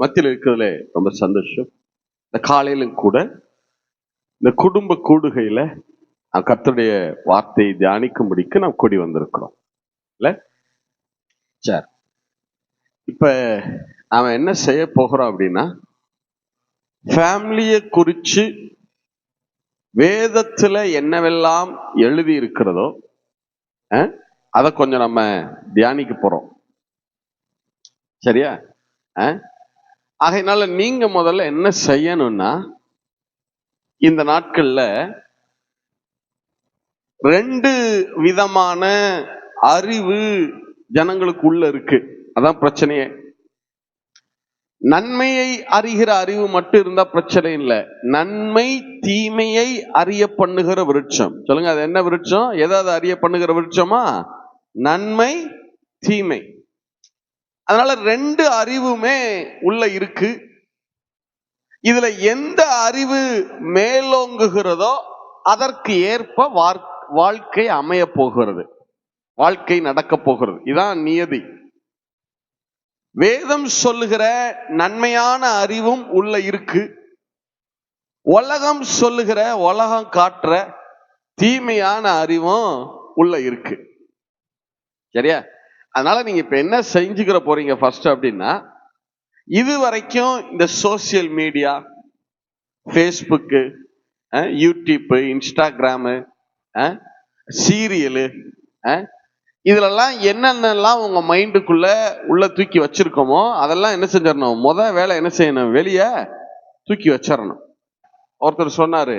மத்தியில் இருக்கிறதுல ரொம்ப சந்தோஷம். இந்த காலையிலும் கூட இந்த குடும்ப கூடுகையில கர்த்தருடைய வார்த்தையை தியானிக்கும்படிக்கு நாம் கூடி வந்திருக்கிறோம் இல்ல. சரி, இப்ப நாம என்ன செய்ய போகிறோம் அப்படின்னா, ஃபேமிலியை குறிச்சு வேதத்துல என்னவெல்லாம் எழுதி இருக்கிறதோ அதை கொஞ்சம் நம்ம தியானிக்க போறோம். சரியா? ஆகையினால நீங்க முதல்ல என்ன செய்யணும்னா, இந்த நாட்கள்ல 2 விதமான அறிவு ஜனங்களுக்குள்ள இருக்கு. அதான் பிரச்சனையே. நன்மையை அறிகிற அறிவு மட்டும் இருந்தா பிரச்சனை இல்லை. நன்மை தீமையை அறிய பண்ணுகிற விருட்சம். சொல்லுங்க, அது என்ன விருட்சம்? எதாவது அறிய பண்ணுகிற விருட்சமா? நன்மை தீமை. அதனால 2 அறிவுமே உள்ள இருக்கு. இதுல எந்த அறிவு மேலோங்குகிறதோ அதற்கு ஏற்ப வாழ்க்கை அமைய போகிறது, வாழ்க்கை நடக்க போகிறது. இதான் நியதி. வேதம் சொல்லுகிற நன்மையான அறிவும் உள்ள இருக்கு. உலகம் சொல்லுகிற, உலகம் காட்டுற தீமையான அறிவும் உள்ள இருக்கு. சரியா? அதனால நீங்க இப்ப என்ன செஞ்சுக்கிற போறீங்க ஃபர்ஸ்ட் அப்படின்னா, இது வரைக்கும் இந்த social media, Facebook, YouTube, Instagram, serial, இதுலெல்லாம் என்னென்னலாம் உங்க மைண்டுக்குள்ள உள்ள தூக்கி வச்சிருக்கோமோ அதெல்லாம் என்ன செஞ்சிடணும்? வேலை என்ன செய்யணும்? வெளியே தூக்கி வச்சிடணும். ஒருத்தர் சொன்னாரு,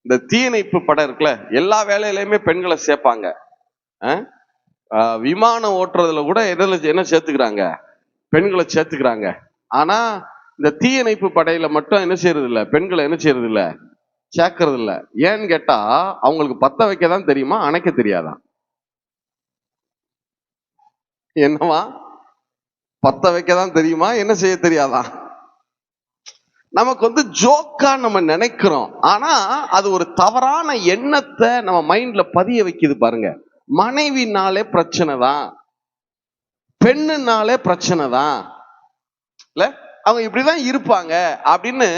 இந்த தீயணைப்பு படம் இருக்குல்ல, எல்லா வேலையிலையுமே பெண்களை சேர்ப்பாங்க. விமானம் ஓட்டுறதுல கூட என்ன சேர்த்துக்கிறாங்க? பெண்களை சேர்த்துக்கிறாங்க. ஆனா இந்த தீயணைப்பு படையில மட்டும் என்ன செய்யறது இல்ல? பெண்களை என்ன செய்யறது இல்ல? சேர்க்கறது இல்ல. ஏன்னு கேட்டா, அவங்களுக்கு பத்த வைக்கதான் தெரியுமா, அணைக்க தெரியாதா? என்னவா? பத்த வைக்கதான் தெரியுமா, என்ன செய்ய தெரியாதா? நமக்கு ஜோக்கா நம்ம நினைக்கிறோம். ஆனா அது ஒரு தவறான எண்ணத்தை நம்ம மைண்ட்ல பதிய வைக்குது பாருங்க. மனைவினாலே பிரச்சனை தான், பெண்ணுனாலே பிரச்சனை தான், இல்ல அவங்க இப்படிதான் இருப்பாங்க அப்படின்னு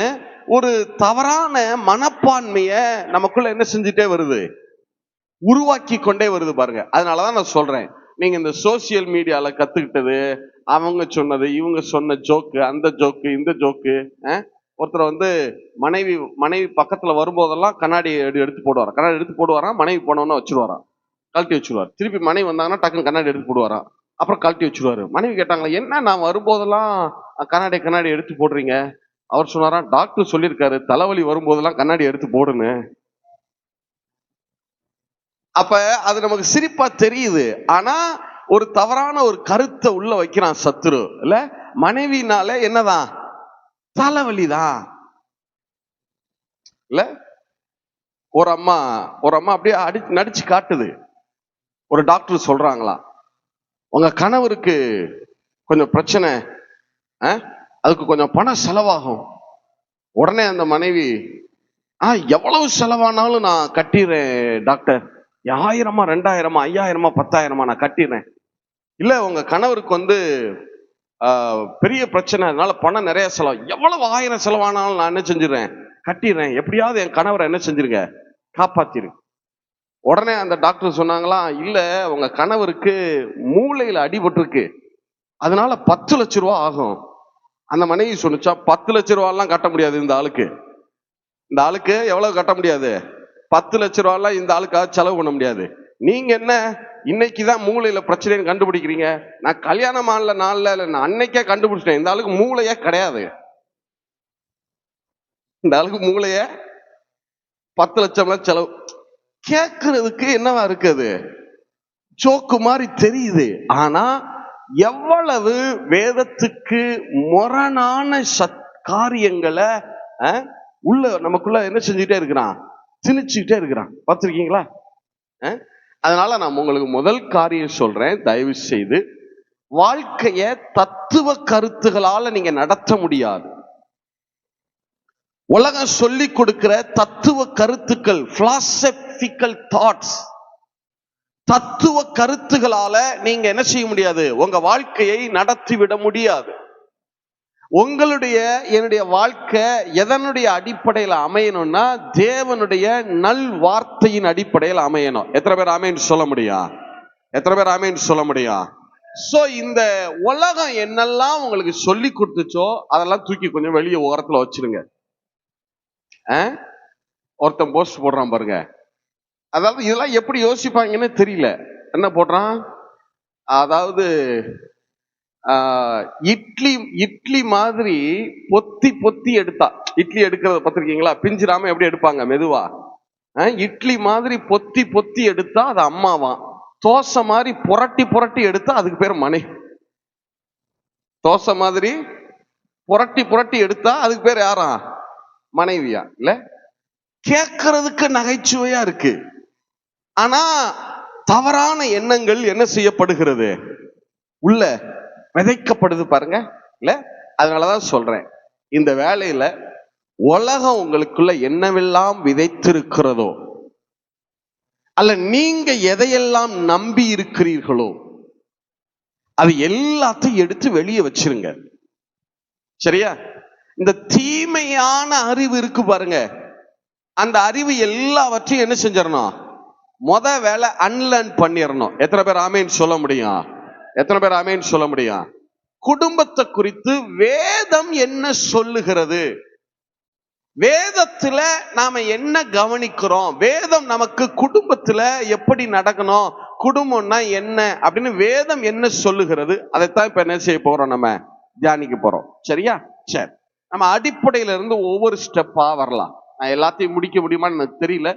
ஒரு தவறான மனப்பான்மைய நமக்குள்ள என்ன செஞ்சுட்டே வருது? உருவாக்கி கொண்டே வருது பாருங்க. அதனாலதான் நான் சொல்றேன், நீங்க இந்த சோசியல் மீடியால கத்துக்கிட்டது, அவங்க சொன்னது, இவங்க சொன்ன ஜோக்கு, அந்த ஜோக்கு, இந்த ஜோக்கு. ஒருத்தர் மனைவி பக்கத்துல வரும்போதெல்லாம் கண்ணாடி எடுத்து போடுவாராம். கண்ணாடி எடுத்து போடுவாராம். மனைவி போனோன்னு வச்சிருவாராம், கழட்டி வச்சுருவார். திருப்பி மனைவி வந்தாங்கன்னா டக்குன்னு கண்ணாடி எடுத்து போடுவாராம், அப்புறம் கழட்டி வச்சுருவாரு. மனைவி கேட்டாங்களா, என்ன நான் வரும்போதெல்லாம் கண்ணாடி எடுத்து போடுறீங்க? அவர் சொன்னாராம், டாக்டர் சொல்லியிருக்காரு தலைவலி வரும்போதெல்லாம் கண்ணாடி எடுத்து போடுன்னு. அப்ப அது நமக்கு சிரிப்பா தெரியுது. ஆனா ஒரு தவறான ஒரு கருத்தை உள்ள வைக்கிறான் சத்துரு. இல்ல, மனைவினால என்னதான்? தலைவலிதான். இல்ல, ஒரு அம்மா அப்படியே நடிச்சு காட்டுது. ஒரு டாக்டர் சொல்றாங்களா, உங்க கணவருக்கு கொஞ்சம் பிரச்சனை, அதுக்கு கொஞ்சம் பணம் செலவாகும். உடனே அந்த மனைவி, எவ்வளவு செலவானாலும் நான் கட்டிடுறேன் டாக்டர். 1000, 2000, 5000, 10,000 நான் கட்டிடுறேன். இல்ல, உங்க கணவருக்கு பெரிய பிரச்சனை, அதனால பணம் நிறைய செலவு, எவ்வளவு 1000 செலவானாலும் நான் என்ன செஞ்சிடறேன்? கட்டிடுறேன். எப்படியாவது என் கணவரை என்ன செஞ்சிருங்க? காப்பாத்திரு. உடனே அந்த டாக்டர் சொன்னாங்களாம், இல்ல உங்க கணவருக்கு மூளையில அடிபட்டிருக்கு, அதனால 10 லட்சம் ரூபா ஆகும். அந்த மனைவி சொன்னிச்சா, 10 லட்சம் ரூபாய்லாம் கட்ட முடியாது இந்த ஆளுக்கு எவ்வளவு கட்ட முடியாது? 10 லட்சம் ரூபாய்லாம் இந்த ஆளுக்காக செலவு பண்ண முடியாது. நீங்க என்ன இன்னைக்குதான் மூளையில பிரச்சனைன்னு கண்டுபிடிக்கிறீங்க? நான் கல்யாணம் ஆன நாள்ல நான் அன்னைக்கே கண்டுபிடிச்சிட்டேன், இந்த ஆளுக்கு மூளையே கிடையாது. இந்த ஆளுக்கு மூளைய 10 லட்சம் செலவு. கேட்கறதுக்கு என்னவா இருக்குது? ஜோக்கு மாதிரி தெரியுது. ஆனா எவ்வளவு வேதத்துக்கு முரணான காரியங்களை நமக்குள்ள என்ன செஞ்சுட்டே இருக்கிறான்? திணிச்சுக்கிட்டே இருக்கிறான். பார்த்திருக்கீங்களா? அதனால நான் உங்களுக்கு முதல் காரியம் சொல்றேன், தயவு செய்து வாழ்க்கைய தத்துவ கருத்துகளால நீங்க நடத்த முடியாது. உலகம் சொல்லி கொடுக்கிற தத்துவ கருத்துக்கள், பிலாசபிக்கல் தாட்ஸ், தத்துவ கருத்துகளால நீங்க என்ன செய்ய முடியாது? உங்க வாழ்க்கையை நடத்திவிட முடியாது. உங்களுடைய என்னுடைய வாழ்க்கை எதனுடைய அடிப்படையில் அமையணும்னா தேவனுடைய நல் வார்த்தையின் அடிப்படையில் அமையணும். எத்தனை பேர் ஆமேன்னு சொல்ல முடியும்? எத்தனை பேர் ஆமேன்னு சொல்ல முடியும்? சோ இந்த உலகம் என்னெல்லாம் உங்களுக்கு சொல்லி கொடுத்துச்சோ அதெல்லாம் தூக்கி கொஞ்சம் வெளியே ஓரத்துல வச்சிருங்க. ஒருத்தன் போஸ்ட் போடுறான் பாருங்க, அதாவது இதெல்லாம் எப்படி யோசிப்பாங்கன்னு தெரியல. என்ன போடுறான், அதாவது இட்லி இட்லி மாதிரி பொத்தி பொத்தி எடுத்தா, இட்லி எடுக்கிறத பார்த்திருக்கீங்களா? பிஞ்சிராம எப்படி எடுப்பாங்க மெதுவா. இட்லி மாதிரி பொத்தி பொத்தி எடுத்தா அது அம்மாவா, தோசை மாதிரி புரட்டி புரட்டி எடுத்தா அதுக்கு பேர் மனை. தோசை மாதிரி புரட்டி புரட்டி எடுத்தா அதுக்கு பேர் யாரா? மனைவியா? இல்ல, கேட்கறதுக்கு நகைச்சுவையா இருக்கு, ஆனா தவறான எண்ணங்கள் என்ன செய்யப்படுகிறது, உள்ள விதைக்கப்படுது பாருங்க. இல்ல, அதனாலதான் சொல்றேன், இந்த வேலையில உலகம் உங்களுக்குள்ள என்னவெல்லாம் விதைத்திருக்கிறதோ, அல்ல நீங்க எதையெல்லாம் நம்பி இருக்கிறீர்களோ அது எல்லாத்தையும் எடுத்து வெளியே வச்சிருங்க. சரியா? இந்த தீமையான அறிவு இருக்கு பாருங்க, அந்த அறிவு எல்லாவற்றையும் என்ன செஞ்சிடணும், முத வேலை அன்லேர்ன் பண்ணிடணும். எத்தனை பேர் ஆமேன்னு சொல்ல முடியும்? எத்தனை பேர் ஆமேன்னு சொல்ல முடியும்? குடும்பத்தை குறித்து வேதம் என்ன சொல்லுகிறது, வேதத்துல நாம என்ன கவனிக்கிறோம், வேதம் நமக்கு குடும்பத்துல எப்படி நடக்கணும், குடும்பம்னா என்ன அப்படின்னு வேதம் என்ன சொல்லுகிறது, அதைத்தான் இப்ப என்ன செய்ய போறோம், நம்ம தியானிக்க போறோம். சரியா? சரி, நம்ம அடிப்படையில இருந்து ஒவ்வொரு ஸ்டெப்பா வரலாம். நான் எல்லாத்தையும் முடிக்க முடியுமான்னு எனக்கு தெரியல.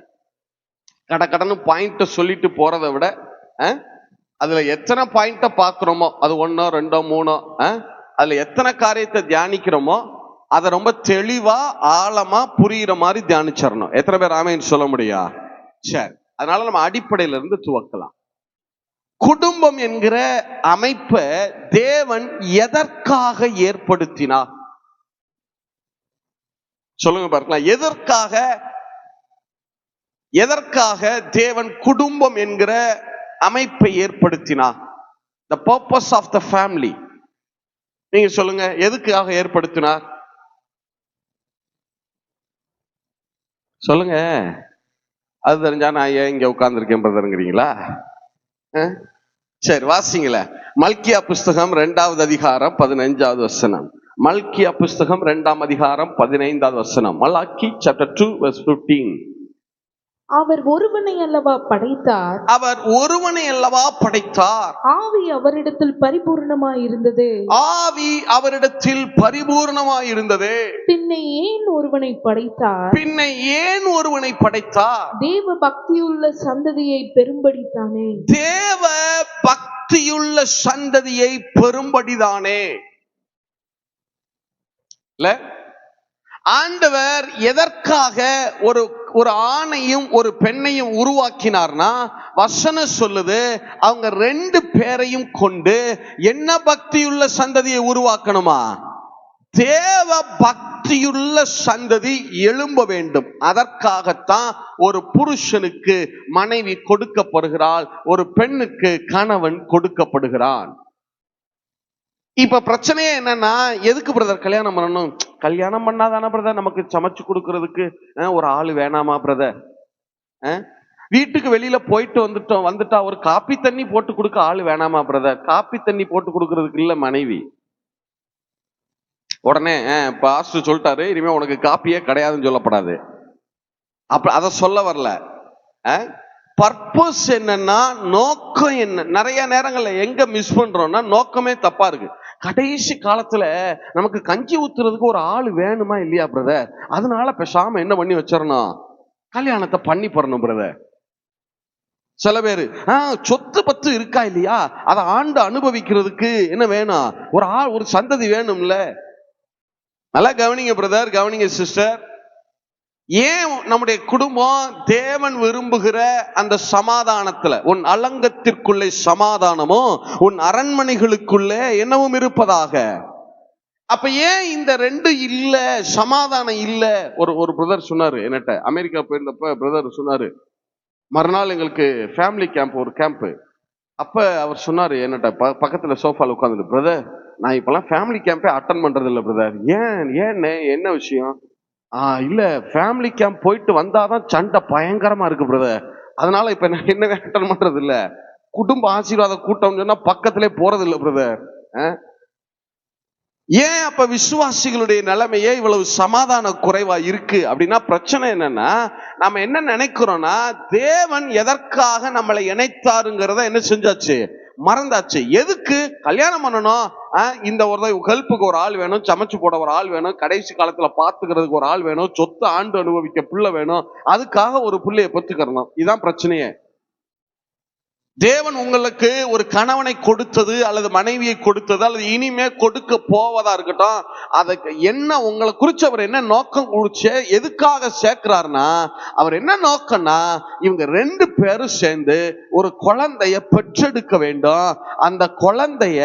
கடன்னு பாயிண்ட சொல்லிட்டு போறதை விட அதுல எத்தனை பாயிண்ட பாக்குறோமோ, அது 1 2 3, அதுல எத்தனை காரியத்தை தியானிக்கிறோமோ அதை ரொம்ப தெளிவா ஆழமா புரியுற மாதிரி தியானிச்சிடணும். எத்தனை பேர் ஆமேன்னு சொல்ல முடியும்? சரி, அதனால நம்ம அடிப்படையில இருந்து துவக்கலாம். குடும்பம் என்கிற அமைப்பை தேவன் எதற்காக ஏற்படுத்தினார்? சொல்லுங்க பார்க்கலாம். எதற்காக தேவன் குடும்பம் என்கிற அமைப்பை ஏற்படுத்தினார்? The purpose of the family. நீங்க சொல்லுங்க, எதுக்காக ஏற்படுத்தினார்? சொல்லுங்க. அது தெரிஞ்சா நான் ஏன் இங்க உட்கார்ந்துருக்கேன் பிரதருங்கிறீங்களா? சரி, வாசிங்கள. மல்கியா புஸ்தகம் 2வது அதிகாரம் 15வது வசனம். மல்கியா புஸ்தகம் 2ஆம் அதிகாரம் 15வது வசனம். Malachi chapter 2 verse 15. அவர் ஒருவனை அல்லவா படைத்தார், அவர் ஒருவனை அல்லவா படைத்தார், ஆவி அவரிடத்தில் பரிபூர்ணமாய் இருந்தது, ஆவி அவரிடத்தில் பரிபூர்ணமாய் இருந்தது. பின்னை ஏன் ஒருவனை படைத்தார், பின்னை ஏன் ஒருவனை படைத்தார்? தேவ பக்தியுள்ள சந்ததியை பெரும்படித்தானே. தேவ பக்தியுள்ள சந்ததியை பெரும்படிதானே. இல்ல, ஆண்டவர் எதற்காக ஒரு ஆணையும் ஒரு பெண்ணையும் உருவாக்கினார்னா, வசனம் சொல்லுது, அவங்க 2 பேரையும் கொண்டு என்ன பக்தியுள்ள சந்ததியை உருவாக்கணுமா? தேவ பக்தியுள்ள சந்ததி எழும்ப வேண்டும். அதற்காகத்தான் ஒரு புருஷனுக்கு மனைவி கொடுக்கப்படுகிறாள், ஒரு பெண்ணுக்கு கணவன் கொடுக்கப்படுகிறான். இப்ப பிரச்சனையே என்னன்னா, எதுக்கு பிரதர் கல்யாணம் பண்ணணும்? கல்யாணம் பண்ணாதானே பிரதர் நமக்கு சமைச்சு கொடுக்கறதுக்கு ஒரு ஆளு வேணாமா பிரதர்? வீட்டுக்கு வெளியில போயிட்டு வந்துட்டா ஒரு காப்பி தண்ணி போட்டு கொடுக்க ஆளு வேணாமா பிரதர்? காப்பி தண்ணி போட்டு கொடுக்கறதுக்கு இல்ல மனைவி. உடனே பாஸ்டர் சொல்லிட்டாரு, இனிமே உனக்கு காப்பியே கிடையாதுன்னு சொல்லப்படாது. அப்ப அத சொல்ல வரல. பர்பஸ் என்னன்னா, நோக்கம் என்ன? நிறைய நேரங்கள்ல எங்க மிஸ் பண்றோம்னா, நோக்கமே தப்பா இருக்கு. கடைசி காலத்துல நமக்கு கஞ்சி ஊத்துறதுக்கு ஒரு ஆள் வேணுமா இல்லையா பிரதர்? அதனால பேசாம என்ன பண்ணி வச்சிடணும், கல்யாணத்தை பண்ணி போறணும் பிரதர். சில பேரு சொத்து பத்து இருக்கா இல்லையா, அதை ஆண்டு அனுபவிக்கிறதுக்கு என்ன வேணும், ஒரு சந்ததி வேணும்ல. நல்லா கவனிங்க பிரதர், கவனிங்க சிஸ்டர். ஏன் நம்முடைய குடும்பம் தேவன் விரும்புகிற அந்த சமாதானத்துல, உன் அலங்கத்திற்குள்ளே சமாதானமோ உன் அரண்மனைகளுக்குள்ளே என்னவும் இருப்பதாக. அப்ப ஏன் இந்த 2 இல்ல, சமாதானம் இல்ல? ஒரு பிரதர் சொன்னாரு என்னட்ட, அமெரிக்கா போயிருந்தப்ப பிரதர் சொன்னாரு, மறுநாள் எங்களுக்கு ஃபேமிலி கேம்ப், ஒரு கேம்ப். அப்ப அவர் சொன்னாரு என்னட்ட பக்கத்துல சோஃபால உட்காந்துட்டு, பிரதர் நான் இப்பெல்லாம் ஃபேமிலி கேம்பே அட்டன் பண்றது இல்ல பிரதர். ஏன்னு என்ன விஷயம்? இல்ல ஃபேமிலி கேம்ப் போயிட்டு வந்தாதான் சண்டை பயங்கரமா இருக்கு பிரதர். அதனால இப்ப நான் என்ன அட்டன் பண்றது இல்ல. குடும்ப ஆசீர்வாத கூட்டம் சொன்னா பக்கத்திலே போறது இல்ல பிரதர். ஏன் அப்ப விசுவாசிகளுடைய நிலைமையே இவ்வளவு சமாதான குறைவா இருக்கு அப்படின்னா பிரச்சனை என்னன்னா, நாம என்ன நினைக்கிறோம்னா தேவன் எதற்காக நம்மளை இணைத்தாருங்கிறத என்ன செஞ்சாச்சு, மறந்தாச்சு. எதுக்கு கல்யாணம் பண்ணணும்? இந்த ஒரு ஹெல்ப்புக்கு ஒரு ஆள் வேணும், சமைச்சு போட ஒரு ஆள் வேணும், கடைசி காலத்துல பாத்துக்கிறதுக்கு ஒரு ஆள் வேணும், சொத்து ஆண்டு அனுபவிக்க பிள்ளை வேணும், அதுக்காக ஒரு பிள்ளைய பெற்றுக்கறணும். இதுதான் பிரச்சனையே. தேவன் உங்களுக்கு ஒரு கணவனை கொடுத்தது அல்லது மனைவியை கொடுத்தது அல்லது இனிமே கொடுக்க போவதா இருக்கட்டும், அதுக்கு என்ன உங்களை குறிச்சு அவர் என்ன நோக்கம் குறிச்சு எதுக்காக சேர்க்கிறார்னா, அவர் என்ன நோக்கம்னா இவங்க 2 பேரும் சேர்ந்து ஒரு குழந்தைய பெற்றெடுக்க வேண்டும். அந்த குழந்தைய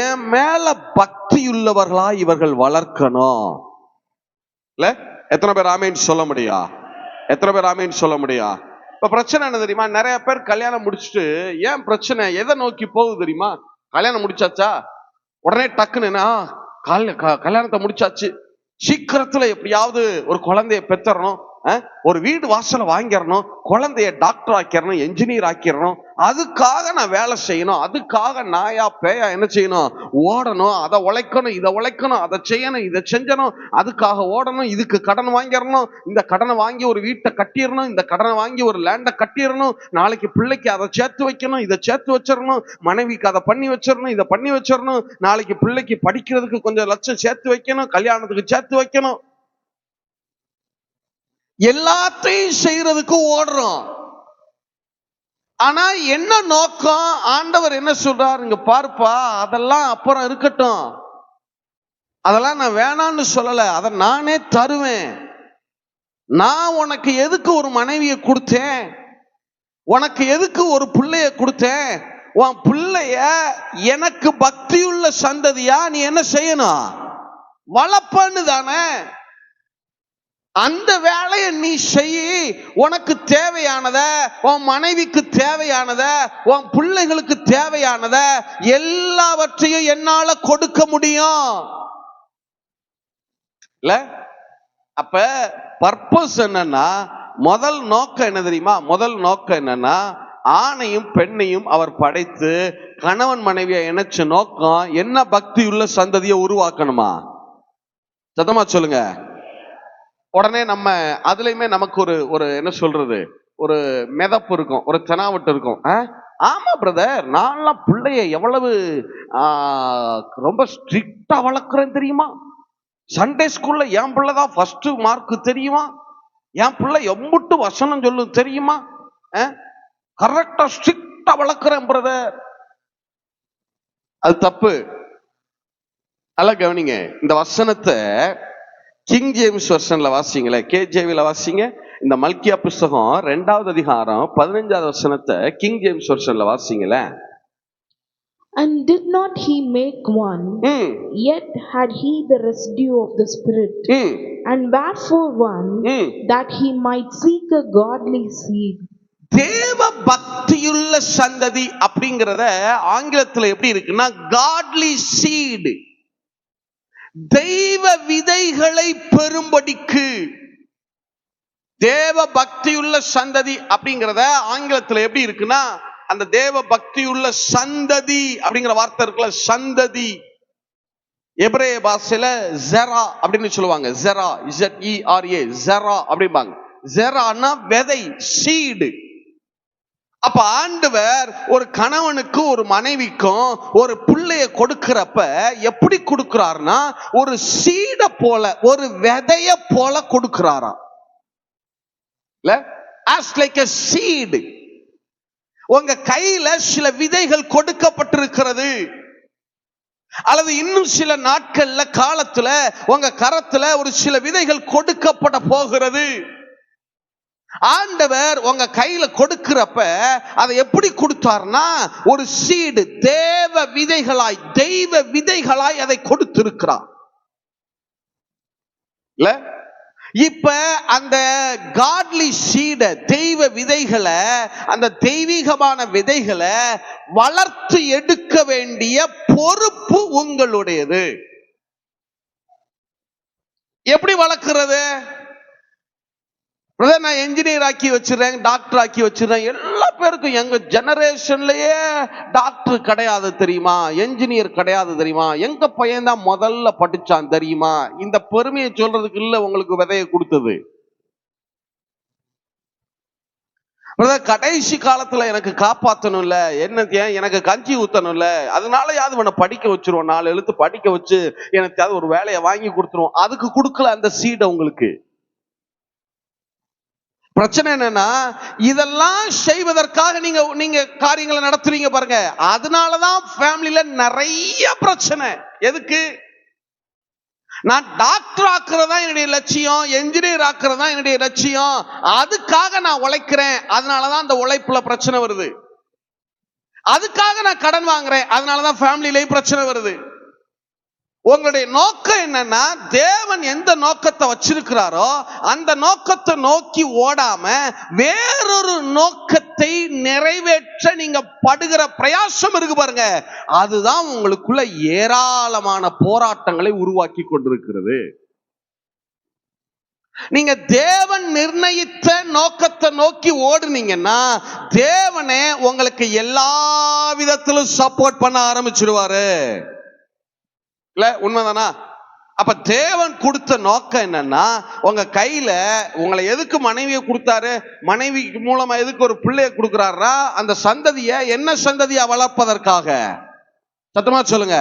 என் மேல பக்தியுள்ளவர்களா இவர்கள் வளர்க்கணும். இல்ல எத்தனை பேர் ஆமேன்னு சொல்ல முடியும்? எத்தனை பேர் ஆமேன்னு சொல்ல முடியும்? இப்ப பிரச்சனை என்ன தெரியுமா? நிறைய பேர் கல்யாணம் முடிச்சுட்டு ஏன் பிரச்சனை எதை நோக்கி போகுது தெரியுமா? கல்யாணம் முடிச்சாச்சா உடனே டக்குன்னு கல்யாணத்தை முடிச்சாச்சு, சீக்கிரத்துல எப்படியாவது ஒரு குழந்தைய பெற்றறணும், ஒரு வீடு வாசல வாங்கிடணும், குழந்தைய டாக்டர் ஆக்கிடணும், என்ஜினியர் ஆக்கிடணும், அதுக்காக நான் வேலை செய்யணும், அதுக்காக நாயா பேயா என்ன செய்யணும், ஓடணும், அதை உழைக்கணும், இதை உழைக்கணும், அதை செய்யணும், இதை செஞ்சணும், அதுக்காக ஓடணும், இதுக்கு கடன் வாங்கிடணும், இந்த கடனை வாங்கி ஒரு வீட்டை கட்டிடணும், இந்த கடனை வாங்கி ஒரு லேண்டை கட்டிடணும், நாளைக்கு பிள்ளைக்கு அதை சேர்த்து வைக்கணும், இதை சேர்த்து வச்சிடணும், மனைவிக்கு அதை பண்ணி வச்சிடணும், இதை பண்ணி வச்சிடணும், நாளைக்கு பிள்ளைக்கு படிக்கிறதுக்கு கொஞ்சம் லட்சம் சேர்த்து வைக்கணும், கல்யாணத்துக்கு சேர்த்து வைக்கணும். எல்லாத்தையும் செய்யறதுக்கு ஓடுறோம். ஆனா என்ன நோக்கம்? ஆண்டவர் என்ன சொல்றாரு, இங்க பார்ப்பா, அதெல்லாம் அப்புறம் இருக்கட்டும், அதெல்லாம் நான் வேணான்னு சொல்லல, அதை நானே தருவேன். நான் உனக்கு எதுக்கு ஒரு மனைவியை கொடுத்தேன், உனக்கு எதுக்கு ஒரு பிள்ளைய கொடுத்தேன்? உன் பிள்ளைய எனக்கு பக்தியுள்ள சந்ததியா நீ என்ன செய்யணும், வளர்ப்பன்னு தானே. அந்த வேலையை நீ செய். உனக்கு தேவையானத, உன் மனைவிக்கு தேவையானத, உன் பிள்ளைகளுக்கு தேவையானத எல்லாவற்றையும் என்னால கொடுக்க முடியும். இல்ல அப்ப பர்பஸ் என்னன்னா, முதல் நோக்கம் என்ன தெரியுமா? முதல் நோக்கம் என்னன்னா, ஆணையும் பெண்ணையும் அவர் படைத்து கணவன் மனைவியை இணைச்ச நோக்கம் என்ன? பக்தியுள்ள சந்ததியை உருவாக்கணுமா? சத்தமா சொல்லுங்க. உடனே நம்ம அதுலயுமே நமக்கு ஒரு என்ன சொல்றது, ஒரு மெதப்பு இருக்கும், ஒரு தெனாவட்டு இருக்கும். ஆமா பிரதர், நான்லாம் பிள்ளைய எவ்வளவு ரொம்ப ஸ்ட்ரிக்டா வளர்க்குறேன் தெரியுமா? சண்டே ஸ்கூல்ல என் பிள்ளைதான் ஃபர்ஸ்ட் மார்க் தெரியுமா? என் பிள்ளை எம்புட்டு வசனம் சொல்லும் தெரியுமா? கரெக்டா ஸ்ட்ரிக்டா வளர்க்குறேன் பிரதர். அது தப்பு. நல்லா கவனிங்க, இந்த வசனத்தை கிங் ஜேம்ஸ் வெர்ஷன்ல வாசிங்களே, KJVல வாசிங்க. இந்த மல்கியா புஸ்தகம் 2வது அதிகாரம் 15வது வசனத்தை கிங் ஜேம்ஸ் வெர்ஷன்ல வாசிங்களே. And did not he make one? Yet had he the residue of the Spirit. And wherefore one? That he might seek a godly seed. தேவ பக்தியுள்ள சந்ததி அப்படிங்கறத ஆங்கிலத்துல எப்படி இருக்குன்னா, காட்லி சீட், தெய்வ விதைகளை பெறும்படிக்கு. தேவ பக்தியுள்ள சந்ததி அப்படிங்கிறத ஆங்கிலத்துல எப்படி இருக்குன்னா, அந்த தேவ பக்தியுள்ள சந்ததி அப்படிங்கிற வார்த்தை இருக்குல்ல, சந்ததி, எபிரேய பாஷையில ஜெரா அப்படின்னு சொல்லுவாங்க. ஜெரா, ZERA, ஜெரா அப்படிம்பாங்க. ஜெரானா விதை, சீடு. அப்ப ஆண்டவர் ஒரு கணவனுக்கு ஒரு மனைவிக்கும் ஒரு பிள்ளைய கொடுக்கிறப்ப எப்படி கொடுக்கிறார்னா, ஒரு சீட போல, ஒரு விதைய போல கொடுக்கிறாரா. as like a seed. உங்க கையில சில விதைகள் கொடுக்கப்பட்டிருக்கிறது, அல்லது இன்னும் சில நாட்கள்ல காலத்துல உங்க கரத்துல ஒரு சில விதைகள் கொடுக்கப்பட போகிறது. ஆண்டவர் உங்க கையில கொடுக்கிறப்ப அதை எப்படி கொடுத்தார்னா, ஒரு சீடு, தேவ விதைகளாய், தெய்வ விதைகளாய் அதை கொடுத்திருக்கிறார். இல்ல இப்ப அந்த காட்லி சீட, தெய்வ விதைகளை, அந்த தெய்வீகமான விதைகளை வளர்த்து எடுக்க வேண்டிய பொறுப்பு உங்களுடையது. எப்படி வளர்க்கிறது? நான் என்ஜினியர் ஆக்கி வச்சிருக்கேன், டாக்டர் ஆக்கி வச்சிருக்கேன். எல்லா பேருக்கும் எங்க ஜெனரேஷன்லயே டாக்டர் கிடையாது தெரியுமா, என்ஜினியர் கிடையாது தெரியுமா, எங்க பையன் தான் முதல்ல படிச்சான் தெரியுமா. இந்த பெருமையை சொல்றதுக்கு இல்ல உங்களுக்கு விதையை கொடுத்தது. கடைசி காலத்துல எனக்கு காப்பாத்தணும்ல, என்ன எனக்கு கஞ்சி ஊத்தணும்ல, அதனாலயாவது இவனை படிக்க வச்சிருவோம், 4 எழுத்து படிக்க வச்சு எனக்கு ஒரு வேலையை வாங்கி கொடுத்துருவோம். அதுக்கு கொடுக்கல அந்த சீடை உங்களுக்கு. பிரச்சனை என்னன்னா, இதெல்லாம் செய்வதற்காக நீங்க காரியங்களை நடத்துறீங்க பாருங்க, அதனாலதான் ஃபேமிலில நிறைய பிரச்சனை. எதுக்கு? நான் டாக்டர் ஆக்குறதா என்னுடைய லட்சியம், என்ஜினியர் ஆக்குறதா என்னுடைய லட்சியம், அதுக்காக நான் உழைக்கிறேன், அதனாலதான் அந்த உழைப்புல பிரச்சனை வருது. அதுக்காக நான் கடன் வாங்குறேன், அதனாலதான் ஃபேமிலியிலையும் பிரச்சனை வருது. உங்களுடைய நோக்கம் என்னன்னா, தேவன் எந்த நோக்கத்தை வச்சிருக்கிறாரோ அந்த நோக்கத்தை நோக்கி ஓடாம வேறொரு நோக்கத்தை நிறைவேற்ற நீங்க படுகிற பிரயாசம் இருக்கு பாருங்க, அதுதான் உங்களுக்குள்ள ஏராளமான போராட்டங்களை உருவாக்கி கொண்டிருக்கிறது. நீங்க தேவன் நிர்ணயித்த நோக்கத்தை நோக்கி ஓடுனீங்கன்னா தேவனே உங்களுக்கு எல்லா விதத்திலும் சப்போர்ட் பண்ண ஆரம்பிச்சிருவாரு. இல்ல, உண்மைதானா? அப்ப தேவன் கொடுத்த நோக்கம் என்னன்னா, உங்க கையில உங்களை எதுக்கு மனைவியை கொடுத்தாரு, மனைவி மூலமா எதுக்கு ஒரு பிள்ளைய கொடுக்கிறாரா, அந்த சந்ததிய என்ன சந்ததியா வளர்ப்பதற்காக. சத்தமா சொல்லுங்க.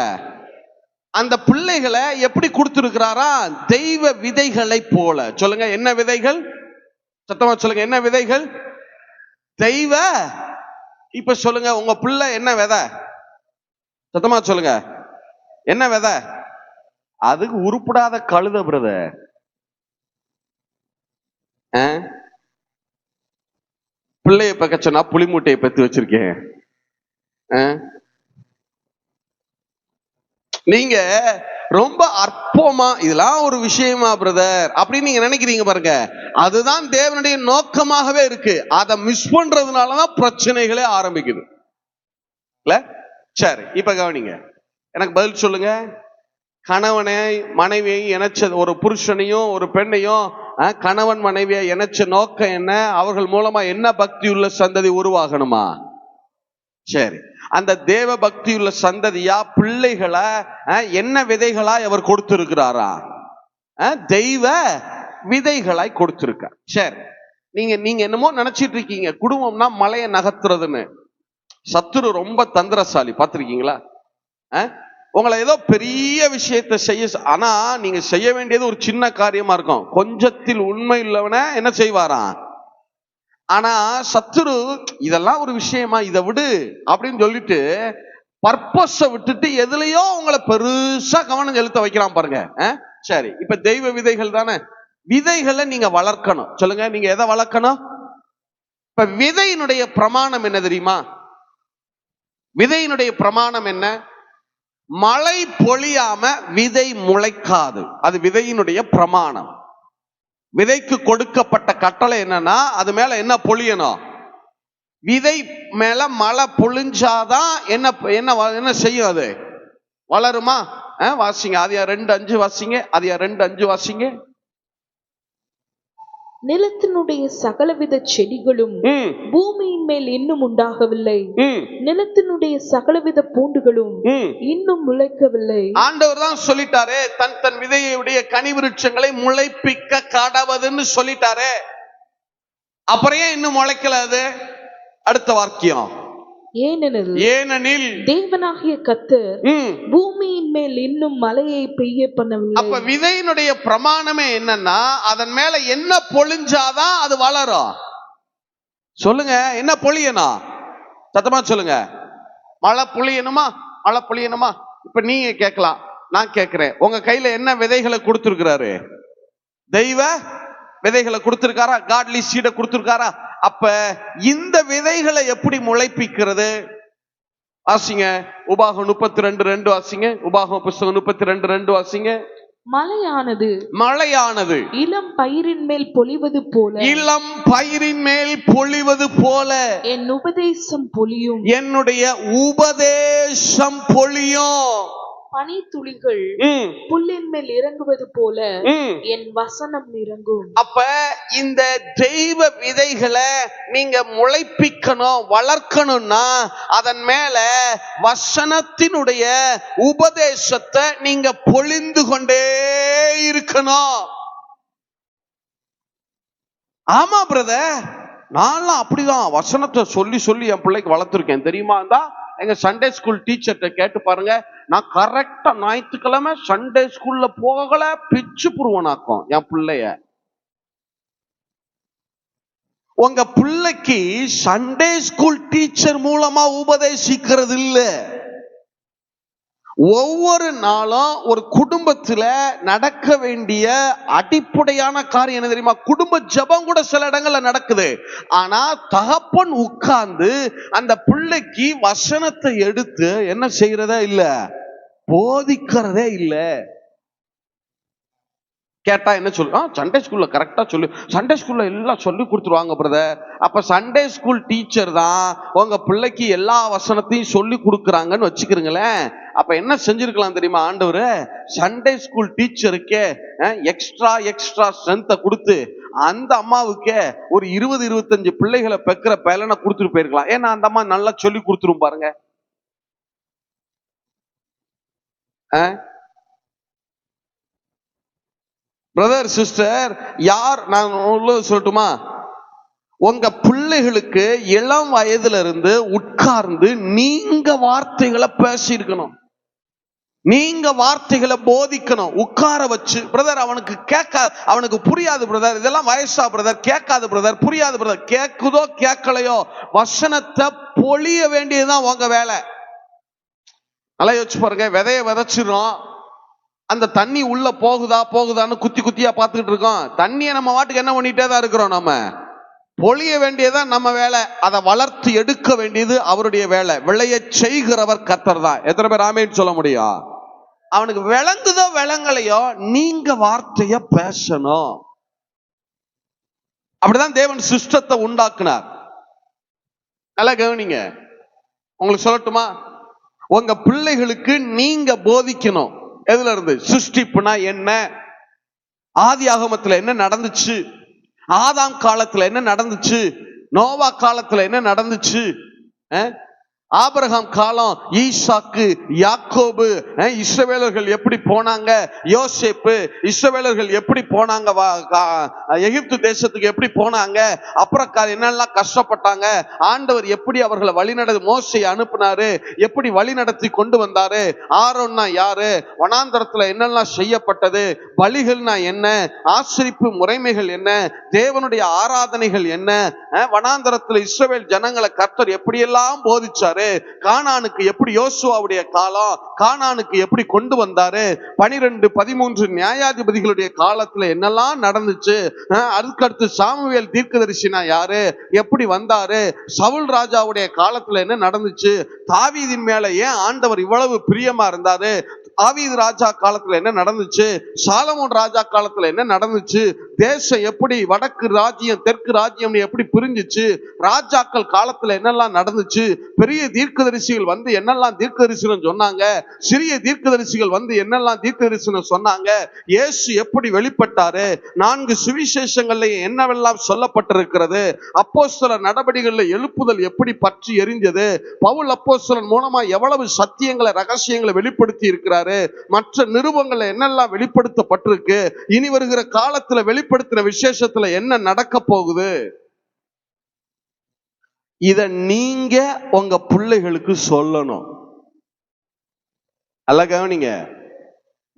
அந்த பிள்ளைகளை எப்படி கொடுத்திருக்கிறாரா, தெய்வ விதைகளை போல. சொல்லுங்க, என்ன விதைகள்? சத்தமா சொல்லுங்க, என்ன விதைகள்? தெய்வ. இப்ப சொல்லுங்க, உங்க பிள்ளை என்ன விதை? சத்தமா சொல்லுங்க, என்ன விதை? அதுக்கு உருப்படாத கழுத பிரதர். பிள்ளைய பக்க சொன்னா புளி மூட்டையை பத்தி வச்சிருக்கேன். நீங்க ரொம்ப அற்பமா இதெல்லாம் ஒரு விஷயமா பிரதர் அப்படின்னு நீங்க நினைக்கிறீங்க பாருங்க, அதுதான் தேவனுடைய நோக்கமாகவே இருக்கு. அதை மிஸ் பண்றதுனாலதான் பிரச்சனைகளே ஆரம்பிக்குது. இல்ல, சரி, இப்ப கவனிங்க, எனக்கு பதில் சொல்லுங்க. கணவனை மனைவியை இணைச்ச ஒரு புருஷனையும் ஒரு பெண்ணையும், கணவன் மனைவியை இணைச்ச நோக்கம் என்ன? அவர்கள் மூலமா என்ன பக்தியுள்ள சந்ததி உருவாகணுமா? சரி, அந்த தேவ பக்தியுள்ள சந்ததியா பிள்ளைகளை என்ன விதைகளாய் அவர் கொடுத்திருக்கிறாரா? தெய்வ விதைகளாய் கொடுத்திருக்கார். சரி, நீங்க என்னமோ நினைச்சிட்டு இருக்கீங்க குடும்பம்னா மலையை நகர்த்துறதுன்னு. சத்துரு ரொம்ப தந்திரசாலி, பார்த்திருக்கீங்களா? உங்களை ஏதோ பெரிய விஷயத்தை செய்ய, ஆனா நீங்க செய்ய வேண்டியது ஒரு சின்ன காரியமா இருக்கும். கொஞ்சத்தில் உண்மை உள்ளவன என்ன செய்வாராம்? ஆனா சத்துரு இதெல்லாம் ஒரு விஷயமா, இதை விடு அப்படின்னு சொல்லிட்டு பர்பஸ விட்டுட்டு எதுலயோ உங்களை பெருசா கவனம் செலுத்த வைக்கலாம் பாருங்க. சரி, இப்ப தெய்வ விதைகள் தானே, விதைகளை நீங்க வளர்க்கணும். சொல்லுங்க, நீங்க எதை வளர்க்கணும்? இப்ப விதையினுடைய பிரமாணம் என்ன தெரியுமா? விதையினுடைய பிரமாணம் என்ன? மழை பொழியாம விதை முளைக்காது. அது விதையினுடைய பிரமாணம். விதைக்கு கொடுக்கப்பட்ட கட்டளை என்னன்னா, அது மேல என்ன பொழியணும்? விதை மேல மழை பொழிஞ்சாதான் என்ன செய்யும்? அது வளருமா? வாசிங்க, ஆதியா 2:5 வாசிங்க. ஆதியா 2:5 வாசிங்க. நிலத்தினுடைய சகலவித செடிகளும் பூமியின் மேல் இன்னும் உண்டாகவில்லை, நிலத்தினுடைய சகலவித பூண்டுகளும் இன்னும் முளைக்கவில்லை. ஆண்டவர் தான் சொல்லிட்டாரே, தன் விதையுடைய கனி விருட்சங்களை முளைப்பிக்க கடவதுன்னு சொல்லிட்டாரே. அப்புறம் ஏன் இன்னும் முளைக்கல? அது அடுத்த வாக்கியம், ஏனெனில் தேவனாகிய கர்த்தர் பூமியின் மேல் இன்னும் மழையை பெய்ய பண்ணவில்லை. அப்ப விதையினுடைய பிரமாணமே என்னன்னா, அதன் மேல என்ன பொழிஞ்சாதான் அது வளரும். சொல்லுங்க, என்ன பொழியணும்? சத்தமா சொல்லுங்க. மழை பொழியணுமா? மழை பொழியணுமா? இப்ப நீங்க கேட்கலாம், நான் கேட்கிறேன், உங்க கையில என்ன விதைகளை கொடுத்திருக்கிறாரு? தெய்வ விதைகளை கொடுத்திருக்காரா? காட்லி சீடை கொடுத்திருக்காரா? அப்ப இந்த விதைகளை எப்படி முளைப்பிக்கிறது? வாசிங்க, உபாகம் 32:2 வாசிங்க. உபாகம் புஸ்தகம் 32:2 வாசிங்க. மழையானது மழையானது இளம் பயிரின் மேல் பொழிவது போல இளம் பயிரின் மேல் பொழிவது போல என் உபதேசம் பொழியும். என்னுடைய உபதேசம் பொழியும். பனித்துளிகள் புல்லின் மேல் இறங்குவது போல என் வசனம் இறங்கும். அப்ப இந்த தெய்வ விதைகளை நீங்க முளைப்பிக்கணும், வளர்க்கணும்னா அதன் மேல வசனத்தினுடைய உபதேசத்தை நீங்க பொழிந்து கொண்டே இருக்கணும். ஆமா பிரதர், நான்லாம் அப்படிதான் வசனத்தை சொல்லி சொல்லி என் பிள்ளைக்கு வளர்த்துருக்கேன் தெரியுமா. எங்க சண்டே ஸ்கூல் டீச்சர்கிட்ட கேட்டு பாருங்க, நான் கரெக்டா ஞாயிற்றுக்கிழமை சண்டே ஸ்கூல்ல போகல பிச்சு புருவனாக்கும் என் பிள்ளைய. உங்க பிள்ளைக்கு சண்டே ஸ்கூல் டீச்சர் மூலமா உபதேசிக்கிறது இல்ல. ஒவ்வொரு நாளும் ஒரு குடும்பத்துல நடக்க வேண்டிய அடிப்படையான காரியம் என்ன தெரியுமா? குடும்ப ஜெபம் கூட சில இடங்கள்ல நடக்குது. ஆனா தகப்பன் உட்கார்ந்து அந்த பிள்ளைக்கு வசனத்தை எடுத்து என்ன செய்யறதே இல்ல, போதிக்கிறதே இல்ல. கேட்டா என்ன சொல்லு, சண்டே ஸ்கூல்ல கரெக்டா சொல்லு, சண்டே ஸ்கூல்ல எல்லாம் சொல்லி கொடுத்துருவாங்க பிரதர். அப்ப சண்டே ஸ்கூல் டீச்சர் தான் உங்க பிள்ளைக்கு எல்லா வசனத்தையும் சொல்லி கொடுக்குறாங்கன்னு வச்சுக்கிறீங்களேன். அப்ப என்ன செஞ்சிருக்கலாம் தெரியுமா ஆண்டவர்? சண்டே ஸ்கூல் டீச்சருக்கே எக்ஸ்ட்ரா ஸ்ட்ரென்த்தை கொடுத்து அந்த அம்மாவுக்கே ஒரு 20-25 பிள்ளைகளை பெக்கிற பேலனை கொடுத்துட்டு போயிருக்கலாம். ஏன்னா அந்த அம்மா நல்லா சொல்லி கொடுத்துரும் பாருங்க. பிரதர் சிஸ்டர், யார் நான் சொல்லட்டுமா, உங்க பிள்ளைகளுக்கு இளம் வயதுல இருந்து உட்கார்ந்து நீங்க வார்த்தைகளை பேசியிருக்கணும், நீங்க வார்த்தைகளை போதிக்கணும். உட்கார வச்சு பிரதர், அவனுக்கு அவனுக்கு புரியாது பிரதர், இதெல்லாம் வயசா பிரதர், கேட்காது பிரதர், புரியாது பிரதர். கேட்குதோ கேட்கலையோ வசனத்தை பொழிய வேண்டியதுதான் உங்க வேலை. நல்லா யோசிச்சு பாருங்க. விதைய விதைச்சிடும், அந்த தண்ணி உள்ள போகுதான்னு குத்தியா பார்த்துக்கிட்டு இருக்கோம். தண்ணியை நம்ம வாட்டுக்கு என்ன பண்ணிட்டே தான் இருக்கிறோம். நம்ம பொழிய வேண்டியதான் நம்ம வேலை, அதை வளர்த்து எடுக்க வேண்டியது அவருடைய வேலை. விளைய செய்கிறவர் கர்த்தர் தான். எத்தனை பேர் ஆமென் சொல்ல முடியும்? அவனுக்கு விளங்குதோ விளங்கலையோ நீங்க வார்த்தைய பேசணும். அப்படிதான் தேவன் சிஸ்டத்தை உண்டாக்குனார். நல்லா கவனிங்க. உங்களுக்கு சொல்லட்டுமா, உங்க பிள்ளைகளுக்கு நீங்க போதிக்கணும். எதுல இருந்து? சிருஷ்டிப்புனா என்ன, ஆதி ஆகமத்துல என்ன நடந்துச்சு, ஆதாம் காலத்துல என்ன நடந்துச்சு, நோவா காலத்துல என்ன நடந்துச்சு, ஆபிரகாம் காலம், ஈசாக்கு, யாக்கோபு, இஸ்ரவேலர்கள் எப்படி போனாங்க, யோசேப்பு, இஸ்ரவேலர்கள் எப்படி போனாங்க, எகிப்து தேசத்துக்கு எப்படி போனாங்க, அப்புறம் என்னெல்லாம் கஷ்டப்பட்டாங்க, ஆண்டவர் எப்படி அவர்களை வழிநடத்தி மோசேயை அனுப்புனாரு, எப்படி வழி நடத்தி கொண்டு வந்தாரு, ஆரோன்னா யாரு, வனாந்தரத்துல என்னெல்லாம் செய்யப்பட்டது, பலிகள்னா என்ன, ஆசரிப்பு முறைமைகள் என்ன, தேவனுடைய ஆராதனைகள் என்ன, வனாந்தரத்துல இஸ்ரவேல் ஜனங்களை கர்த்தர் எப்படியெல்லாம் போதிச்சாரு, கானானுக்கு எப்படி யோசுவாவுடைய காலம், கானானுக்கு எப்படி கொண்டு வந்தாரு, 12-13 நியாயாதிபதிகளுடைய காலத்துல என்னெல்லாம் நடந்துச்சு, அதுக்கடுத்து சாமுவேல் தீர்க்கதரிசினா யாரு, எப்படி வந்தாரு, சவுல் ராஜாவுடைய காலத்துல என்ன நடந்துச்சு, தாவீதின் மேல ஏன் ஆண்டவர் இவ்வளவு பிரியமா இருந்தாரு, தாவீது ராஜா காலத்துல என்ன நடந்துச்சு, சாலமோன் ராஜா காலத்துல என்ன நடந்துச்சு, தேசம் எப்படி வடக்கு ராஜ்யம் தெற்கு ராஜ்யம் எப்படி பிரிஞ்சிச்சு, ராஜாக்கள் காலத்துல என்னெல்லாம் நடந்துச்சு, பெரிய தீர்க்கதரிசிகள் வந்து என்னெல்லாம் தீர்க்கதரிசனம் சொன்னாங்க, சிறிய தீர்க்கதரிசிகள் வந்து என்னெல்லாம் தீர்க்கதரிசனம் சொன்னாங்க, இயேசு எப்படி வெளிப்பட்டாரு, 4 சுவிசேஷங்கள்ல என்னவெல்லாம் சொல்லப்பட்டிருக்கிறது, அப்போஸ்தலர் நடபடிகளில் எழுப்புதல் எப்படி பற்றி எரிஞ்சது, பவுல் அப்போஸ்தலன் மூலமா எவ்வளவு சத்தியங்களை ரகசியங்களை வெளிப்படுத்தி இருக்கிறாரு, மற்ற நிருபங்கள்ல என்னெல்லாம் வெளிப்படுத்தப்பட்டிருக்கு, இனி வருகிற காலத்துல வெளிப்படுத்துற விசேஷத்துல என்ன நடக்க போகுது, இத நீங்க உங்க பிள்ளைகளுக்கு சொல்லணும். அல்ல கவனிங்க,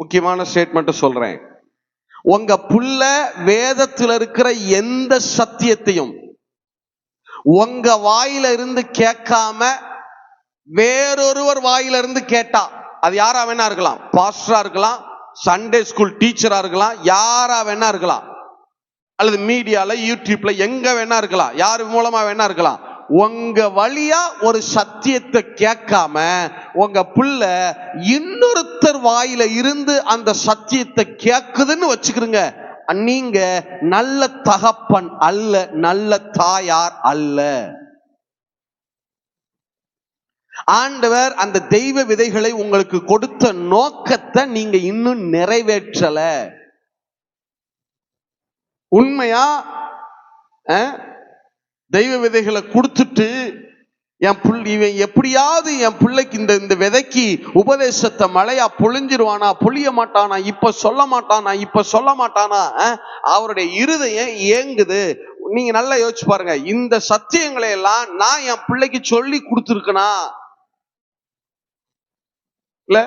முக்கியமான ஸ்டேட்மெண்ட் சொல்றேன். உங்க புள்ள வேதத்துல இருக்கிற எந்த சத்தியத்தையும் உங்க வாயில இருந்து கேட்காம வேறொருவர் வாயில இருந்து கேட்டா, அது யாரா வேணா இருக்கலாம், பாஸ்டரா இருக்கலாம், சண்டே ஸ்கூல் டீச்சரா இருக்கலாம், யாரா வேணா இருக்கலாம், அல்லது மீடியால யூடியூப்ல எங்க வேணா இருக்கலாம், யாரு மூலமா வேணா இருக்கலாம், உங்க வழியா ஒரு சத்தியத்தை கேட்காம உங்க புள்ள இன்னொருத்தர் வாயில இருந்து அந்த சத்தியத்தை கேக்குதுன்னு வச்சுக்கிறீங்க, நீங்க நல்ல தகப்பன் அல்ல, நல்ல தாயார் அல்ல. ஆண்டவர் அந்த தெய்வ விதைகளை உங்களுக்கு கொடுத்த நோக்கத்தை நீங்க இன்னும் நிறைவேற்றல. உண்மையா தெய்வ விதைகளை கொடுத்துட்டு இவன் எப்படியாவது என் பிள்ளைக்கு இந்த விதைக்கு உபதேசத்தை மழையா பொழிஞ்சிருவானா, பொழிய மாட்டானா, இப்ப சொல்ல மாட்டானா, அவருடைய இருதயம் ஏங்குது. நீங்க நல்லா யோசிச்சு பாருங்க, இந்த சத்தியங்களை எல்லாம் நான் என் பிள்ளைக்கு சொல்லி கொடுத்துருக்கனா இல்ல?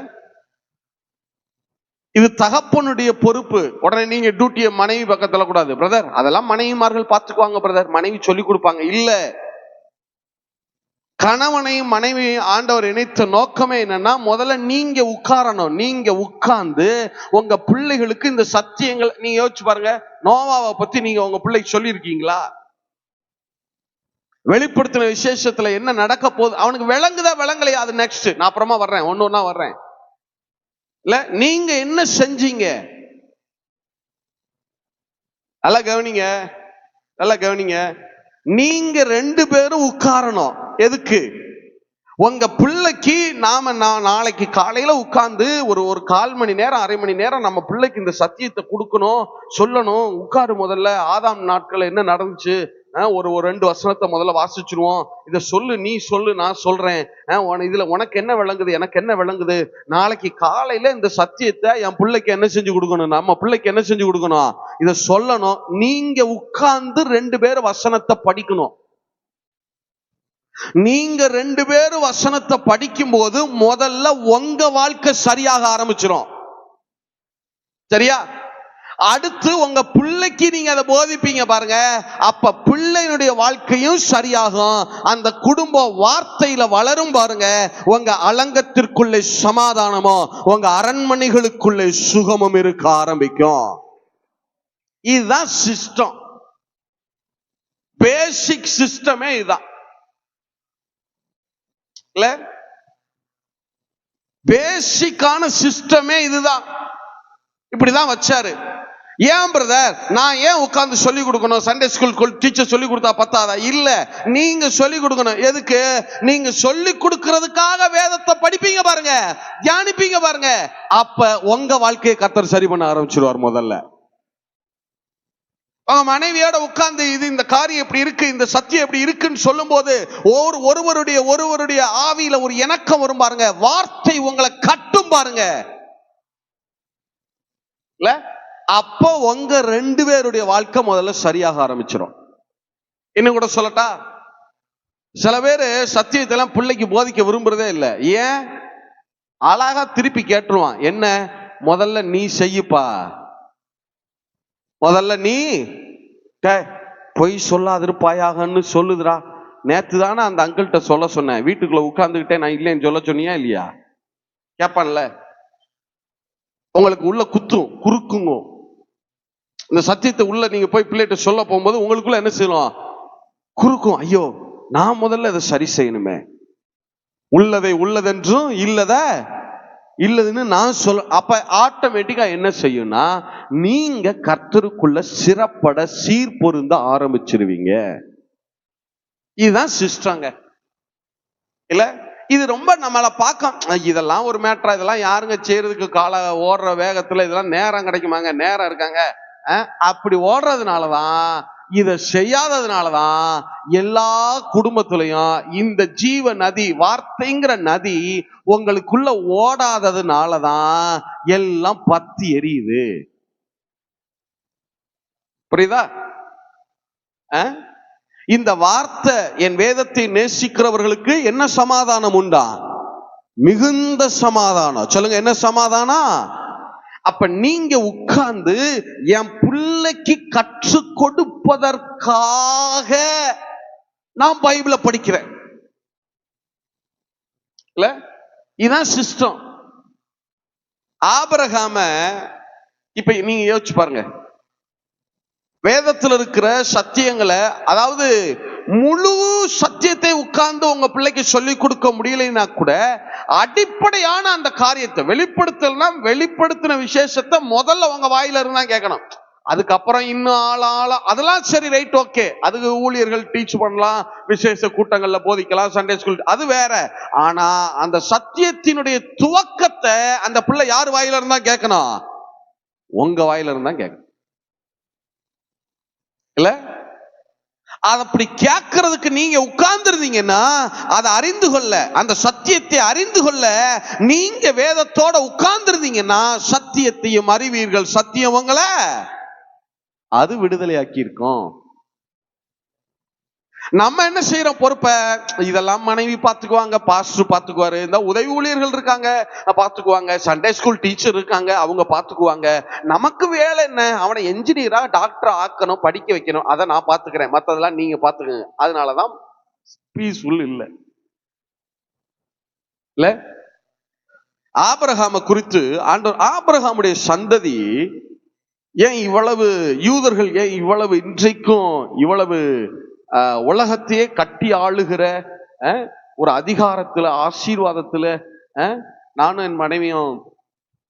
இது தகப்பனுடைய பொறுப்பு. உடனே நீங்க டியூட்டியை மனைவி பக்கத்துல கூடாது, பிரதர் அதெல்லாம் மனைவிமார்கள் பார்த்துக்குவாங்க பிரதர், மனைவி சொல்லி கொடுப்பாங்க. இல்ல, கணவனையும் மனைவியையும் ஆண்டவர் இணைத்த நோக்கமே என்னன்னா, முதல்ல நீங்க உட்காரணும். நீங்க உட்கார்ந்து உங்க பிள்ளைகளுக்கு இந்த சத்தியங்கள், நீங்க யோசிச்சு பாருங்க, நோவாவை பத்தி நீங்க உங்க பிள்ளைக்கு சொல்லி இருக்கீங்களா? வெளிப்படுத்தின விசேஷத்துல என்ன நடக்க போகுது அவனுக்கு விளங்குதா விளங்கலையா? அது நெக்ஸ்ட், நான் அப்புறமா வர்றேன், ஒன்னொன்னா வர்றேன். இல்ல, நீங்க என்ன செஞ்சீங்க? நல்லா கவனிங்க, நல்லா கவனிங்க. நீங்க 2 பேரும் உட்காரணும். எதுக்கு? உங்க பிள்ளைக்கு நாளைக்கு காலையில உட்கார்ந்து ஒரு 1/4 மணி நேரம், அரை மணி நேரம் நம்ம பிள்ளைக்கு இந்த சத்தியத்தை கொடுக்கணும், சொல்லணும். உட்காரு, முதல்ல ஆதாம் நாட்கள் என்ன நடந்துச்சு, ஒரு 2 வசனத்தை முதல்ல வாசிச்சிருவோம். இதை சொல்லு, நீ சொல்லு, நான் சொல்றேன். இதுல உனக்கு என்ன விளங்குது, எனக்கு என்ன விளங்குது, நாளைக்கு காலையில இந்த சத்தியத்தை என் பிள்ளைக்கு என்ன செஞ்சு கொடுக்கணும், நம்ம பிள்ளைக்கு என்ன செஞ்சு கொடுக்கணும், இதை சொல்லணும். நீங்க உட்கார்ந்து 2 பேரும் வசனத்தை படிக்கணும். நீங்க 2 பேரும் வசனத்தை படிக்கும் போது முதல்ல உங்க வாழ்க்கை சரியாக ஆரம்பிச்சிடும். சரியா? அடுத்து உங்க பிள்ளைக்கு நீங்க அதை போதிப்பீங்க பாருங்க, அப்ப பிள்ளையினுடைய வாழ்க்கையும் சரியாகும். அந்த குடும்ப வார்த்தையில வளரும் பாருங்க. உங்க அலங்கத்திற்குள்ளே சமாதானமும் உங்க அரண்மனைகளுக்குள்ளே சுகமும் இருக்க ஆரம்பிக்கும். இதுதான் சிஸ்டம், பேசிக் சிஸ்டமே இதுதான். பேசிக்கான சிஸ்டமே இதுதான். இப்படிதான் வச்சாரு. ஏன் பிரதர், நான் ஏன் உட்கார்ந்து சொல்லி கொடுக்கணும்? சண்டே ஸ்கூல் டீச்சர் சொல்லி கொடுத்தா பத்தாதா? இல்ல, நீங்க சொல்லி கொடுக்கணும். எதுக்கு? நீங்க சொல்லி கொடுக்கறதுக்காக வேதத்தை படிப்பீங்க பாருங்க, தியானிப்பீங்க பாருங்க. அப்ப உங்க வாழ்க்கையை கர்த்தர் சரி பண்ண ஆரம்பிச்சிருவார். முதல்ல அவங்க மனைவியோட உட்கார்ந்து இந்த காரியம் எப்படி இருக்கு, இந்த சத்தியம் எப்படி இருக்குன்னு சொல்லும் போது ஒருவருடைய ஆவியில ஒரு இணக்கம் வரும் பாருங்க. வார்த்தை உங்களை கட்டும் பாருங்க. இல்ல, அப்போ உங்க 2 பேருடைய வாழ்க்கை முதல்ல சரியாக ஆரம்பிச்சிடும். இன்னும் கூட சொல்லட்டா, சில பேரு சத்தியத்தை எல்லாம் பிள்ளைக்கு போதிக்க விரும்புறதே இல்லை. ஏன்? அழகா திருப்பி கேட்டுருவான். என்ன? முதல்ல நீ செய்யுப்பா, முதல்ல நீ பொய் சொல்லாதிருப்பாயாகன்னு சொல்லுதுரா. நேத்து தானே அந்த அங்கிள்கிட்ட சொல்ல சொன்னேன், வீட்டுக்குள்ள உட்கார்ந்துகிட்டே நான் இல்லைன்னு சொல்ல சொன்னியா இல்லையா? கேப்பான்ல, உங்களுக்கு உள்ள குத்தும், குறுக்குங்க. இந்த சத்தியத்தை உள்ள நீங்க போய் பிள்ளைகிட்ட சொல்ல போகும்போது உங்களுக்குள்ள என்ன செய்யணும்? குறுக்கும். ஐயோ, நான் முதல்ல இதை சரி செய்யணுமே, உள்ளதை உள்ளதென்றும் இல்லதுன்னு நான் சொல்ல. அப்ப ஆட்டோமேட்டிக்கா என்ன செய்யும்னா, நீங்க கர்த்தருக்குள்ள சிறப்பட சீர்பொருந்த ஆரம்பிச்சிருவீங்க. இதுதான் சிஸ்டங்க. இல்ல, இது ரொம்ப நம்மளை பார்க்க, இதெல்லாம் ஒரு மேட்டரா, இதெல்லாம் யாருங்க செய்யறதுக்கு? கால ஓடுற வேகத்துல இதெல்லாம் நேரம் கிடைக்குமாங்க? நேரம் இருக்காங்க? அப்படி ஓடுறதுனாலதான், இதை செய்யாததுனாலதான் எல்லா குடும்பத்திலையும் இந்த ஜீவ நதி, வார்த்தைங்கிற நதி உங்களுக்குள்ள ஓடாததுனாலதான் எல்லாம் பத்தி எரியுது. புரியுதா? இந்த வார்த்தை, என் வேதத்தை நேசிக்கிறவர்களுக்கு என்ன சமாதானம் உண்டா? மிகுந்த சமாதானம். சொல்லுங்க, என்ன சமாதானம்? அப்ப நீங்க உட்கார்ந்து என் பிள்ளைக்கு கற்றுக் கொடுப்பதற்காக நான் பைபிளை படிக்கிறேன். இல்ல, இதான் சிஸ்டம். ஆபிரகாம இப்ப நீங்க யோசிச்சு பாருங்க, வேதத்தில் இருக்கிற சத்தியங்களை, அதாவது முழு சத்தியத்தை உட்கார்ந்து உங்க பிள்ளைக்கு சொல்லி கொடுக்க முடியலைன்னா கூட அடிப்படையான அந்த காரியத்தை வெளிப்படுத்தல்னா வெளிப்படுத்தின விசேஷத்தை முதல்ல உங்க வாயில இருந்தா கேட்கணும். அதுக்கப்புறம் இன்னும் ஆளா அதெல்லாம் சரி, ரைட், ஓகே, அதுக்கு ஊழியர்கள் டீச் பண்ணலாம், விசேஷ கூட்டங்கள்ல போதிக்கலாம், சண்டே ஸ்கூல், அது வேற. ஆனா அந்த சத்தியத்தினுடைய துவக்கத்தை அந்த பிள்ளை யார் வாயில இருந்தா கேட்கணும்? உங்க வாயில இருந்தா கேட்கணும். இல்ல, அது அப்படி கேட்கறதுக்கு நீங்க உட்கார்ந்துருந்தீங்கன்னா, அதை அறிந்து கொள்ள, அந்த சத்தியத்தை அறிந்து கொள்ள நீங்க வேதத்தோட உட்கார்ந்துருந்தீங்கன்னா சத்தியத்தையும் அறிவீர்கள், சத்தியம் உங்களை அது விடுதலையாக்கி இருக்கும். நம்ம என்ன செய்யறோம்? பொறுப்பை இதெல்லாம் மனைவி பாத்துக்குவாங்க, பாஸ்டர் பாத்துக்குவாரு, இந்த உதவி ஊழியர்கள் இருக்காங்க பாத்துக்குவாங்க, சண்டே ஸ்கூல் டீச்சர் இருக்காங்க அவங்க பாத்துக்குவாங்க. நமக்கு வேலை என்ன? அவனை என்ஜினியரா டாக்டர் ஆக்கணும், படிக்க வைக்கணும், அதை நான் பாத்துக்கிறேன், மத்ததெல்லாம் நீங்க பாத்துக்கங்க. அதனாலதான் பீஸ்ஃபுல் இல்ல. ஆபிரகாமை குறித்து ஆண்டவர், ஆபிரகாமுடைய சந்ததி ஏன் இவ்வளவு, யூதர்கள் ஏன் இவ்வளவு இன்றைக்கும் இவ்வளவு உலகத்தையே கட்டி ஆளுகிற ஒரு அதிகாரத்துல, ஆசீர்வாதத்துல, நானும் என் மனைவியும்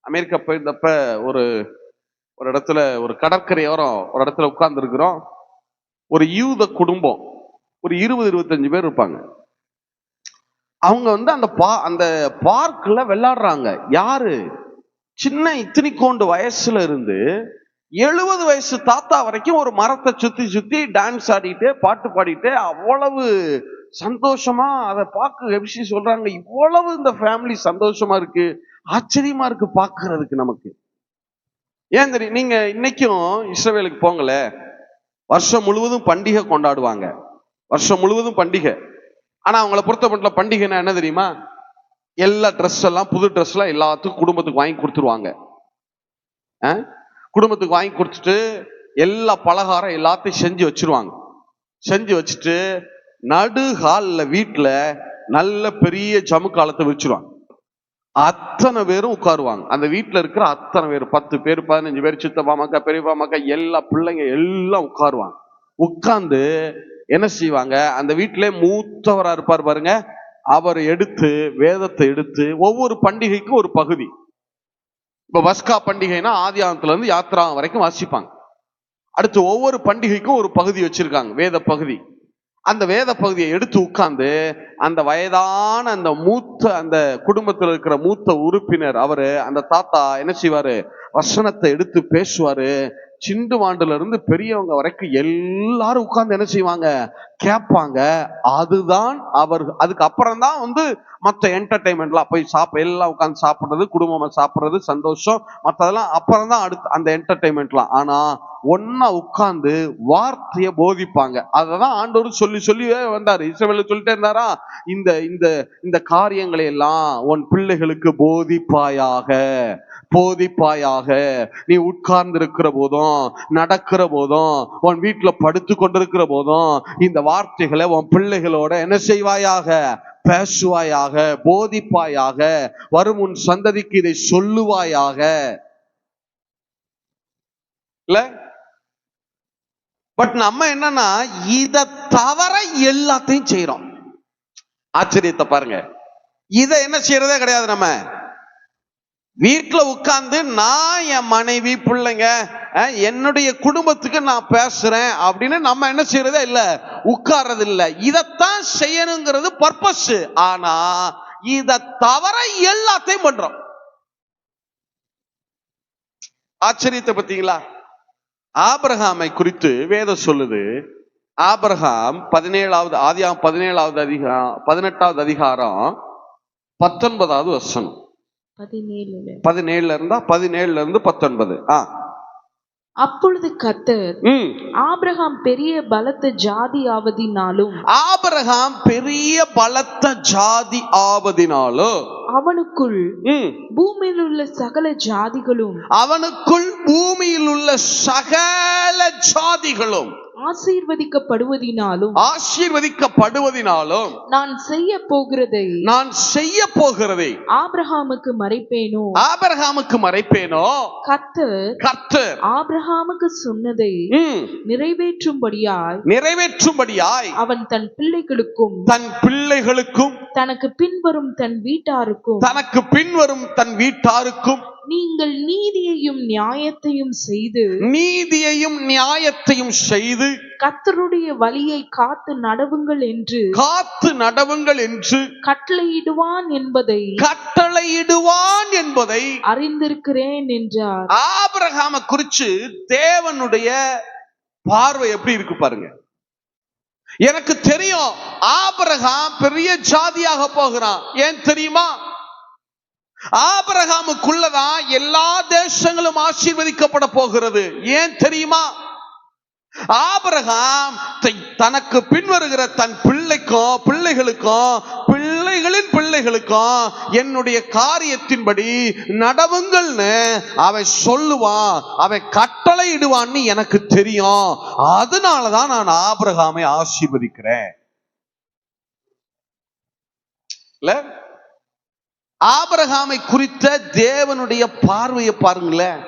அமெரிக்கா போயிருந்தப்ப ஒரு இடத்துல, ஒரு கடற்கரையோரம் ஒரு இடத்துல உட்கார்ந்து இருக்கிறோம். ஒரு யூத குடும்பம், ஒரு 20-25 பேர் இருப்பாங்க. அவங்க அந்த பார்க்ல விளையாடுறாங்க. யாரு? சின்ன இத்தனிக்கோண்டு வயசுல இருந்து 70 வயசு தாத்தா வரைக்கும் ஒரு மரத்தை சுத்தி சுத்தி டான்ஸ் ஆடிட்டு பாட்டு பாடிட்டு அவ்வளவு சந்தோஷமா அதை பார்க்க எப்படி சொல்றாங்க, இவ்வளவு இந்த ஃபேமிலி சந்தோஷமா இருக்கு, ஆச்சரியமா இருக்கு பார்க்கறதுக்கு நமக்கு. ஏன் தெரியும்? நீங்க இன்னைக்கும் இஸ்ரவேலுக்கு போங்கல, வருஷம் முழுவதும் பண்டிகை கொண்டாடுவாங்க, வருஷம் முழுவதும் பண்டிகை. ஆனா அவங்கள பொறுத்தப்பட்ட பண்டிகைன்னா என்ன தெரியுமா? எல்லா ட்ரெஸ் எல்லாம், புது ட்ரெஸ் எல்லாம் எல்லாத்துக்கும் குடும்பத்துக்கு வாங்கி கொடுத்துருவாங்க. குடும்பத்துக்கு வாங்கி கொடுத்துட்டு எல்லா பலகாரம் எல்லாத்தையும் செஞ்சு வச்சிருவாங்க. செஞ்சு வச்சுட்டு நடு ஹால்ல வீட்டுல நல்ல பெரிய ஜமுக்காலத்தை வச்சிருவாங்க. அத்தனை பேரும் உட்காருவாங்க. அந்த வீட்டுல இருக்கிற அத்தனை பேர், 10 பேர் 15 பேர், சித்தப்பா மக்கா பெரியப்பா மக்கா எல்லா பிள்ளைங்க எல்லாம் உட்காருவாங்க. உட்கார்ந்து என்ன செய்வாங்க? அந்த வீட்டிலே மூத்தவரா இருப்பார் பாருங்க, அவர் எடுத்து வேதத்தை எடுத்து ஒவ்வொரு பண்டிகைக்கும் ஒரு பகுதி. இப்ப பஸ்கா பண்டிகைனா ஆதியாகமத்துல இருந்து யாத்ரா வரைக்கும் வாசிப்பாங்க. அடுத்து ஒவ்வொரு பண்டிகைக்கும் ஒரு பகுதி வச்சிருக்காங்க, வேத பகுதி. அந்த வேத பகுதியை எடுத்து உட்கார்ந்து அந்த வயதான அந்த மூத்த, அந்த குடும்பத்தில் இருக்கிற மூத்த உறுப்பினர் அவரு, அந்த தாத்தா என்ன செய்வாரு? வசனத்தை எடுத்து பேசுவாரு. சிண்டு வாண்டுல இருந்து பெரியவங்க வரைக்கும் எல்லாரும் உட்கார்ந்து என்ன செய்வாங்க? கேட்பாங்க. அதுதான் அவர். அதுக்கு அப்புறம் தான் மற்ற என்டர்டைன்மெண்ட்லாம் போய் எல்லாம் உட்கார்ந்து சாப்பிடுறது, குடும்பமா சாப்பிடுறது, சந்தோஷம், மற்றதெல்லாம் அப்புறம் தான் அடுத்து அந்த என்டர்டைன்மெண்ட்லாம். ஆனா ஒன்னா உட்கார்ந்து வார்த்தையை போதிப்பாங்க. அததான் ஆண்டவர் சொல்லி சொல்லி வந்தாரு, இஸ்ரவேல சொல்லிட்டே இருந்தாரா, இந்த இந்த இந்த காரியங்களை எல்லாம் உன் பிள்ளைகளுக்கு போதிப்பாயாக, போதிப்பாயாக. நீ உட்கார்ந்து இருக்கிற போதும், நடக்கிற போதும், உன் வீட்டுல படுத்து கொண்டிருக்கிற போதும் இந்த வார்த்தைகளை உன் பிள்ளைகளோட என்ன செய்வாயாக? பேசுவாயாக, போதிப்பாயாக, வரும் உன் சந்ததிக்கு இதை சொல்லுவாயாக. இல்ல, பட் நம்ம என்னன்னா இதை தவிர எல்லாத்தையும் செய்யறோம். ஆச்சரியத்தை பாருங்க, இதை என்ன செய்யறதே கிடையாது. நம்ம வீட்டுல உட்கார்ந்து நான் என் மனைவி பிள்ளைங்க என்னுடைய குடும்பத்துக்கு நான் பேசுறேன் அப்படின்னு நம்ம என்ன செய்யறதே இல்ல, உட்கார்றது இல்ல. இதத்தான் செய்யணுங்கிறது பர்பஸ். ஆனா இதை தவிர எல்லாத்தையும் பண்றோம். ஆச்சரியத்தை பத்தீங்களா? ஆபிரகாமை குறித்து வேதம் சொல்லுது. ஆபிரகாம் 17வது ஆதியாகமம் 17வது அதிகாரம் 18வது அதிகாரம் 19வது வசனம். 17ல இருந்து 19. அப்பொழுது கர்த்தர் ஆபிரகாம் பெரிய பலத்த ஜாதி ஆவதினாலும், ஆபிரகாம் பெரிய பலத்த ஜாதி ஆவதினாலும், அவனுக்குள் பூமியில் உள்ள சகல ஜாதிகளும், அவனுக்குள் பூமியில் உள்ள சகல சகல ஜாதிகளும் ஆசீர்வதிக்கப்படுவதினாலும் நான் செய்ய போகிறதை ஆபிரகாமுக்கு மறைப்பேனோ கர்த்தர் ஆபிரகாமுக்கு சொன்னதை நிறைவேற்றும்படியாய் அவன் தன் பிள்ளைகளுக்கும் தனக்கு பின்வரும் தன் வீட்டாருக்கும் நீங்கள் நீதியையும் நியாயத்தையும் செய்து கர்த்தருடைய வழியை காத்து நடவுங்கள் என்று கட்டளையிடுவான் என்பதை அறிந்திருக்கிறேன் என்றார். ஆபிரகாமை குறிச்சு தேவனுடைய பார்வை எப்படி இருக்கு பாருங்க. எனக்கு தெரியும் ஆபிரகாம் பெரிய ஜாதியாக போகிறான். ஏன் தெரியுமா? ஆபிரகாமுக்குள்ளதான் எல்லா தேசங்களும் ஆசீர்வதிக்கப்பட போகிறது. ஏன் தெரியுமா? ஆபிரகாம் தனக்கு பின்வருகிற தன் பிள்ளைகளுக்கும் என்னுடைய காரியத்தின்படி நடவுங்கள்னு அவன் சொல்லுவான், அவன் கட்டளையிடுவான்னு எனக்கு தெரியும். அதனாலதான் நான் ஆபிரகாமை ஆசீர்வதிக்கிறேன். ஆபிரகாமை குறித்த தேவனுடைய பார்வையை பாருங்களேன்.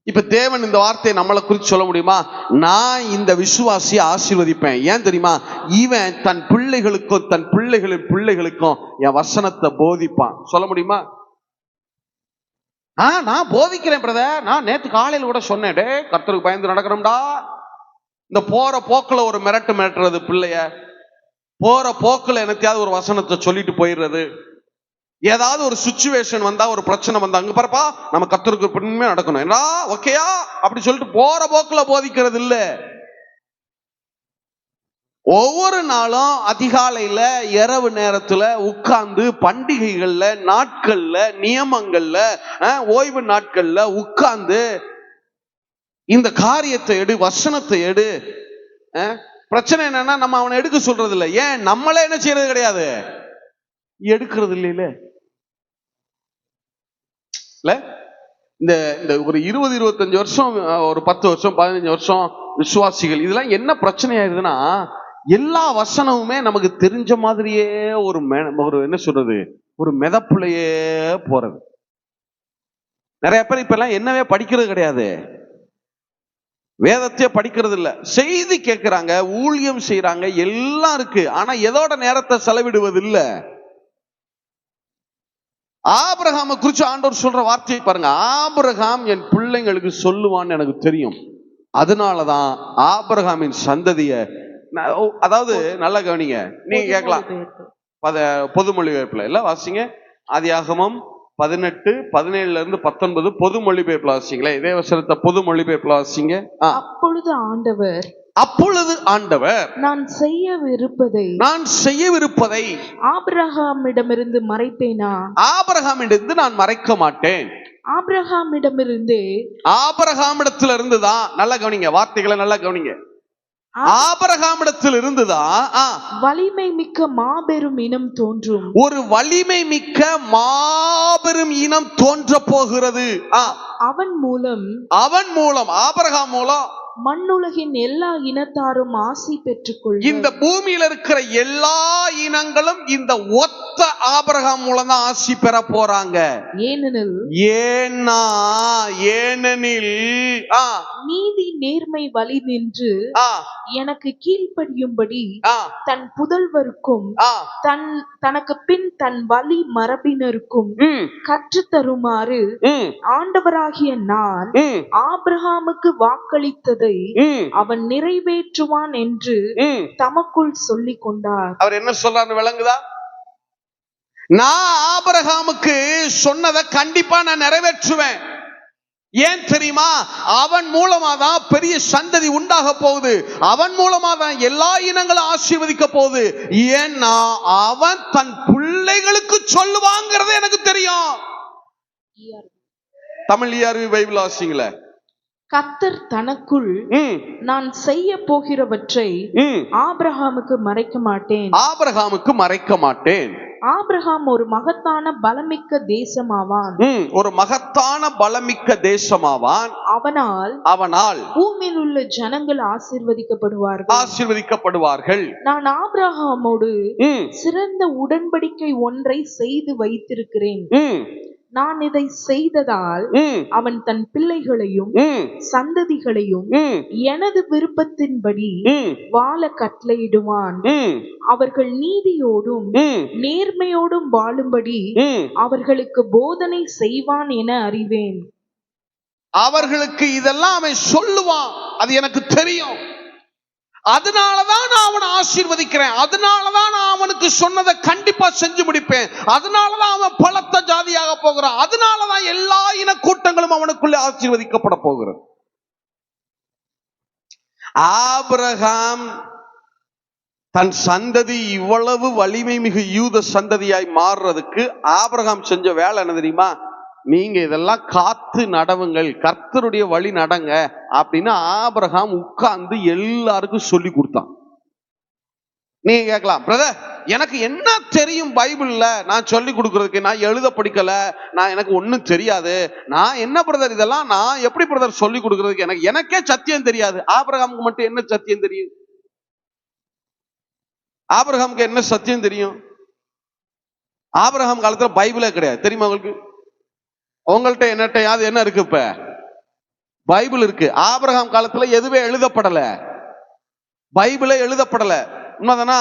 இப்ப தேவன் இந்த வார்த்தையை நம்மளை குறித்து சொல்ல முடியுமா? நான் இந்த விசுவாசியை ஆசீர்வதிப்பேன். ஏன் தெரியுமா? இவன் தன் பிள்ளைகளுக்கும் என் வசனத்தை போதிப்பான். சொல்ல முடியுமா? நான் போதிக்கிறேன் பிரதர். நான் நேத்து காலையில் கூட சொன்னேன், டே கர்த்தருக்கு பயந்து நடக்கணும்டா. இந்த போற போக்குல ஒரு மிரட்டுறது பிள்ளைய, போற போக்குல எனக்காவது ஒரு வசனத்தை சொல்லிட்டு போயிடுறது. ஏதாவது ஒரு சிச்சுவேஷன் வந்தா, ஒரு பிரச்சனை வந்தா, அங்க பாருப்பா நம்ம கர்த்தருக்கு பின்னே நடக்கணும் என்ன ஓகேயா அப்படி சொல்லிட்டு போற போக்குல போதிக்கிறது இல்ல. ஒவ்வொரு நாளும் அதிகாலையில இரவு நேரத்துல உட்கார்ந்து பண்டிகைகள்ல நாட்கள்ல நியமங்கள்ல ஓய்வு நாட்கள்ல உட்கார்ந்து இந்த காரியத்தை எடு, வசனத்தை எடு. பிரச்சனை என்னன்னா நம்ம அவனை எடுக்க சொல்றது இல்லை. ஏன்? நம்மளே என்ன செய்யறது கிடையாது, எடுக்கிறது இல்லையில. இந்த ஒரு 20-25 வருஷம், ஒரு 10 வருஷம் 15 வருஷம் விசுவாசிகள் இதெல்லாம் என்ன பிரச்சனை ஆயிருதுன்னா, எல்லா வசனமுமே நமக்கு தெரிஞ்ச மாதிரியே ஒரு என்ன சொல்றது, ஒரு மெதப்புலையே போறது. நிறைய பேர் இப்ப எல்லாம் என்னவே படிக்கிறது கிடையாது, வேதத்தையே படிக்கிறது இல்ல. செய்தி கேட்கிறாங்க, ஊழியம் செய்யறாங்க, எல்லாம் இருக்கு. ஆனா எதோட நேரத்தை செலவிடுவது இல்ல. ஆபிரகாமை குறிச்சு ஆண்டவர் சொல்ற வார்த்தையை பாருங்க. ஆபிரகாம் என் பிள்ளைங்களுக்கு சொல்லுவான்னு எனக்கு தெரியும். அதனாலதான் ஆபிரகாமின் சந்ததிய, அதாவது நல்லா கவனிங்க, நீங்க கேட்கலாம் பொது மொழிபெயர்ப்புல இல்ல வாசிங்க. ஆதியாகமம் 18:17-19 பொது மொழிபெயர்ப்புல வாசிங்களே. இதே வசனத்தை பொது மொழிபெயர்ப்புல வாசிங்க. அப்பொழுது ஆண்டவர் நான் செய்யவிருப்பதை ஆபிரகாமிடமிருந்து மறைப்பேனா? ஆபிரகாமிடமிருந்து நான் மறைக்க மாட்டேன். ஆபிரகாமிடத்திலிருந்து தான், நல்லா கவனிங்க வார்த்தைகளை, நல்லா கவனிங்க. ஆபிரகாமிடத்தில் இருந்துதான் வலிமை மிக்க மாபெரும் இனம் தோன்றும். ஒரு வலிமை மிக்க மாபெரும் இனம் தோன்ற போகிறது. அவன் மூலம் ஆபிரகாம் மூலம் மண்ணுலகின் எல்லா இனத்தாரும் ஆசி பெற்றுக்கொள். இந்த பூமியில இருக்கிற எல்லா இனங்களும் இந்த ஒத்த ஆபிரகாம் மூலம் தான் ஆசி பெற போறாங்க. ஏனெனில் நீதி நேர்மை வழி நின்று எனக்கு கீழ்ப்படியும்படி தன் புதல்வருக்கும் தனக்கு பின் தன் வழி மரபினருக்கும் கற்றுத்தருமாறு ஆண்டவராகிய நான் ஆபிரகாமுக்கு வாக்களித்ததை அவன் நிறைவேற்றுவான் என்று தமக்குள் சொல்லிக் கொண்டார். அவர் என்ன சொல்றாரு விளங்குதா? நான் ஆபிரகாமுக்கு சொன்னதை கண்டிப்பா நான் நிறைவேற்றுவேன். ஏன் தெரியுமா? அவன் மூலமா தான் பெரிய சந்ததி உண்டாக போகுது. அவன் மூலமா தான் எல்லா இனங்களும் ஆசீர்வதிக்க போகுது. ஏன்னா அவன் தன் பிள்ளைகளுக்கு சொல்லுவாங்கிறது எனக்கு தெரியும். தமிழ் ERV பைபிள் வாசிங்களே. கர்த்தர் தனக்குள் நான் செய்ய போகிறவற்றை ஆபிரகாமுக்கு மறைக்க மாட்டேன். ஆபிரகாம் ஒரு மகத்தான பலமிக்க தேசமாவான். ஒரு மகத்தான பலமிக்க தேசமாவான். அவனால் பூமியில் உள்ள ஜனங்கள் ஆசீர்வதிக்கப்படுவார்கள். நான் ஆபிரகாமோடு சிறந்த உடன்படிக்கை ஒன்றை செய்து வைத்திருக்கிறேன். நான் இதை செய்ததால் அவன் தன் பிள்ளைகளையும் சந்ததிகளையும் எனது விருப்பத்தின்படி வாழ கட்டளையிடுவான். அவர்கள் நீதியோடும் நேர்மையோடும் வாழும்படி அவர்களுக்கு போதனை செய்வான் என அறிவேன். அவர்களுக்கு இதெல்லாம் அவன் சொல்லுவான், அது எனக்கு தெரியும். அதனாலதான் நான் அவனை ஆசீர்வதிக்கிறேன். அதனாலதான் நான் அவனுக்கு சொன்னதை கண்டிப்பா செஞ்சு முடிப்பேன். அதனாலதான் அவன் பலத்த ஜாதியாக போகிறான். அதனாலதான் எல்லா இன கூட்டங்களும் அவனுக்குள்ளே ஆசீர்வதிக்கப்பட போகிறது. ஆபிரகாம் தன் சந்ததி இவ்வளவு வலிமை மிகு யூத சந்ததியாய் மாறுறதுக்கு ஆபிரகாம் செஞ்ச வேலை என்ன தெரியுமா? நீங்க இதெல்லாம் காத்து நடவுங்கள், கர்த்தருடைய வழி நடங்க அப்படின்னு ஆபிரகாம் உட்கார்ந்து எல்லாருக்கும் சொல்லி கொடுத்தான். நீங்க கேட்கலாம், பிரதர் எனக்கு என்ன தெரியும் பைபிள்ல, நான் சொல்லி கொடுக்கறதுக்கு, நான் எழுத படிக்கல, நான் எனக்கு ஒன்னும் தெரியாது, நான் என்ன பிரதர் இதெல்லாம் நான் எப்படி பிரதர் சொல்லி கொடுக்கறதுக்கு, எனக்கே சத்தியம் தெரியாது. ஆபிரகாமுக்கு மட்டும் என்ன சத்தியம் தெரியும்? ஆபிரகாமுக்கு என்ன சத்தியம் தெரியும்? ஆபிரகாம் காலத்துல பைபிளே கிடையாது, தெரியுமா உங்களுக்கு? உங்கள்கிட்ட என்னட்டையாவது என்ன இருக்கு? இப்ப பைபிள் இருக்கு. ஆபிரகாம் காலத்துல எதுவே எழுதப்படல, பைபிளே எழுதப்படல. உண்மைதானா?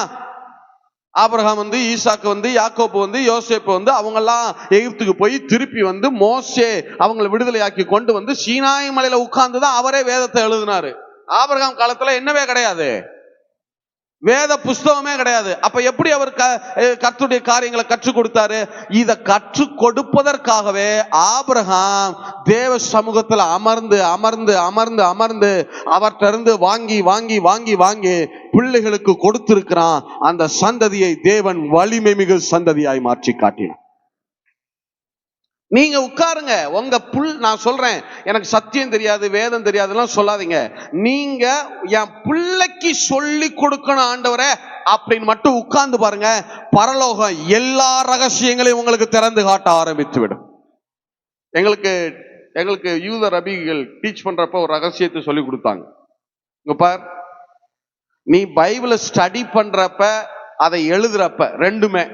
ஆபிரகாம் வந்து, ஈசாக்கு வந்து, யாக்கோபு வந்து, யோசேப்பு வந்து, அவங்க எல்லாம் எகிப்துக்கு போய் திருப்பி வந்து மோசே அவங்களை விடுதலையாக்கி கொண்டு வந்து சீனாய் மலையில உட்கார்ந்துதான் அவரே வேதத்தை எழுதினாரு. ஆபிரகாம் காலத்துல என்னவே கிடையாது, வேத புஸ்தகமே கிடையாது. அப்ப எப்படி அவர் கர்த்தருடைய காரியங்களை கற்றுக் கொடுத்தாரு? இதை கற்றுக் கொடுப்பதற்காகவே ஆபிரகாம் தேவ சமூகத்தில் அமர்ந்து அமர்ந்து அமர்ந்து அமர்ந்து அவற்றிருந்து வாங்கி வாங்கி வாங்கி வாங்கி பிள்ளைகளுக்கு கொடுத்திருக்கிறான். அந்த சந்ததியை தேவன் வலிமை மிகு சந்ததியாய் மாற்றி காட்டினார். நீங்க உட்காருங்க, உங்க நான் சொல்றேன் எனக்கு சத்தியம் தெரியாது, வேதம் தெரியாதுலாம் சொல்லாதீங்க. நீங்க என் பிள்ளைக்கு சொல்லி கொடுக்கணும் ஆண்டவரே அப்படின்னு மட்டும் உட்கார்ந்து பாருங்க. பரலோகம் எல்லா ரகசியங்களையும் உங்களுக்கு திறந்து காட்ட ஆரம்பித்து விடும். எங்களுக்கு யூத ரபிகள் டீச் பண்றப்ப ஒரு ரகசியத்தை சொல்லி கொடுத்தாங்க. இங்க பார், நீ பைபிளை ஸ்டடி பண்றப்ப அதை எழுதுறப்ப ரெண்டுமே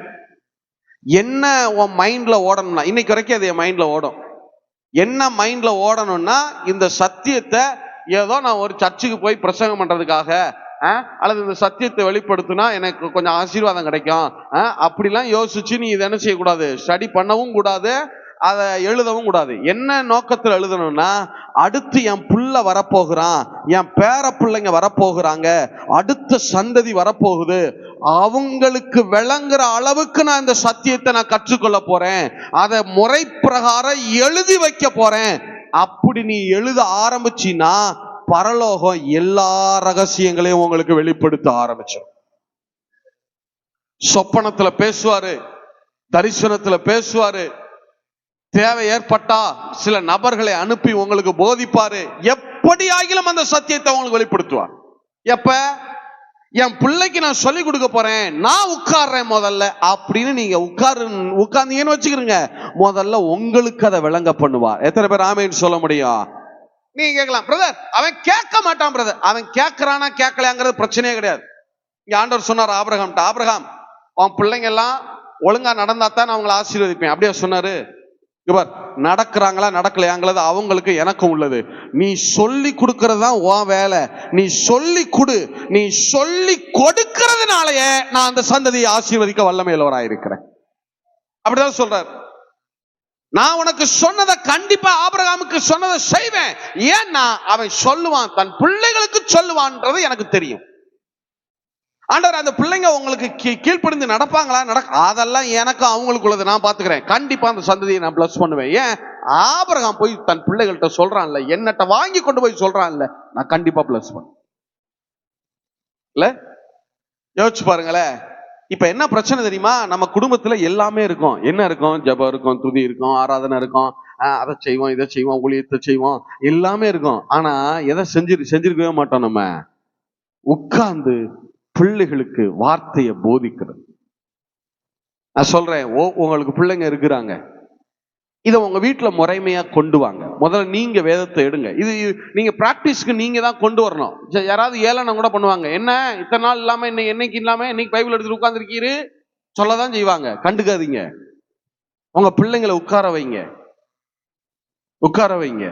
என்ன உன் மைண்ட்ல ஓடணும்னா, இன்னைக்கு வரைக்கும் அது என் மைண்ட்ல ஓடும். என்ன மைண்ட்ல ஓடணும்னா, இந்த சத்தியத்தை ஏதோ நான் ஒரு சர்ச்சுக்கு போய் பிரசங்கம் பண்றதுக்காக அல்லது இந்த சத்தியத்தை வெளிப்படுத்தினா எனக்கு கொஞ்சம் ஆசீர்வாதம் கிடைக்கும் அப்படிலாம் யோசிச்சு நீ இதை என்ன செய்யக்கூடாது, ஸ்டடி பண்ணவும் கூடாது, அதை எழுதவும் கூடாது. என்ன நோக்கத்தில் எழுதணும்னா, அடுத்து என் புள்ள வரப்போகிறான், என் பேர பிள்ளைங்க வரப்போகிறாங்க, அடுத்த சந்ததி வரப்போகுது, அவங்களுக்கு விளங்குற அளவுக்கு நான் இந்த சத்தியத்தை நான் கற்றுக்கொள்ள போறேன், அதை முறை பிரகாரம் எழுதி வைக்க போறேன். அப்படி நீ எழுத ஆரம்பிச்சின்னா பரலோகம் எல்லா ரகசியங்களையும் உங்களுக்கு வெளிப்படுத்த ஆரம்பிச்சோம். சொப்பனத்துல பேசுவாரு, தரிசனத்துல பேசுவாரு, தேவை ஏற்பட்டா சில நபர்களை அனுப்பி உங்களுக்கு போதிப்பாரு. எப்படி ஆகிலும் அந்த சத்தியத்தை உங்களுக்கு வெளிப்படுத்துவார். எப்ப? என் பிள்ளைக்கு நான் சொல்லி கொடுக்க போறேன், நான் உட்கார்றேன் முதல்ல அப்படின்னு நீங்க உட்கார்ந்தீங்கன்னு வச்சுக்கிறீங்க, முதல்ல உங்களுக்கு அதை விளங்க பண்ணுவார். எத்தனை பேர் ஆமேன்னு சொல்ல முடியும்? நீங்க கேட்கலாம், பிரதர் அவன் கேட்க மாட்டான். பிரதர் அவன் கேட்கறானா கேட்கலையாங்கிறது பிரச்சனையே கிடையாது. இங்க ஆண்டவர் சொன்னார் ஆபிரகாம்ட்ட, ஆபிரகாம் அவன் பிள்ளைங்க எல்லாம் ஒழுங்கா நடந்தாத்தான் அவங்களை ஆசீர்வதிப்பேன். அப்படியே சொன்னாரு. நடக்கிறாங்களா நடக்கலையாங்கிறது அவங்களுக்கு எனக்கும் உள்ளது. நீ சொல்லி கொடுக்கறது தான் உன் வேலை. நீ சொல்லி கொடு, நீ சொல்லி கொடுக்கிறதுனாலயே நான் அந்த சந்ததியை ஆசீர்வதிக்க வல்லமையுள்ளவராயிருக்கிறேன். அப்படிதான் சொல்றார். நான் உனக்கு சொன்னதை கண்டிப்பா ஆபிரகாமுக்கு சொன்னதை செய்வேன். ஏன்னா அவன் சொல்லுவான், தன் பிள்ளைகளுக்கு சொல்லுவான்ன்றது எனக்கு தெரியும். ஆண்டவர் அந்த பிள்ளைங்க உங்களுக்கு கீழ்ப்படிந்து நடப்பாங்களா? அதெல்லாம் எனக்கு அவங்களுக்கு உள்ளது, நான் பாத்துக்கிறேன். கண்டிப்பா அந்த சந்ததியை நான் பிளஸ் பண்ணுவேன். ஏன்? ஆபிரகாம் போய் தன் பிள்ளைகள்கிட்ட சொல்றான்ல, என்னட்ட வாங்கி கொண்டு போய் சொல்றான்ல, நான் கண்டிப்பா பிளஸ் பண்ணுவேன். இல்ல யோசிச்சு பாருங்களேன். இப்ப என்ன பிரச்சனை தெரியுமா? நம்ம குடும்பத்துல எல்லாமே இருக்கும். என்ன இருக்கும்? ஜெபம் இருக்கும், துதி இருக்கும், ஆராதனை இருக்கும், அதை செய்வோம், இதை செய்வோம், ஊழியத்தை செய்வோம், எல்லாமே இருக்கும். ஆனா எதை செஞ்சிருக்கவே மாட்டோம். நம்ம உட்கார்ந்து பிள்ளைகளுக்கு வார்த்தையை போதிக்கிறது. நான் சொல்றேன், உங்களுக்கு பிள்ளைங்க இருக்கிறாங்க, இதை உங்க வீட்டுல முறைமையா கொண்டு வாங்க. முதல்ல நீங்க வேதத்தை எடுங்க. இது நீங்க பிராக்டிஸ்க்கு நீங்க தான் கொண்டு வரணும். யாராவது ஏளனம் கூட பண்ணுவாங்க, என்ன இத்தனை நாள் இல்லாம என்னைக்கு இல்லாம இன்னைக்கு பைபிள் எடுத்துட்டு உட்கார்ந்துருக்கீரு சொல்லதான் செய்வாங்க. கண்டுக்காதீங்க. உங்க பிள்ளைங்களை உட்கார வைங்க, உட்கார வைங்க.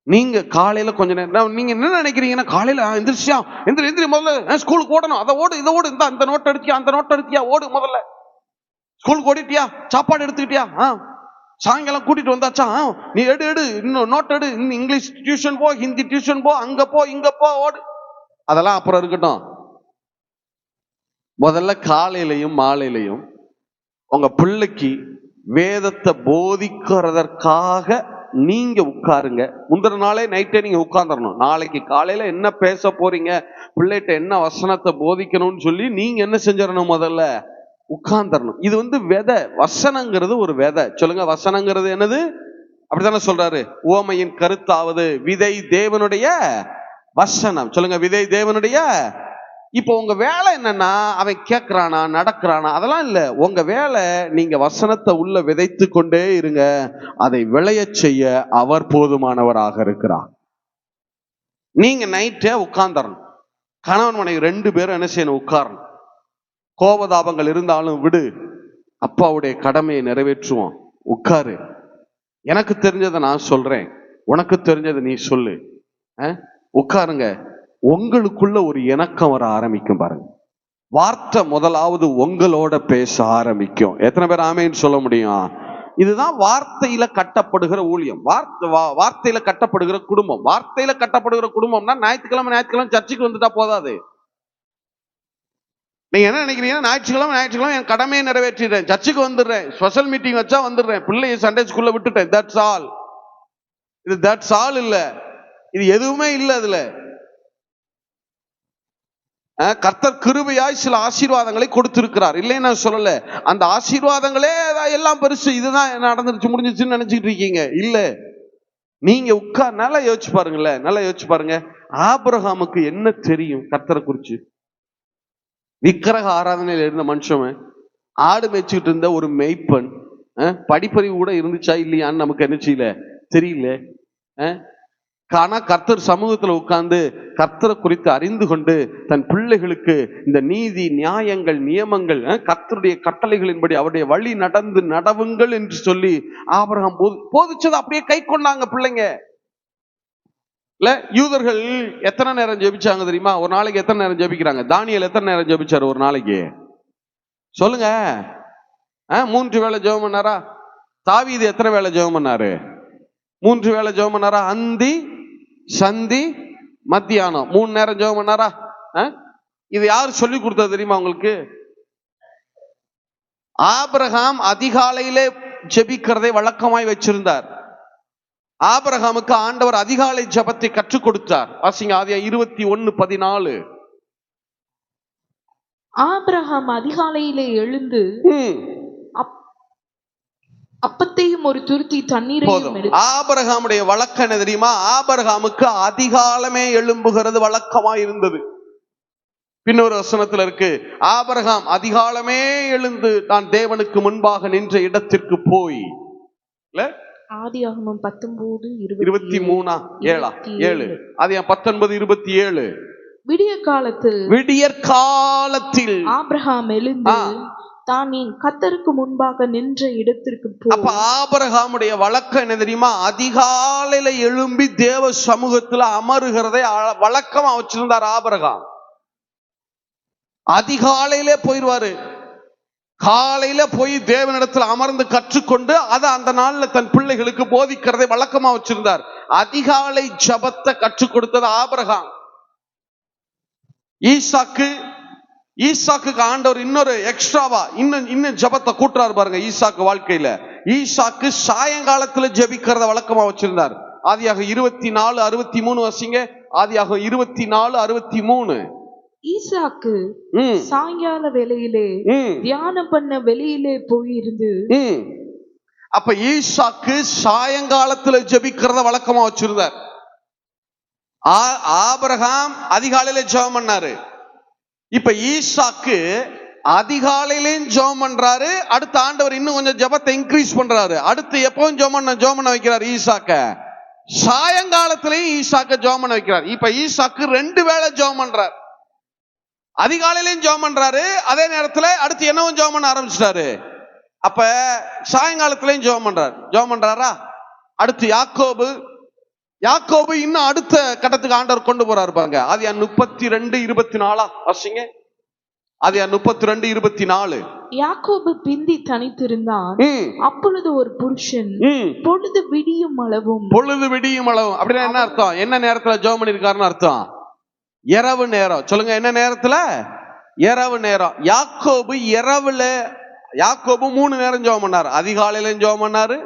நீங்க காலையில கொஞ்ச நேரம், நீங்க என்ன நினைக்கிறீங்கன்னா காலையில எந்திரிச்சியா எந்திரி முதல்ல ஸ்கூலுக்கு ஓடணும், அதை ஓடு இதை ஓடு, இந்த நோட் எடுத்தியா அந்த நோட் எடுத்தியா, ஓடு முதல்ல ஸ்கூலுக்கு ஓடிட்டியா, சாப்பாடு எடுத்துக்கிட்டியா, சாயங்காலம் கூட்டிட்டு வந்தாச்சா, நீ எடு இன்னும் நோட் எடு, இன்னும் இங்கிலீஷ் டியூஷன் போ, ஹிந்தி டியூஷன் போ, அங்க போ இங்க போ, ஓடு. அதெல்லாம் அப்புறம் இருக்கட்டும். முதல்ல காலையிலையும் மாலையிலையும் உங்க பிள்ளைக்கு வேதத்தை போதிக்கிறதற்காக நீங்க உட்காருங்க. முந்தின நாளே நைட்டே நீங்க உட்கார்ந்துடணும். நாளைக்கு காலையில என்ன பேச போறீங்க, பிள்ளைகிட்ட என்ன வசனத்தை போதிக்கணும்னு சொல்லி நீங்க என்ன செஞ்சிடணும், முதல்ல உட்கார்ந்துடணும். இது விதை. வசனங்கிறது ஒரு விதை. சொல்லுங்க, வசனங்கிறது என்னது? அப்படித்தானே சொல்றாரு. உவமையின் கருத்தாவது விதை தேவனுடைய வசனம். சொல்லுங்க, விதை தேவனுடைய. இப்போ உங்க வேலை என்னன்னா, அவன் கேட்கிறானா நடக்கிறானா அதெல்லாம் இல்ல. உங்க வேலை நீங்க வசனத்தை உள்ள விதைத்து கொண்டே இருங்க. அதை விளைய செய்ய அவர் போதுமானவராக இருக்கிறார். நீங்க நைட்டே உட்கார்ந்துடணும். கணவன் மனைவி 2 பேரும் என்ன செய்யணும், உட்காரணும். கோபதாபங்கள் இருந்தாலும் விடு, அப்பாவுடைய கடமையை நிறைவேற்றுவோம். உட்காரு. எனக்கு தெரிஞ்சதை நான் சொல்றேன், உனக்கு தெரிஞ்சதை நீ சொல்லு. உட்காருங்க. உங்களுக்குள்ள ஒரு இணக்கம் வர ஆரம்பிக்கும் பாருங்க. வார்த்தை முதலாவது உங்களோட பேச ஆரம்பிக்கும். எத்தனை பேர் ஆமேன்னு சொல்ல முடியும்? இதுதான் வார்த்தையில கட்டப்படுகிற ஊழியம், வார்த்தையில கட்டப்படுகிற குடும்பம். வார்த்தையில கட்டப்படுகிற குடும்பம்னா ஞாயிற்றுக்கிழமை சர்ச்சுக்கு வந்துட்டா போதாது. நீங்க என்ன நினைக்கிறீங்கன்னா, ஞாயிற்றுக்கிழமை என் கடமையை நிறைவேற்றிடுறேன், சர்ச்சுக்கு வந்துடுறேன், ஸ்பெஷல் மீட்டிங் வச்சா வந்துடுறேன், பிள்ளைய சண்டே ஸ்கூல்ல விட்டுட்டேன், தட்ஸ் ஆல். இது தட்ஸ் ஆல் இல்ல, இது எதுவுமே இல்ல. அதுல கர்த்தர் கிருபையாய் சில ஆசீர்வாதங்களை கொடுத்திருக்கிறார், இல்லைன்னு நான் சொல்லல. அந்த ஆசீர்வாதங்களே எல்லாம் பெருசு, இதுதான் நடந்துருச்சு முடிஞ்சிச்சுன்னு நினைச்சுக்கிட்டு இருக்கீங்க. இல்ல, நீங்க நல்லா யோசிச்சு பாருங்களேன். நல்லா யோசிச்சு பாருங்க. ஆபிரகாமுக்கு என்ன தெரியும் கர்த்தரை குறிச்சு? விக்கிரக ஆராதனையில் இருந்த மனுஷன், ஆடு மேய்ச்சிட்டு இருந்த ஒரு மெய்ப்பன். படிப்பறிவு கூட இருந்துச்சா இல்லையான்னு நமக்கு என்ன செய்யல, தெரியல. ஆனா கர்த்தர் சமூகத்துல உட்கார்ந்து கர்த்தரை குறித்து அறிந்து கொண்டு தன் பிள்ளைகளுக்கு இந்த நீதி நியாயங்கள் நியமங்கள் கர்த்தருடைய கட்டளைகளின்படி அவருடைய வழி நடந்து நடவுங்கள் என்று சொல்லி ஆபிரகாம் போதிச்சதை அப்படியே கை கொண்டாங்க பிள்ளைங்க. இல்ல, யூதர்கள் எத்தனை நேரம் ஜெபிச்சாங்க தெரியுமா? ஒரு நாளைக்கு எத்தனை நேரம் ஜெபிக்கிறாங்க? தானியேல் எத்தனை நேரம் ஜெபிச்சாரு ஒரு நாளைக்கு? சொல்லுங்க. 3 வேளை ஜெபம் பண்ணாரா? தாவீது எத்தனை வேளை ஜெபம் பண்ணாரு? 3 வேளை ஜெபம் பண்ணாரா? அந்தி சந்தி மத்தியானம் 3 நேரம் ஜெபம் பண்ணாரா? இது யாரு சொல்லி கொடுத்தது தெரியுமா உங்களுக்கு? ஆபிரகாம் அதிகாலையிலே ஜெபிக்கிறதை வழக்கமாய் வச்சிருந்தார். ஆபிரகாமுக்கு ஆண்டவர் அதிகாலை ஜெபத்தை கற்றுக் கொடுத்தார். வாசிங்க, ஆதியாகமம் 21:14. ஆபிரகாம் அதிகாலையிலே எழுந்து அப்பத்தையும் ஒரு துருத்தி தண்ணீரையும் எடுத்து. ஆபிரகாமுடைய வழக்கம் என்ன தெரியுமா? ஆபிரகாமுக்கு அதிகாலமே எழும்புகிறது வழக்கமாய் இருந்தது. பின்னொரு வசனத்துல இருக்கு, ஆபிரகாம் அதிகாலமே எழுந்து நான் தேவனுக்கு முன்பாக நின்ற இடத்திற்கு போய். ஆதியாகமம் 19:23 ஆதியாகமம் 19:27. விடியற் காலத்தில் ஆபிரகாம் எழுந்து தான் கர்த்தருக்கு முன்பாக நின்ற இடத்திற்கு போய். அப்ப ஆபிரகாமுடைய வழக்கம் என்ன தெரியுமா? அதிகாலையில எழும்பி தேவ சமூகத்துல அமருகிறதை வழக்கமா வச்சிருந்தார் ஆபிரகாம். அதிகாலையிலே போயிடுவாரு. காலையில போய் தேவனிடத்தில் அமர்ந்து கற்றுக்கொண்டு அதை அந்த நாள்ல தன் பிள்ளைகளுக்கு போதிக்கிறதை வழக்கமா வச்சிருந்தார். அதிகாலை ஜபத்தை கற்றுக் கொடுத்தது ஆபிரகாம். ஈசாக்கு ஆண்டவர் இன்னொரு எக்ஸ்ட்ராவா இன்னும் ஜபத்தை கூட்டுறாரு பாருங்க. ஈசாக்கு வாழ்க்கையில ஈசாக்கு சாயங்காலத்துல ஜெபிக்கிறத வழக்கமா வச்சிருந்தார். ஆதியாகமம் 24:63 வசிங்க. ஆதியாகமம் 24:63. ஈசாக்கு சாயங்கால வேளையிலே தியானம் பண்ண வெளியிலே போயிருந்து. அப்ப ஈசாக்கு சாயங்காலத்துல ஜெபிக்கிறத வழக்கமா வச்சிருந்தார். ஆபிரகாம் அதிகாலையில ஜெபம் பண்ணாரு. இப்ப ஈசாக்கு அதிகாலையிலையும் ஜெபம் பண்றாரு. அடுத்த ஆண்டவர் இன்னும் கொஞ்சம் ஜெபத்தை இன்க்ரீஸ் பண்றாரு. அடுத்து எப்பவும் ஜெபம் பண்ண வைக்கிறார் ஈசாக்க. சாயங்காலத்திலையும் ஈசாக்க ஜெபம் பண்ண வைக்கிறார். இப்ப ஈசாக்கு 2 வேளை ஜெபம் பண்றார். அதிகாலையிலையும் ஜெபம் பண்றாரு, அதே நேரத்துல அடுத்து என்னவும் ஜெபம் பண்ண ஆரம்பிச்சிட்டாரு. அப்ப சாயங்காலத்திலையும் ஜெபம் பண்றாரா? அடுத்து யாக்கோபு இன்னும் அடுத்த கட்டத்துக்கு ஆண்டவர் கொண்டு போறாரு பாருங்க. ஆதியாகமம் 32:24 வாசிங்க. ஆதியாகமம் 32:24. யாக்கோபு பிந்தி தனித்திருந்தான். அப்பொழுது ஒரு புருஷன் பொழுது விடியும் அளவும் அப்படின்னா என்ன அர்த்தம்? என்ன நேரத்துல ஜெபம் பண்ணிருக்காருன்னு அர்த்தம்? இரவு நேரம். சொல்லுங்க, என்ன நேரத்துல? இரவு நேரம். யாக்கோபு 3 நேரம் ஜெபம் பண்ணாரு. அதிகாலையிலும் ஜெபம் பண்ணாரு,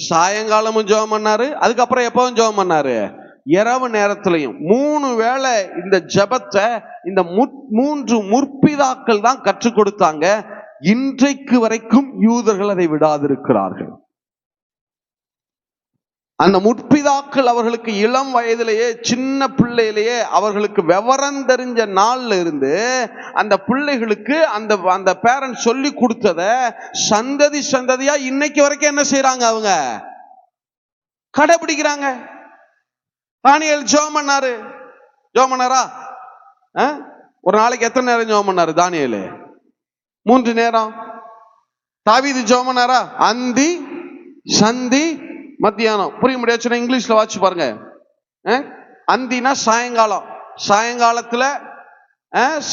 சாயங்காலமும் ஜெபம் பண்ணாரு, அதுக்கப்புறம் எப்பவும் ஜெபம் பண்ணாரு? இரவு நேரத்திலையும். 3 வேளை இந்த ஜெபத்தை இந்த 3 முற்பிதாக்கள் தான் கற்றுக் கொடுத்தாங்க. இன்றைக்கு வரைக்கும் யூதர்கள் அதை விடாதிருக்கிறார்கள். அந்த முற்பிதாக்கள் அவர்களுக்கு இளம் வயதிலேயே, சின்ன பிள்ளையிலேயே, அவர்களுக்கு விவரம் தெரிஞ்ச நாள்ல இருந்து அந்த பிள்ளைகளுக்கு அந்த பேரண்ட் சொல்லி கொடுத்தத சந்ததி சந்ததியா இன்னைக்கு வரைக்கும் என்ன செய்யறாங்க? அவங்க கடைபிடிக்கிறாங்க. தானியேல் ஜெபம் பண்ணாரா? ஒரு நாளைக்கு எத்தனை நேரம் ஜெபம் பண்ணாரு தானியேல்? 3 நேரம். தாவீது ஜெபம் பண்ணாரா? அந்தி, சந்தி, மத்தியானம். புரிய முடியாச்சுன்னா இங்கிலீஷ்ல வாட்சி பாருங்க. அந்தினா சாயங்காலம், சாயங்காலத்துல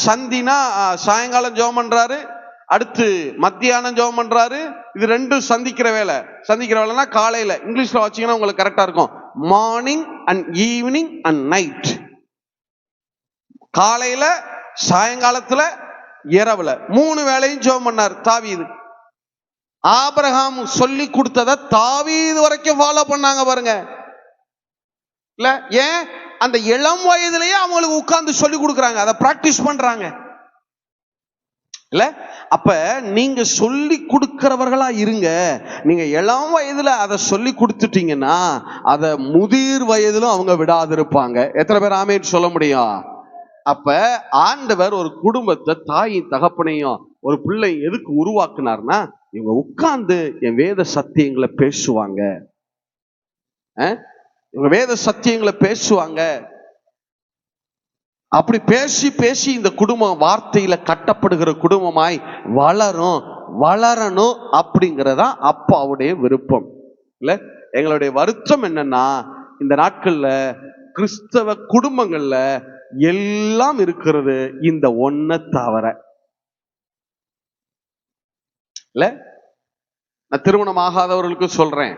சந்தினா சாயங்காலம் ஜெபம் பண்றாரு, அடுத்து மத்தியானம் ஜெபம் பண்றாரு. இது 2 சந்திக்கிற வேலைனா காலையில. இங்கிலீஷ்ல வாட்சிங்கன்னா உங்களுக்கு கரெக்டா இருக்கும். Morning and evening and night. காலையில, சாயங்காலத்துல, இரவுல 3 வேளையும் ஜெபம் பண்ணார் தாவீது. ஆபிரகாம் சொல்லி கொடுத்ததை தாவீது வரைக்கும் ஃபாலோ பண்ணாங்க பாருங்க. இல்ல ஏன்? அந்த இளம் வயதிலேயே அவங்களுக்கு உட்கார்ந்து சொல்லி கொடுக்கறாங்க, அதை பிராக்டிஸ் பண்றாங்க. இல்ல அப்ப நீங்க சொல்லி கொடுக்கிறவர்களா இருங்க. நீங்க இளம் வயதுல அதை சொல்லி கொடுத்துட்டீங்கன்னா அதை முதிர் வயதிலும் அவங்க விடாதிருப்பாங்க. எத்தனை பேர் ஆமேன்னு சொல்ல முடியும்? அப்ப ஆண்டவர் ஒரு குடும்பத்தை, தாயின் தகப்பனையும் ஒரு பிள்ளை எதுக்கு உருவாக்குனார்னா, இவங்க உட்கார்ந்து என் வேத சத்தியங்களை பேசுவாங்க. இவங்க வேத சத்தியங்களை பேசுவாங்க. அப்படி பேசி பேசி இந்த குடும்பம் வார்த்தையில கட்டப்படுகிற குடும்பமாய் வளரணும் அப்படிங்கறதா அப்பாவுடைய விருப்பம். இல்ல எங்களுடைய வருத்தம் என்னன்னா, இந்த நாட்கள்ல கிறிஸ்தவ குடும்பங்கள்ல எல்லாம் இருக்கிறது இந்த ஒன்ன தவிர. இல்ல நான் திருமணம் ஆகாதவர்களுக்கு சொல்றேன்,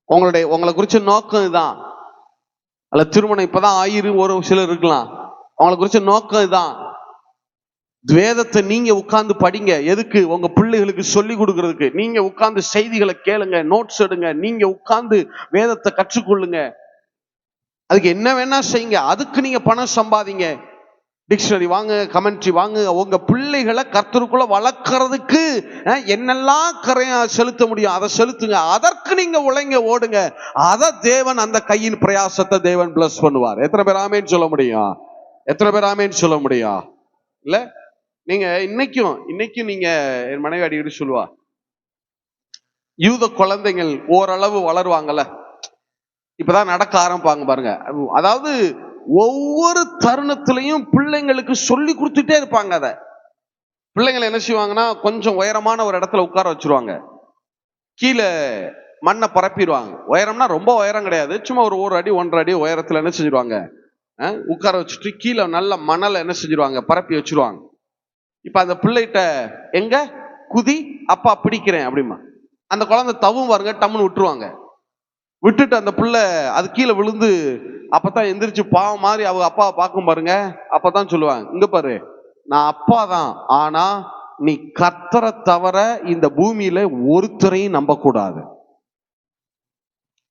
உங்களை குறிச்ச நோக்கம் இதுதான். அல்ல திருமணம் இப்பதான் ஒரு சிலர் இருக்கலாம், அவங்களை குறிச்ச நோக்கம் இதுதான். வேதத்தை நீங்க உட்கார்ந்து படிங்க. எதுக்கு? உங்க பிள்ளைகளுக்கு சொல்லி கொடுக்கறதுக்கு. நீங்க உட்கார்ந்து செய்திகளை கேளுங்க, நோட்ஸ் எடுங்க, நீங்க உட்கார்ந்து வேதத்தை கற்றுக்கொள்ளுங்க. அதுக்கு என்ன வேணா செய்யுங்க. அதுக்கு நீங்க பணம் சம்பாதிங்க, டிக்ஷனரி வாங்க, கமெண்ட்ரி வாங்க. உங்க பிள்ளைகளை கர்த்தருக்குள்ள வளர்க்கறதுக்கு என்னெல்லாம் கரையா செலுத்த முடியும் அதை செலுத்துங்க. அதற்கு நீங்க உழைங்க, ஓடுங்க. அத தேவன், அந்த கையின் பிரயாசத்தை தேவன் பிளஸ் பண்ணுவார். எத்தனை பேர் ஆமேன்னு சொல்ல முடியும்? எத்தனை பேர் ஆமேன்னு சொல்ல முடியும்? இல்ல நீங்க இன்னைக்கும் நீங்க, என் மனைவி அடிக்கடி சொல்லுவா, யூத குழந்தைகள் ஓரளவு வளருவாங்கல்ல, இப்பதான் நடக்க ஆரம்பிப்பாங்க பாருங்க. அதாவது ஒவ்வொரு தருணத்திலையும் பிள்ளைங்களுக்கு சொல்லி கொடுத்துட்டே இருப்பாங்க. அதை பிள்ளைங்களை என்ன செய்வாங்கன்னா, கொஞ்சம் உயரமான ஒரு இடத்துல உட்கார வச்சிருவாங்க, கீழே மண்ணை பரப்பிடுவாங்க. உயரம்னா ரொம்ப உயரம் கிடையாது, சும்மா ஒரு 1 அடி 1.5 அடி உயரத்துல என்ன செஞ்சிருவாங்க, உட்கார வச்சுட்டு கீழே நல்ல மணலை என்ன செஞ்சிருவாங்க, பரப்பி வச்சிருவாங்க. இப்ப அந்த பிள்ளைகிட்ட எங்க குதி, அப்பா பிடிக்கிறேன் அப்படிமா. அந்த குழந்தை தவும் பாருங்க, டம்முன்னு விட்டுருவாங்க. விட்டுட்டு அந்த பிள்ளை அது கீழே விழுந்து அப்பதான் எந்திரிச்சு பாவம் மாதிரி அவங்க அப்பாவை பார்க்கும் பாருங்க. அப்பதான் சொல்லுவாங்க, இங்க பாரு, நான் அப்பா தான், ஆனா நீ கர்த்தரை தவிர இந்த பூமியில ஒருத்தரையும் நம்ப கூடாது.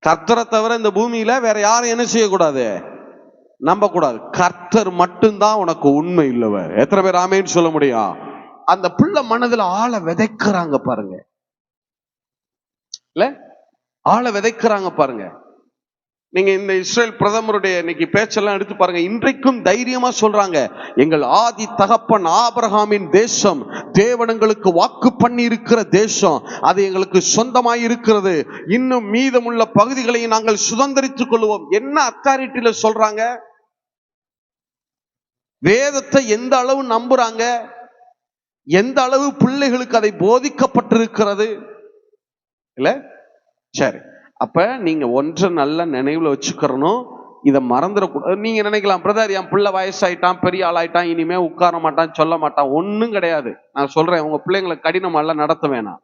கர்த்தரை தவிர இந்த பூமியில வேற யாரும் என்ன செய்யக்கூடாது, நம்ப கூடாது. கர்த்தர் மட்டும்தான் உனக்கு உண்மை இல்லவ. எத்தனை பேர் ஆமேன்னு சொல்ல முடியும்? அந்த பிள்ளை மனதுல ஆளை விதைக்கிறாங்க பாருங்க. இல்ல ஆளை விதைக்கிறாங்க பாருங்க. நீங்க இந்த இஸ்ரேல் பிரதமருடைய இன்னைக்கு பேச்செல்லாம் எடுத்து பாருங்க. இன்றைக்கும் தைரியமா சொல்றாங்க, எங்கள் ஆதி தகப்பன் ஆபிரகாமின் தேசம் தேவனங்களுக்கு வாக்கு பண்ணி இருக்கிற தேசம், அது எங்களுக்கு சொந்தமாய் இருக்கிறது, இன்னும் மீதமுள்ள பகுதிகளை நாங்கள் சுதந்திரித்துக் கொள்வோம். என்ன அத்தாரிட்டியில சொல்றாங்க? வேதத்தை எந்த அளவு நம்புறாங்க, எந்த அளவு பிள்ளைகளுக்கு அதை போதிக்கப்பட்டிருக்கிறது இல்ல? சரி, அப்ப நீங்க ஒன்றை நல்ல நினைவுல வச்சுக்கிறணும், இதை மறந்துடக்கூடாது. நீங்க நினைக்கலாம், பிரதர் என் பிள்ளை வயசாயிட்டான், பெரிய ஆளாயிட்டான், இனிமே உட்கார மாட்டான், சொல்ல மாட்டான். ஒன்னும் கிடையாது. நான் சொல்றேன், உங்க பிள்ளைங்களை கடினமா எல்லாம் நடத்த வேணாம்.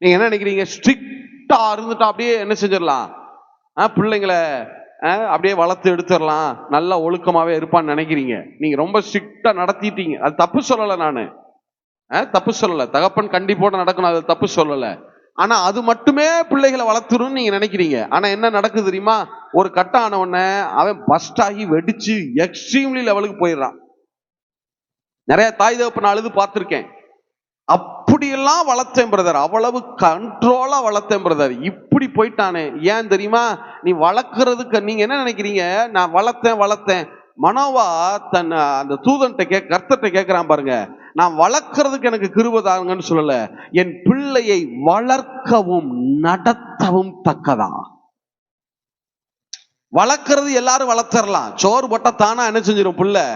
நீங்க என்ன நினைக்கிறீங்க? ஸ்ட்ரிக்டா இருந்துட்டா அப்படியே என்ன செஞ்சிடலாம், பிள்ளைங்களை அப்படியே வளர்த்து எடுத்துடலாம், நல்லா ஒழுக்கமாவே இருப்பான்னு நினைக்கிறீங்க. நீங்க ரொம்ப ஸ்ட்ரிக்டா நடத்திட்டீங்க. அது தப்பு சொல்லல, நானு தப்பு சொல்லல. தகப்பன் கண்டிப்போட நடக்கணும், அது தப்பு சொல்லல. ஆனா அது மட்டுமே பிள்ளைகளை வளர்த்துரும் நீங்க நினைக்கிறீங்க. ஆனா என்ன நடக்குது தெரியுமா? ஒரு கட்டம் ஆன உடனே அவன் பஸ்ட் ஆகி வெடிச்சு எக்ஸ்ட்ரீம்லி லெவலுக்கு போயிடுறான். நிறைய தாய் தகப்பன் அழுது பார்த்திருக்கேன். அப்படியெல்லாம் வளர்த்தேன் பிரதர், அவ்வளவு கண்ட்ரோலா வளர்த்தேன் பிரதர், இப்படி போயிட்டானே. ஏன் தெரியுமா? நீ வளர்க்கறதுக்கு நீங்க என்ன நினைக்கிறீங்க? நான் வளர்த்தேன். மனோவா தன் அந்த தூதன்ட்ட கர்த்தர்ட்ட கேட்கிறான் பாருங்க, நான் வளர்க்கறதுக்கு எனக்கு கிருபை தாங்கன்னு சொல்லல, என் பிள்ளையை வளர்க்கவும் நடத்தவும் தக்கதா. வளர்க்கறது எல்லாரும் வளர்த்தரலாம், சோறு போட்டா தானா என்ன செஞ்சிடும், பிள்ளை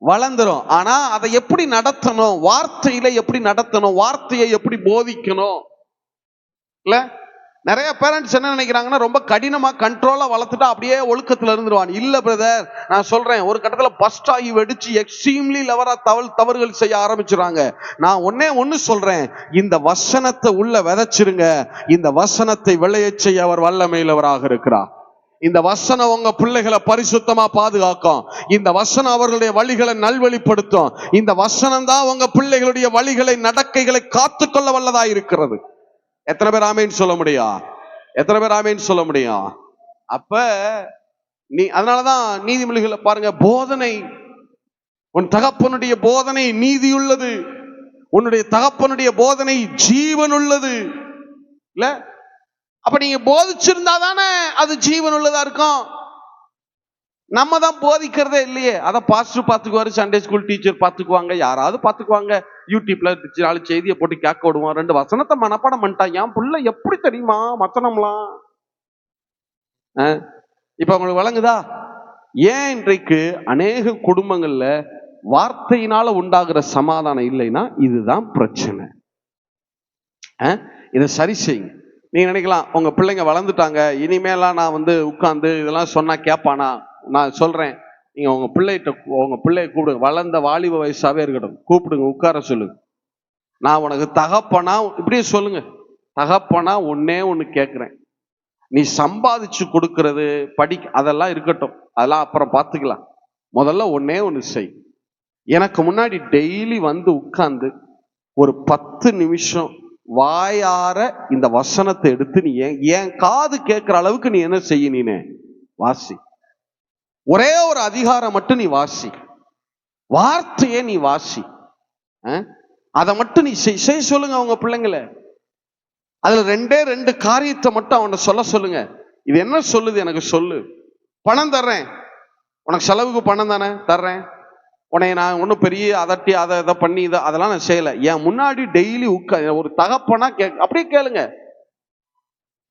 வளர்ந்துரும். ஆனா அதை எப்படி நடத்தணும், வார்த்தையில எப்படி நடத்தணும், வார்த்தையை எப்படி போதிக்கணும் இல்ல? நிறைய பேரண்ட்ஸ் என்ன நினைக்கிறாங்கன்னா, ரொம்ப கடினமா கண்ட்ரோலா வளர்த்துட்டா அப்படியே ஒழுக்கத்துல இருந்துருவான். இல்ல பிரதர், நான் சொல்றேன், ஒரு கட்டத்துல பஸ்ட் ஆகி வெடிச்சு எக்ஸ்ட்ரீம்லி லெவலா தவறுகள் செய்ய ஆரம்பிச்சுறாங்க. நான் ஒன்னு சொல்றேன், இந்த வசனத்தை உள்ள விதைச்சிருங்க, இந்த வசனத்தை விளைய செய்ய அவர் வல்லமையிலவராக இருக்கிறார். இந்த வசனம் உங்க பிள்ளைகளை பரிசுத்தமா பாதுகாக்கும். இந்த வசனம் அவர்களுடைய வழிகளை நல்வழிப்படுத்தும். இந்த வசனம் தான் உங்க பிள்ளைகளுடைய வழிகளை, நடக்கைகளை காத்துக்கொள்ள வல்லதா இருக்கிறது. எத்தனை பேர் ஆமேன்னு சொல்ல முடியும்? எத்தனை பேர் ஆமேன்னு சொல்ல முடியும்? அப்ப அதனாலதான் நீதிமொழிகளை பாருங்க, போதனை, உன் தகப்பனுடைய போதனை நீதியுள்ளது, உன்னுடைய தகப்பனுடைய போதனை ஜீவன் உள்ளது இல்ல? அப்ப நீங்க போதிச்சிருந்தா தானே அது ஜீவன் உள்ளதா இருக்கும். நம்ம தான் போதிக்கிறதே இல்லையே. அதை பாஸ்டர் பாத்துக்குவாரு, சண்டே ஸ்கூல் டீச்சர் பாத்துக்குவாங்க, யாராவது பாத்துக்குவாங்க, யூடியூப்ல 4 செய்தியை போட்டு கேட்க விடுவான், 2 வசனத்தை மனப்பாடம் பண்ணிட்டான். என் புள்ள எப்படி தெரியுமா வசனம்லாம்? இப்ப உங்களுக்கு வழங்குதா? ஏன் இன்றைக்கு அநேக குடும்பங்கள்ல வார்த்தையினால உண்டாகிற சமாதானம் இல்லைன்னா இதுதான் பிரச்சனை. இதை சரி செய்யுங்க. நீங்க நினைக்கலாம், உங்க பிள்ளைங்க வளர்ந்துட்டாங்க, இனிமேலாம் நான் உட்கார்ந்து இதெல்லாம் சொன்னா கேட்பானா? நான் சொல்றேன், நீங்க உங்க பிள்ளைய கூப்பிடுங்க, வளர்ந்த வாலிப வயசாவே இருக்கட்டும், கூப்பிடுங்க, உட்கார சொல்லுங்க. நான் உனக்கு தகப்பனா, இப்படியே சொல்லுங்க, தகப்பனா ஒண்ணு கேட்கிறேன், நீ சம்பாதிச்சு கொடுக்கறது அதெல்லாம் இருக்கட்டும், அதெல்லாம் அப்புறம் பார்த்துக்கலாம். முதல்ல ஒண்ணு செய். எனக்கு முன்னாடி டெய்லி உட்கார்ந்து ஒரு 10 நிமிஷம் வாயார இந்த வசனத்தை எடுத்து நீ என் காது கேட்கிற அளவுக்கு நீ என்ன செய்ய, நீனே வாசி. ஒரே ஒரு அதிகாரம் மட்டும் நீ வாசி, வார்த்தையே நீ வாசி, அதை மட்டும் நீ செய்ய சொல்லுங்க உங்க பிள்ளைங்களை. அதுல 2 காரியத்தை மட்டும் அவனை சொல்லுங்க. இது என்ன சொல்லுது எனக்கு சொல்லு. பணம் தர்றேன், உனக்கு செலவுக்கு பணம் தானே தர்றேன், உன்னை நான் ஒன்றும் பெரிய அதட்டி அதை பண்ணி அதெல்லாம் நான் செய்யலை. என் முன்னாடி டெய்லி ஒரு தகப்பனா அப்படியே கேளுங்க,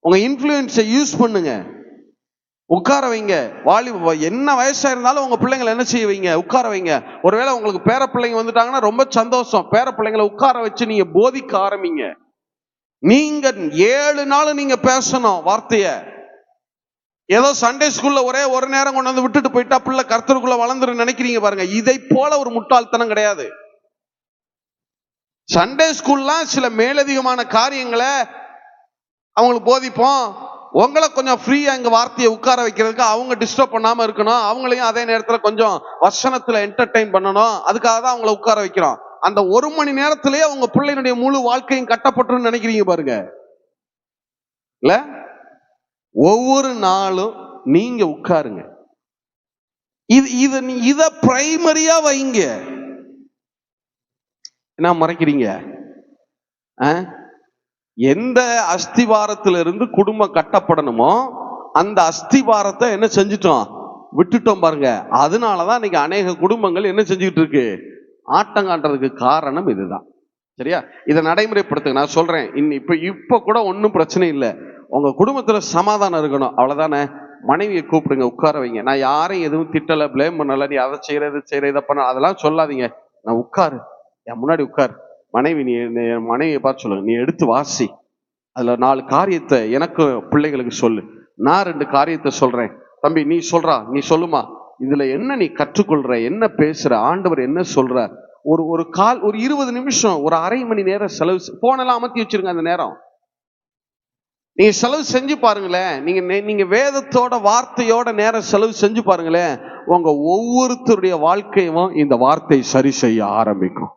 உங்க இன்ஃப்ளூயன்ஸை யூஸ் பண்ணுங்க, உட்கார வைங்க. என்ன வயசா இருந்தாலும் உங்க பிள்ளைங்களை என்ன செய்ய வைங்க, உட்கார வைங்க. ஒருவேளை உங்களுக்கு பேர பிள்ளைங்க வந்துட்டாங்கன்னா ரொம்ப சந்தோஷம், பேர பிள்ளைங்களை உட்கார வச்சு நீங்க போதிக்க ஆரம்பிங்க. நீங்க 7 நாள் நீங்க பேசணும் வார்த்தைய. ஏதோ சண்டே ஸ்கூல்ல ஒரே ஒரு நேரம் கொண்டு விட்டுட்டு போயிட்டா பிள்ளை கர்த்தருக்குள்ள வளர்ந்துரு நினைக்கிறீங்க பாருங்க, இதை போல ஒரு முட்டாள்தனம் கிடையாது. சண்டே ஸ்கூல்லாம் சில மேலதிகமான காரியங்களை அவங்களுக்கு போதிப்போம். உங்களை கொஞ்சம் ஃப்ரீயா இங்க வார்த்தையை உட்கார வைக்கிறதுக்கு, அவங்க டிஸ்டர்ப் பண்ணாம இருக்கணும், அவங்களையும் அதே நேரத்துல கொஞ்சம் வசனத்துல என்டர்டெயின் பண்ணணும், அதுக்காக தான் அவங்கள உட்கார வைக்கிறோம். அந்த 1 மணி நேரத்திலேயே உங்க பிள்ளையினுடைய முழு வாழ்க்கையும் கட்டப்பட்டு நினைக்கிறீங்க பாருங்க இல்ல? ஒவ்வொரு நாளும் நீங்க உட்காருங்க, இத பிரைமரியா வைங்க. என்ன மறைக்கிறீங்க? எந்த அஸ்திவாரத்திலிருந்து குடும்பம் கட்டப்படணுமோ அந்த அஸ்திபாரத்தை என்ன செஞ்சிட்டோம், விட்டுட்டோம் பாருங்க. அதனாலதான் இன்னைக்கு அநேக குடும்பங்கள் என்ன செஞ்சுக்கிட்டு இருக்கு, ஆட்டங்காட்டுறதுக்கு காரணம் இதுதான். சரியா? இதை நடைமுறைப்படுத்துங்க. நான் சொல்றேன், இப்ப கூட ஒன்றும் பிரச்சனை இல்லை. உங்க குடும்பத்துல சமாதானம் இருக்கணும், அவ்வளவுதானே. மனைவியை கூப்பிடுங்க, உட்கார வைங்க. நான் யாரையும் எதுவும் திட்டல, பிளேம் பண்ணல. நீ அதை செய்யற இதை செய்யற இதை பண்ண அதெல்லாம் சொல்லாதீங்க. நான் உட்காரு, என் முன்னாடி உட்காரு. மனைவியை பார்த்து சொல்லுங்க, நீ எடுத்து வாசி, அதுல 4 காரியத்தை எனக்கு பிள்ளைகளுக்கு சொல்லு. நான் 2 காரியத்தை சொல்றேன், தம்பி நீ சொல்றா, நீ சொல்லுமா, இதுல என்ன நீ கற்றுக்கொள்ற, என்ன பேசுற, ஆண்டவர் என்ன சொல்ற. ஒரு 20 நிமிஷம், ஒரு அரை மணி நேரம் செலவு. போனெல்லாம் அமர்த்தி வச்சிருங்க. அந்த நேரம் நீங்க செலவு செஞ்சு பாருங்களேன். நீங்க வேதத்தோட வார்த்தையோட நேரம் செலவு செஞ்சு பாருங்களேன். உங்க ஒவ்வொருத்தருடைய வாழ்க்கையும் இந்த வார்த்தை சரி செய்ய ஆரம்பிக்கும்.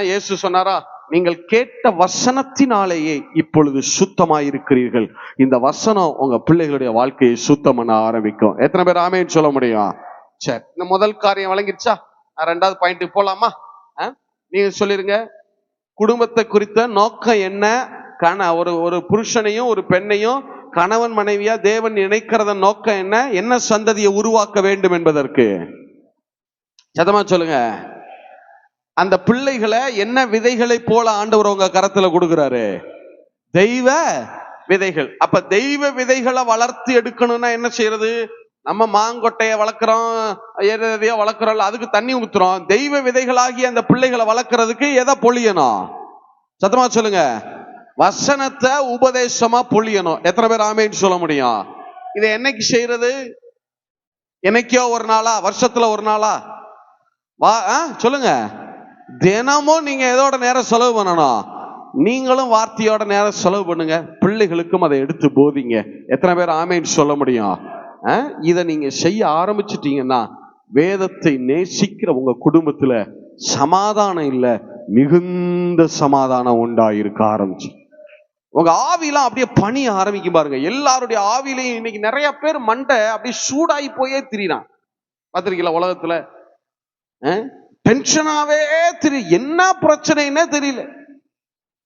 இயேசு சொன்னாரா, நீங்கள் கேட்ட வசனத்தினாலேயே இப்பொழுது சுத்தமாயிருக்கிறீர்கள். இந்த வசனம் உங்க பிள்ளைகளுடைய வாழ்க்கையை சுத்தம் பண்ண ஆரம்பிக்கும். எத்தனை பேர் ஆமேன்னு சொல்ல முடியும்? சரி, இந்த முதல் காரியம் வழங்கிடுச்சா? 2வது பாயிண்ட் போலாமா? நீங்க சொல்லிருங்க, குடும்பத்தை குறித்த நோக்கம் என்ன? ஒரு புருஷனையும் ஒரு பெண்ணையும் கணவன் மனைவியா தேவன் இணைக்கிறத நோக்கம் என்ன? என்ன சந்ததியை உருவாக்க வேண்டும் என்பதற்கு. சத்தமா சொல்லுங்க. அந்த பிள்ளைகளை என்ன விதைகளை போல ஆண்டவர் உங்க கரத்துல கொடுக்கிறாரு? தெய்வ விதைகள். அப்ப தெய்வ விதைகளை வளர்த்து எடுக்கணும்னா என்ன செய்யறது? நம்ம மாங்கொட்டைய வளர்க்கிறோம், எதையோ வளர்க்கிறோம், அதுக்கு தண்ணி ஊத்துறோம். தெய்வ விதைகளாகி அந்த பிள்ளைகளை வளர்க்கறதுக்கு எதை பொழியணும்? சத்தமா சொல்லுங்க. வசனத்தை உபதேசமா பொழியணும். எத்தனை பேர் ஆமேன்னு சொல்ல முடியும்? இதை என்னைக்கு செய்யறது? என்னைக்கோ ஒரு நாளா? வருஷத்துல ஒரு நாளா? சொல்லுங்க. தினமும் நீங்க எதோட நேரம் செலவு பண்ணணும்? நீங்களும் வார்த்தையோட நேரம் செலவு பண்ணுங்க. பிள்ளைகளுக்கும் அதை எடுத்து போதிங்க. எத்தனை பேர் ஆமேன்னு சொல்ல முடியும்? இதை நீங்க செய்ய ஆரம்பிச்சிட்டீங்கன்னா வேதத்தை நேசிக்கிற உங்க குடும்பத்துல சமாதானம் இல்ல, மிகுந்த சமாதானம் உண்டாயிருக்க ஆரம்பிச்சு. உங்க ஆவிலாம் அப்படியே பணிய ஆரம்பிக்கும் பாருங்க. எல்லாருடைய ஆவிலையும் இன்னைக்கு நிறைய பேர் மண்டை அப்படியே சூடாகி போயே திரிறான். பார்த்திருக்கீங்களா? உலகத்துல டென்ஷனாவே என்ன பிரச்சனைன்னே தெரியல.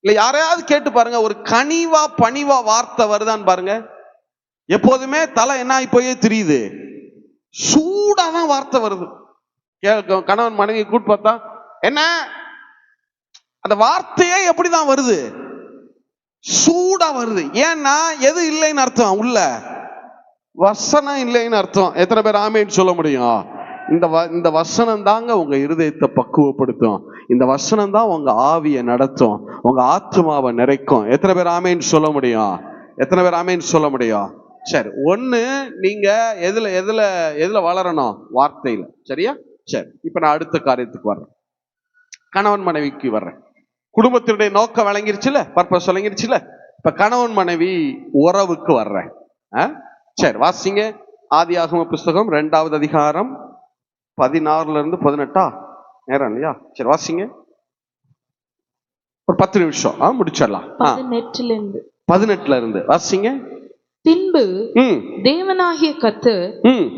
இல்ல யாரையாவது கேட்டு பாருங்க, ஒரு கனிவா பணிவா வார்த்தை வருதான்னு பாருங்க. எப்போதுமே தலை என்ன ஆகி போயே தெரியுது, சூடாதான் வார்த்தை வருது. கணவன் மனைவி கூட்டு பார்த்தா என்ன, அந்த வார்த்தையே எப்படிதான் வருது? சூடா வருது. ஏன்னா எது இல்லைன்னு அர்த்தம்? உள்ள வசனம் இல்லைன்னு அர்த்தம். எத்தனை பேர் ஆமேன்னு சொல்ல முடியும்? இந்த வசனம் தாங்க உங்க இருதயத்தை பக்குவப்படுத்தும். இந்த வசனம் தான் உங்க ஆவியை நடத்தும், உங்க ஆத்மாவை நிறைக்கும். எத்தனை பேர் ஆமேன்னு சொல்ல முடியும்? எத்தனை பேர் ஆமேன்னு சொல்ல முடியும்? சரி, ஒண்ணு, நீங்க எதுல வளரணும்? வார்த்தையில. சரியா? சரி, இப்ப நான் அடுத்த காரியத்துக்கு வர்றேன். கணவன் மனைவிக்கு வர்றேன். குடும்பத்தினுடைய நோக்கம் விளங்கிருச்சுல, பர்பஸ் விளங்கிருச்சுல. இப்ப கணவன் மனைவி உறவுக்கு வர்றேன். சரி, வாசிங்க. ஆதியாகம புஸ்தகம் 2வது அதிகாரம் 16 இருந்து 18. நேரம் இல்லையா? சரி, வாசிங்க. ஒரு 10 நிமிஷம் முடிச்சிடலாம். 18 இருந்து வாசிங்க. பின்பு தேவனாகிய கர்த்தர்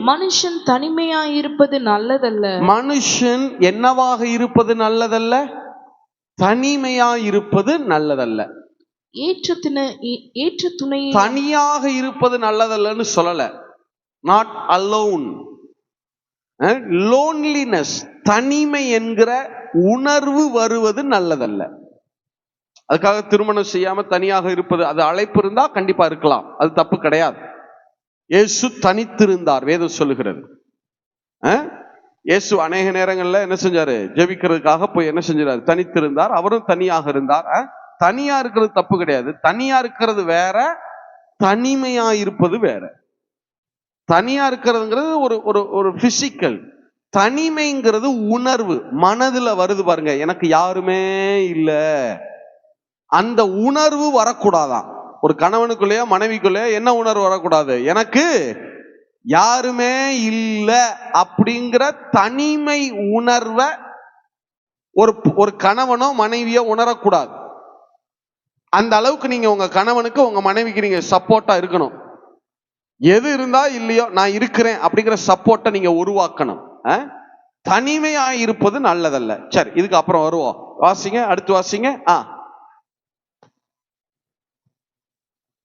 மனுஷன் தனிமையாயிருப்பது நல்லதல்ல. மனுஷன் என்னவாக இருப்பது நல்லதல்ல? தனிமையாயிருப்பது நல்லதல்ல. ஏற்ற துணை தனியாக இருப்பது நல்லதல்லன்னு சொல்லல. Not alone. லோன்லினஸ், தனிமை என்கிற உணர்வு வருவது நல்லதல்ல. அதுக்காக திருமணம் செய்யாம தனியாக இருப்பது, அது அழைப்பு இருந்தா கண்டிப்பா இருக்கலாம், அது தப்பு கிடையாது. இயேசு தனித்திருந்தார், வேதம் சொல்லுகிறது. இயேசு அநேக நேரங்கள்ல என்ன செஞ்சாரு? ஜெபிக்கிறதுக்காக போய் என்ன செஞ்சாரு? தனித்திருந்தார். அவரும் தனியாக இருந்தார். தனியா இருக்கிறது தப்பு கிடையாது. தனியா இருக்கிறது வேற, தனிமையா இருப்பது வேற. தனியா இருக்கிறதுங்கிறது ஒரு பிசிக்கல். தனிமைங்கிறது உணர்வு, மனதுல வருது பாருங்க. எனக்கு யாருமே இல்ல, அந்த உணர்வு வரக்கூடாதான். ஒரு கணவனுக்குள்ளேயோ மனைவிக்குள்ளேயோ என்ன உணர்வு வரக்கூடாது? எனக்கு யாருமே இல்ல அப்படிங்கிற தனிமை உணர்வை ஒரு கணவனோ மனைவியோ உணரக்கூடாது. அந்த அளவுக்கு நீங்க உங்க கணவனுக்கு உங்க மனைவிக்கு நீங்க சப்போர்ட்டா இருக்கணும். எது இருந்தா இல்லையோ நான் இருக்கிறேன் அப்படிங்கிற சப்போர்ட்டை நீங்க உருவாக்கணும். தனிமையா இருப்பது நல்லதல்ல. சரி, இதுக்கு அப்புறம் வருவோம். வாசிங்க, அடுத்து வாசிங்க.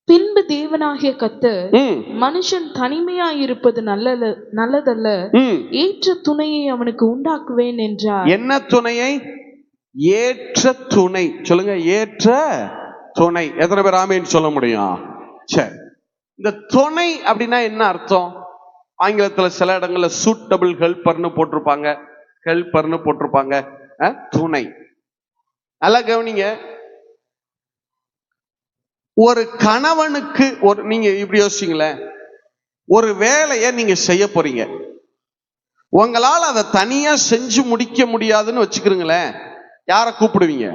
பின்பு தேவனாகிய கர்த்தர் மனுஷன் தனிமையாயிருப்பது நல்லதல்ல, ஏற்ற துணையை அவனுக்கு உண்டாக்குவேன் என்றார். என்ன துணையை? ஏற்ற துணை. சொல்லுங்க, ஏற்ற துணை. எத்தனை பேர் ஆமேன்னு சொல்ல முடியும்? சரி, இந்த துணை அப்படின்னா என்ன அர்த்தம்? ஆங்கிலத்துல சில இடங்கள்ல சூட்டபிள் ஹெல்பர்னு போட்டிருப்பாங்க. துணை. நல்லா கவனிங்க. ஒரு கணவனுக்கு நீங்க இப்படி யோசிச்சீங்களேன், ஒரு வேலையை நீங்க செய்ய போறீங்க, உங்களால் அதை தனியா செஞ்சு முடிக்க முடியாதுன்னு வச்சுக்கிறீங்களேன், யாரை கூப்பிடுவீங்க?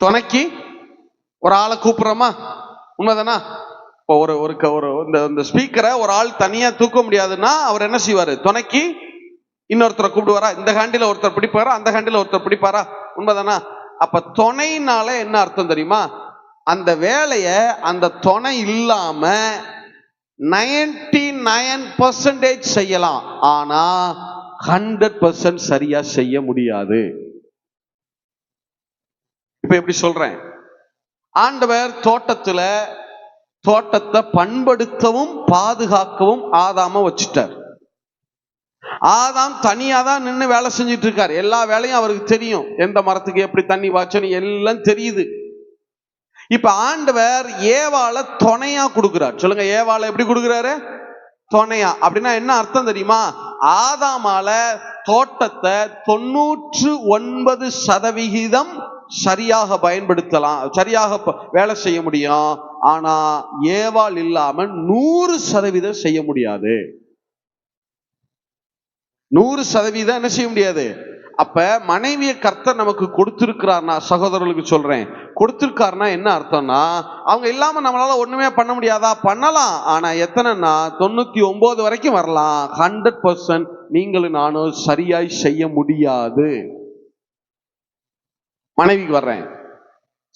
துணைக்கு ஒரு ஆளை கூப்பிடுறோமா? உண்மைதானா? இப்போ இந்த ஸ்பீக்கரை ஒரு ஆள் தனியா தூக்க முடியாதுன்னா அவர் என்ன செய்வாரு? துணைக்கு இன்னொருத்தரை கூப்பிடுவாரா? இந்த ஹேண்டில ஒருத்தர் பிடிப்பாரா, அந்த ஹேண்டில ஒருத்தர் பிடிப்பாரா? உண்மைதானா? அப்ப துணைனால என்ன அர்த்தம் தெரியுமா? அந்த வேலைய அந்த துணை இல்லாம 99% செய்யலாம், ஆனா 100% சரியா செய்ய முடியாது. இப்ப எப்படி சொல்றேன்? ஆண்டவர் தோட்டத்தை பண்படுத்தவும் பாதுகாக்கவும் ஆதாம வச்சுட்டார். ஆதாம் தனியா தான் நின்று வேலை செஞ்சிட்டு இருக்காரு. எல்லா வேலையும் அவருக்கு தெரியும். எந்த மரத்துக்கு எப்படி தண்ணி வாய்ச்சணும் எல்லாம் தெரியுது. இப்ப ஆண்டவர் ஏவாளை துணையா கொடுக்கிறார். சொல்லுங்க, ஏவாளை எப்படி கொடுக்கிறாரு? துணையா. அப்படின்னா என்ன அர்த்தம் தெரியுமா? ஆதாமால தோட்டத்தை 99% சரியாக பயன்படுத்தலாம், சரியாக வேலை செய்ய முடியும். ஆனா ஏவாள் இல்லாம 100% செய்ய முடியாது. 100% என்ன செய்ய முடியாது. அப்ப மனைவியை கர்த்தர் நமக்கு கொடுத்திருக்கிறார்னா, சகோதரர்களுக்கு சொல்றேன், கொடுத்திருக்காருன்னா என்ன அர்த்தம்னா, அவங்க இல்லாம நம்மளால ஒண்ணுமே பண்ண முடியாதா? பண்ணலாம். ஆனா எத்தனைன்னா 99 வரைக்கும் வரலாம். 100% நீங்களும் நானும் சரியாய் செய்ய முடியாது. மனைவிக்கு வர்றேன்,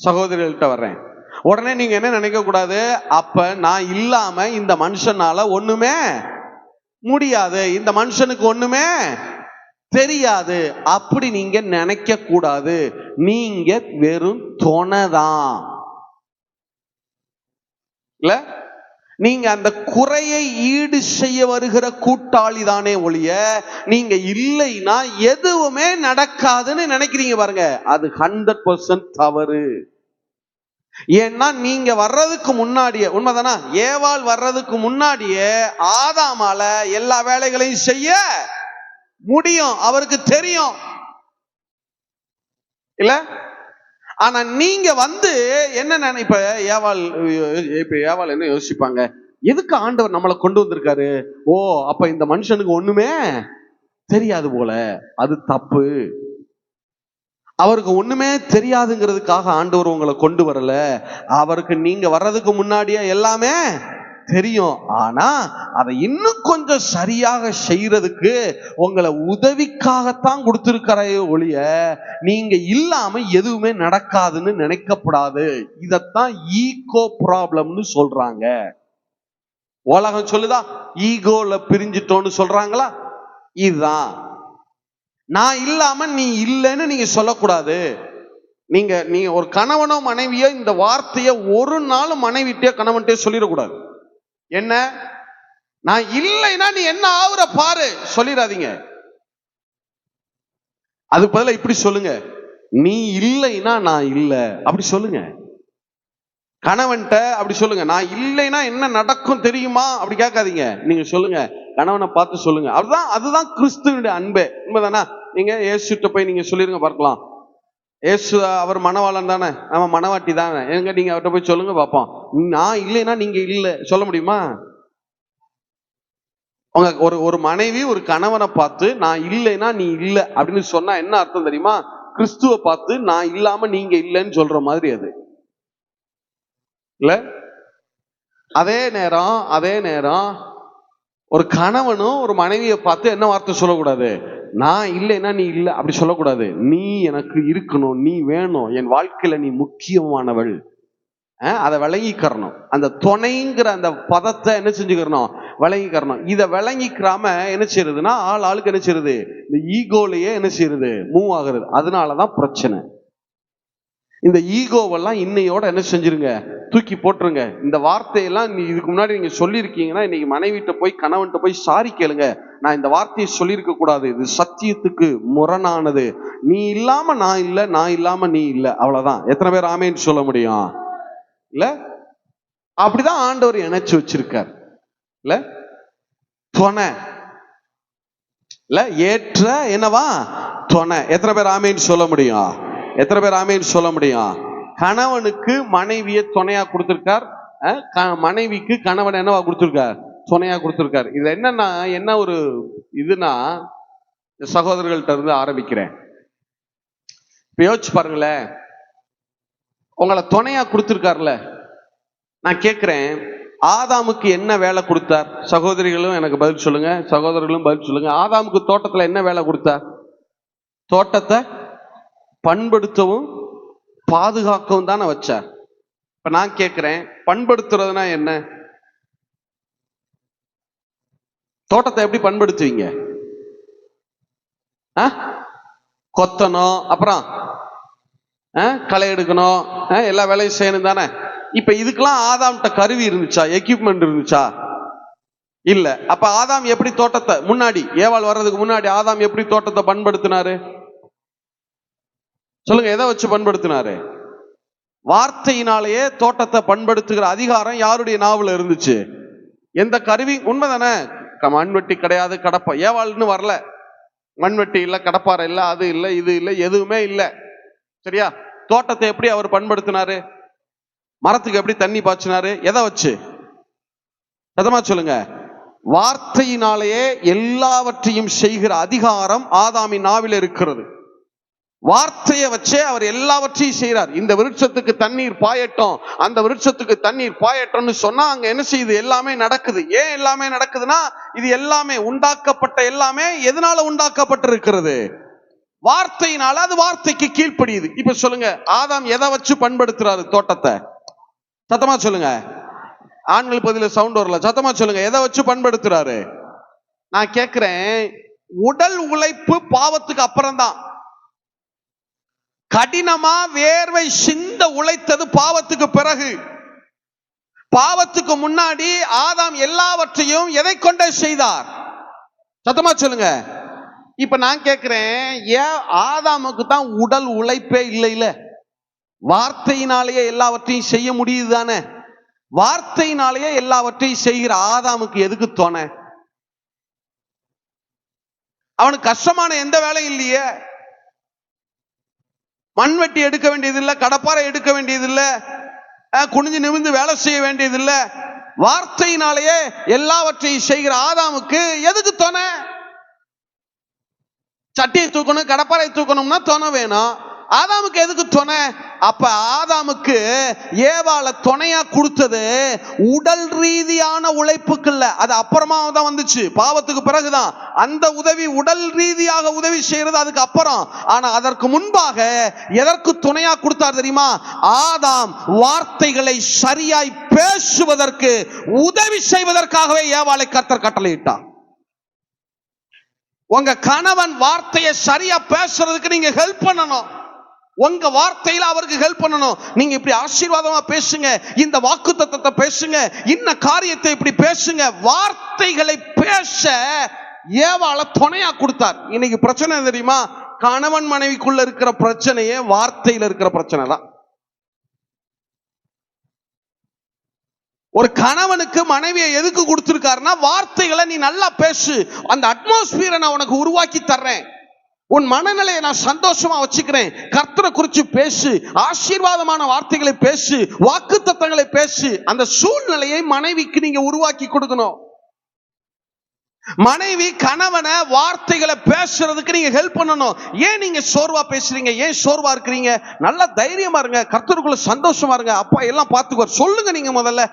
சகோதரிகள்கிட்ட வர்றேன். உடனே நீங்க என்ன நினைக்க கூடாது, அப்ப நான் இல்லாம இந்த மனுஷனால ஒண்ணுமே முடியாது, இந்த மனுஷனுக்கு ஒண்ணுமே தெரியாது, அப்படி நீங்க நினைக்க கூடாது. நீங்க வெறும் துணைதான். இல்ல, நீங்க அந்த குறையை ஈடு செய்ய வருகிற கூட்டாளி தானே ஒழிய, நீங்க இல்லைன்னா எதுவுமே நடக்காதுன்னு நினைக்கிறீங்க பாருங்க, அது 100% தவறு. ஏன்னா நீங்க வர்றதுக்கு முன்னாடியே, உண்மைதானா, ஏவாள் வர்றதுக்கு முன்னாடியே ஆதாமால எல்லா வேலைகளையும் செய்ய முடியும், அவருக்கு தெரியும் இல்ல. ஆனா நீங்க என்ன இப்ப ஏவாள் என்ன யோசிப்பாங்க, எதுக்கு ஆண்டவர் நம்மளை கொண்டு வந்திருக்காரு? ஓ, அப்ப இந்த மனுஷனுக்கு ஒண்ணுமே தெரியாது போல. அது தப்பு. அவருக்கு ஒண்ணுமே தெரியாதுங்கிறதுக்காக ஆண்டவர் உங்களை கொண்டு வரல. அவருக்கு நீங்க வர்றதுக்கு முன்னாடியே எல்லாமே தெரியும். ஆனா அதை இன்னும் கொஞ்சம் சரியாக செய்யறதுக்கு உங்களை உதவிக்காகத்தான் கொடுத்திருக்கிறைய ஒழிய நீங்க இல்லாம எதுவுமே நடக்காதுன்னு நினைக்கப்படாது. இதத்தான் ஈகோ ப்ராப்ளம்னு சொல்றாங்க. உலகம் சொல்லுதா ஈகோல பிரிஞ்சிட்டோன்னு சொல்றாங்களா? இதுதான். நான் இல்லாம நீ இல்லைன்னு நீங்க சொல்லக்கூடாது. நீங்க ஒரு கணவனோ மனைவியோ இந்த வார்த்தையை ஒரு நாள் மனைவிட்டே கணவன்ட்டே சொல்லிடக்கூடாது. என்ன, நான் இல்லைன்னா நீ என்ன ஆகுற பாரு சொல்லிடாதீங்க. அதுக்கு பதிலா இப்படி சொல்லுங்க, நீ இல்லைன்னா நான் இல்லை, அப்படி சொல்லுங்க. கணவன்ட்ட அப்படி சொல்லுங்க, நான் இல்லைன்னா என்ன நடக்கும் தெரியுமா அப்படி கேட்காதீங்க. நீங்க சொல்லுங்க, கணவனை பார்த்து சொல்லுங்க. அதுதான் கிறிஸ்துவனுடைய அன்பே. உண்மைதானா? நீங்க இயேசுட்ட போய் நீங்க சொல்லிருங்க பார்க்கலாம், இயேசு அவர் மணவாளன் தானே, நம்ம மணவாட்டி தானே, எங்க நீங்க அவர்கிட்ட போய் சொல்லுங்க பார்ப்போம். நான் இல்லைன்னா நீங்க இல்லை சொல்ல முடியுமா? ஒரு மனைவி ஒரு கணவனை பார்த்து நான் இல்லைன்னா நீ இல்லை அப்படின்னு சொன்னா என்ன அர்த்தம் தெரியுமா? கிறிஸ்துவை பார்த்து நான் இல்லாம நீங்க இல்லைன்னு சொல்ற மாதிரி அது இல்ல. அதே நேரம் ஒரு கணவனும் ஒரு மனைவியை பார்த்து என்ன வார்த்தை சொல்லக்கூடாது? நான் இல்லைன்னா நீ இல்லை அப்படி சொல்லக்கூடாது. நீ எனக்கு இருக்கணும், நீ வேணும், என் வாழ்க்கையில நீ முக்கியமானவள். அதை விளங்கிக்கிறணும். அந்த துணைங்கிற அந்த பதத்தை என்ன செஞ்சுக்கிறணும்? விளங்கிக்கிறணும். இதை விளங்கிக்கிறாம என்ன செய்யறதுன்னா ஆளுக்கு என்ன செய்யறது? இந்த ஈகோலையே என்ன செய்யறது? மூவ் ஆகுறது. அதனாலதான் பிரச்சனை. இந்த ஈகோவெல்லாம் இன்னையோட என்ன செஞ்சிருங்க, தூக்கி போட்டுருங்க. இந்த வார்த்தையெல்லாம் இதுக்கு முன்னாடி நீங்க சொல்லியிருக்கீங்கன்னா இன்னைக்கு மனைவிட்ட போய் கணவன்கிட்ட போய் சாரி கேளுங்க. நான் இந்த வார்த்தையை சொல்லியிருக்க கூடாது, இது சத்தியத்துக்கு முரணானது. நீ இல்லாம நான் இல்லை, நான் இல்லாம நீ இல்லை, அவ்வளவுதான். எத்தனை பேர் ஆமேன்னு சொல்ல முடியும்? இல்ல, அப்படிதான் ஆண்டவர் இணைச்சு வச்சிருக்கார். இல்ல, துணை இல்ல, ஏற்ற என்னவா துணை. எத்தனை பேர் ஆமேன்னு சொல்ல முடியும்? எத்தனை பேர் ஆமேன்னு சொல்ல முடியும்? கணவனுக்கு மனைவியை துணையா கொடுத்திருக்கார், மனைவிக்கு கணவன் என்னவா கொடுத்திருக்கார், துணையா கொடுத்திருக்கார். இது என்னன்னா என்ன ஒரு இதுனா, சகோதரர்கள்ட்ட இருந்து ஆரம்பிக்கிறேன். இப்ப யோசிச்சு பாருங்களேன், உங்களை துணையா கொடுத்திருக்காருல. நான் கேட்கிறேன், ஆதாமுக்கு என்ன வேலை கொடுத்தார்? சகோதரிகளும் எனக்கு பதில் சொல்லுங்க, சகோதரர்களும் பதில் சொல்லுங்க. ஆதாமுக்கு தோட்டத்துல என்ன வேலை கொடுத்தார்? தோட்டத்தை பண்படுத்தவும் பாதுகாக்கவும் தானே வச்சார். இப்ப நான் கேட்கிறேன், பண்படுத்துறதுனா என்ன? தோட்டத்தை எப்படி பண்படுத்துவீங்க? கொத்தணும், அப்புறம் களை எடுக்கணும், எல்லா வேலையும் செய்யணும் தானே. இப்ப இதுக்கெல்லாம் ஆதாம்கிட்ட கருவி இருந்துச்சா, எக்யூப்மெண்ட் இருந்துச்சா? இல்ல. அப்ப ஆதாம் எப்படி தோட்டத்தை, முன்னாடி ஏவாள் வர்றதுக்கு முன்னாடி ஆதாம் எப்படி தோட்டத்தை பண்படுத்தினாரு? சொல்லுங்க, எதை வச்சு பண்படுத்தினாரு? வார்த்தையினாலேயே தோட்டத்தை பண்படுத்துகிற அதிகாரம் யாருடைய நாவல இருந்துச்சு? எந்த கருவி? உண்மைதானே, மண்வெட்டி கிடையாது, கடப்பா. ஏவாள்னு வரல, மண்வெட்டி இல்ல, கடப்பாறை இல்ல, அது இல்ல, இது இல்ல, எதுவுமே இல்ல. சரியா? தோட்டத்தை எப்படி அவர் பண்படுத்தினாரு? மரத்துக்கு எப்படி தண்ணி பாய்ச்சினாரு? எதை வச்சு? சத்தமா சொல்லுங்க. வார்த்தையினாலேயே எல்லாவற்றையும் செய்கிற அதிகாரம் ஆதாமின் நாவில் இருக்கிறது. வார்த்தையை வச்சே அவர் எல்லாவற்றையும் செய்கிறார். இந்த விருட்சத்துக்கு தண்ணீர் பாயட்டும், அந்த விருட்சத்துக்கு தண்ணீர் பாயட்டும்னு சொன்னா அங்க என்ன செய்யுது? எல்லாமே நடக்குது. ஏன் எல்லாமே நடக்குதுன்னா, இது எல்லாமே உண்டாக்கப்பட்ட, எல்லாமே எதனால உண்டாக்கப்பட்டிருக்கிறது? வார்த்தையினால. அது வார்த்தைக்கு கீழ்ப்படியுது. இப்ப சொல்லுங்க, ஆதாம் எதை வச்சு பண்படுத்துறாரு தோட்டத்தை? சத்தமா சொல்லுங்க. ஆண்கள் பதில சவுண்ட் வரல, சத்தமா சொல்லுங்க. எதை வச்சு பண்படுத்துறாரு? நான் கேட்கிறேன், உடல் உழைப்பு பாவத்துக்கு அப்புறம் தான். கடினமா வேர்வை சிந்த உழைத்தது பாவத்துக்கு பிறகு. பாவத்துக்கு முன்னாடி ஆதாம் எல்லாவற்றையும் எதை கொண்டே செய்தார்? சத்தமா சொல்லுங்க. இப்ப நான் கேட்கிறேன், ஏன் ஆதாமுக்கு தான் உடல் உழைப்பே இல்லை? வார்த்தையினாலேயே எல்லாவற்றையும் செய்ய முடியுது தானே. வார்த்தையினாலேயே எல்லாவற்றையும் செய்கிற ஆதாமுக்கு எதுக்கு தோணை? அவனுக்கு கஷ்டமான எந்த வேலையும் இல்லையே. மண்வெட்டி எடுக்க வேண்டியது இல்லை, கடப்பாறை எடுக்க வேண்டியது இல்லை, குனிஞ்சு நிமிர்ந்து வேலை செய்ய வேண்டியது இல்லை. வார்த்தையினாலேயே எல்லாவற்றையும் செய்கிற ஆதாமுக்கு எதுக்கு தோணை? சட்டியை தூக்கணும், கடப்பாறை தூக்கணும்னா துணை வேணும். ஆதாமுக்கு எதுக்கு துணை? அப்ப ஆதாமுக்கு ஏவாளை துணையா கொடுத்தது உடல் ரீதியான உழைப்புக்கு இல்ல, அது அப்புறமா தான் வந்துச்சு, பாவத்துக்கு பிறகுதான். அந்த உதவி உடல் ரீதியாக உதவி செய்யறது அதுக்கு அப்புறம். ஆனா அதற்கு முன்பாக எதற்கு துணையா கொடுத்தார் தெரியுமா? ஆதாம் வார்த்தைகளை சரியாய் பேசுவதற்கு உதவி செய்வதற்காகவே ஏவாளை கர்த்தர் கட்டளையிட்டார். உங்க கணவன் வார்த்தையை சரியா பேசுறதுக்கு நீங்க ஹெல்ப் பண்ணணும். உங்க வார்த்தையில அவருக்கு ஹெல்ப் பண்ணணும். நீங்க இப்படி ஆசீர்வாதமா பேசுங்க, இந்த வாக்குத்தத்தத்தை பேசுங்க, இன்ன காரியத்தை இப்படி பேசுங்க. வார்த்தைகளை பேச ஏவாளை துணையா கொடுத்தார். இன்னைக்கு பிரச்சனை தெரியுமா? கணவன் மனைவிக்குள்ள இருக்கிற பிரச்சனையே வார்த்தையில இருக்கிற பிரச்சனை தான். ஒரு கணவனுக்கு மனைவியை எதுக்கு கொடுத்திருக்காருன்னா, வார்த்தைகளை நீ நல்லா பேசு, அந்த அட்மாஸ்பியரை நான் உனக்கு உருவாக்கி தர்றேன், உன் மனநிலையை நான் சந்தோஷமா வச்சுக்கிறேன், கர்த்தரை குறித்து பேசு, ஆசீர்வாதமான வார்த்தைகளை பேசு, வாக்குத்தத்தங்களை பேசு. அந்த சூழ்நிலையை மனைவிக்கு நீங்க உருவாக்கி கொடுக்கணும். மனைவி கணவனை வார்த்தைகளை பேசுறதுக்கு நீங்க ஹெல்ப் பண்ணணும். ஏன் நீங்க சோர்வா பேசுறீங்க? ஏன் சோர்வா இருக்கிறீங்க? நல்ல தைரியமா இருங்க, கர்த்தருக்குள்ள சந்தோஷமா இருங்க, அப்பா எல்லாம் பார்த்துக்குவார். சொல்லுங்க நீங்க முதல்ல,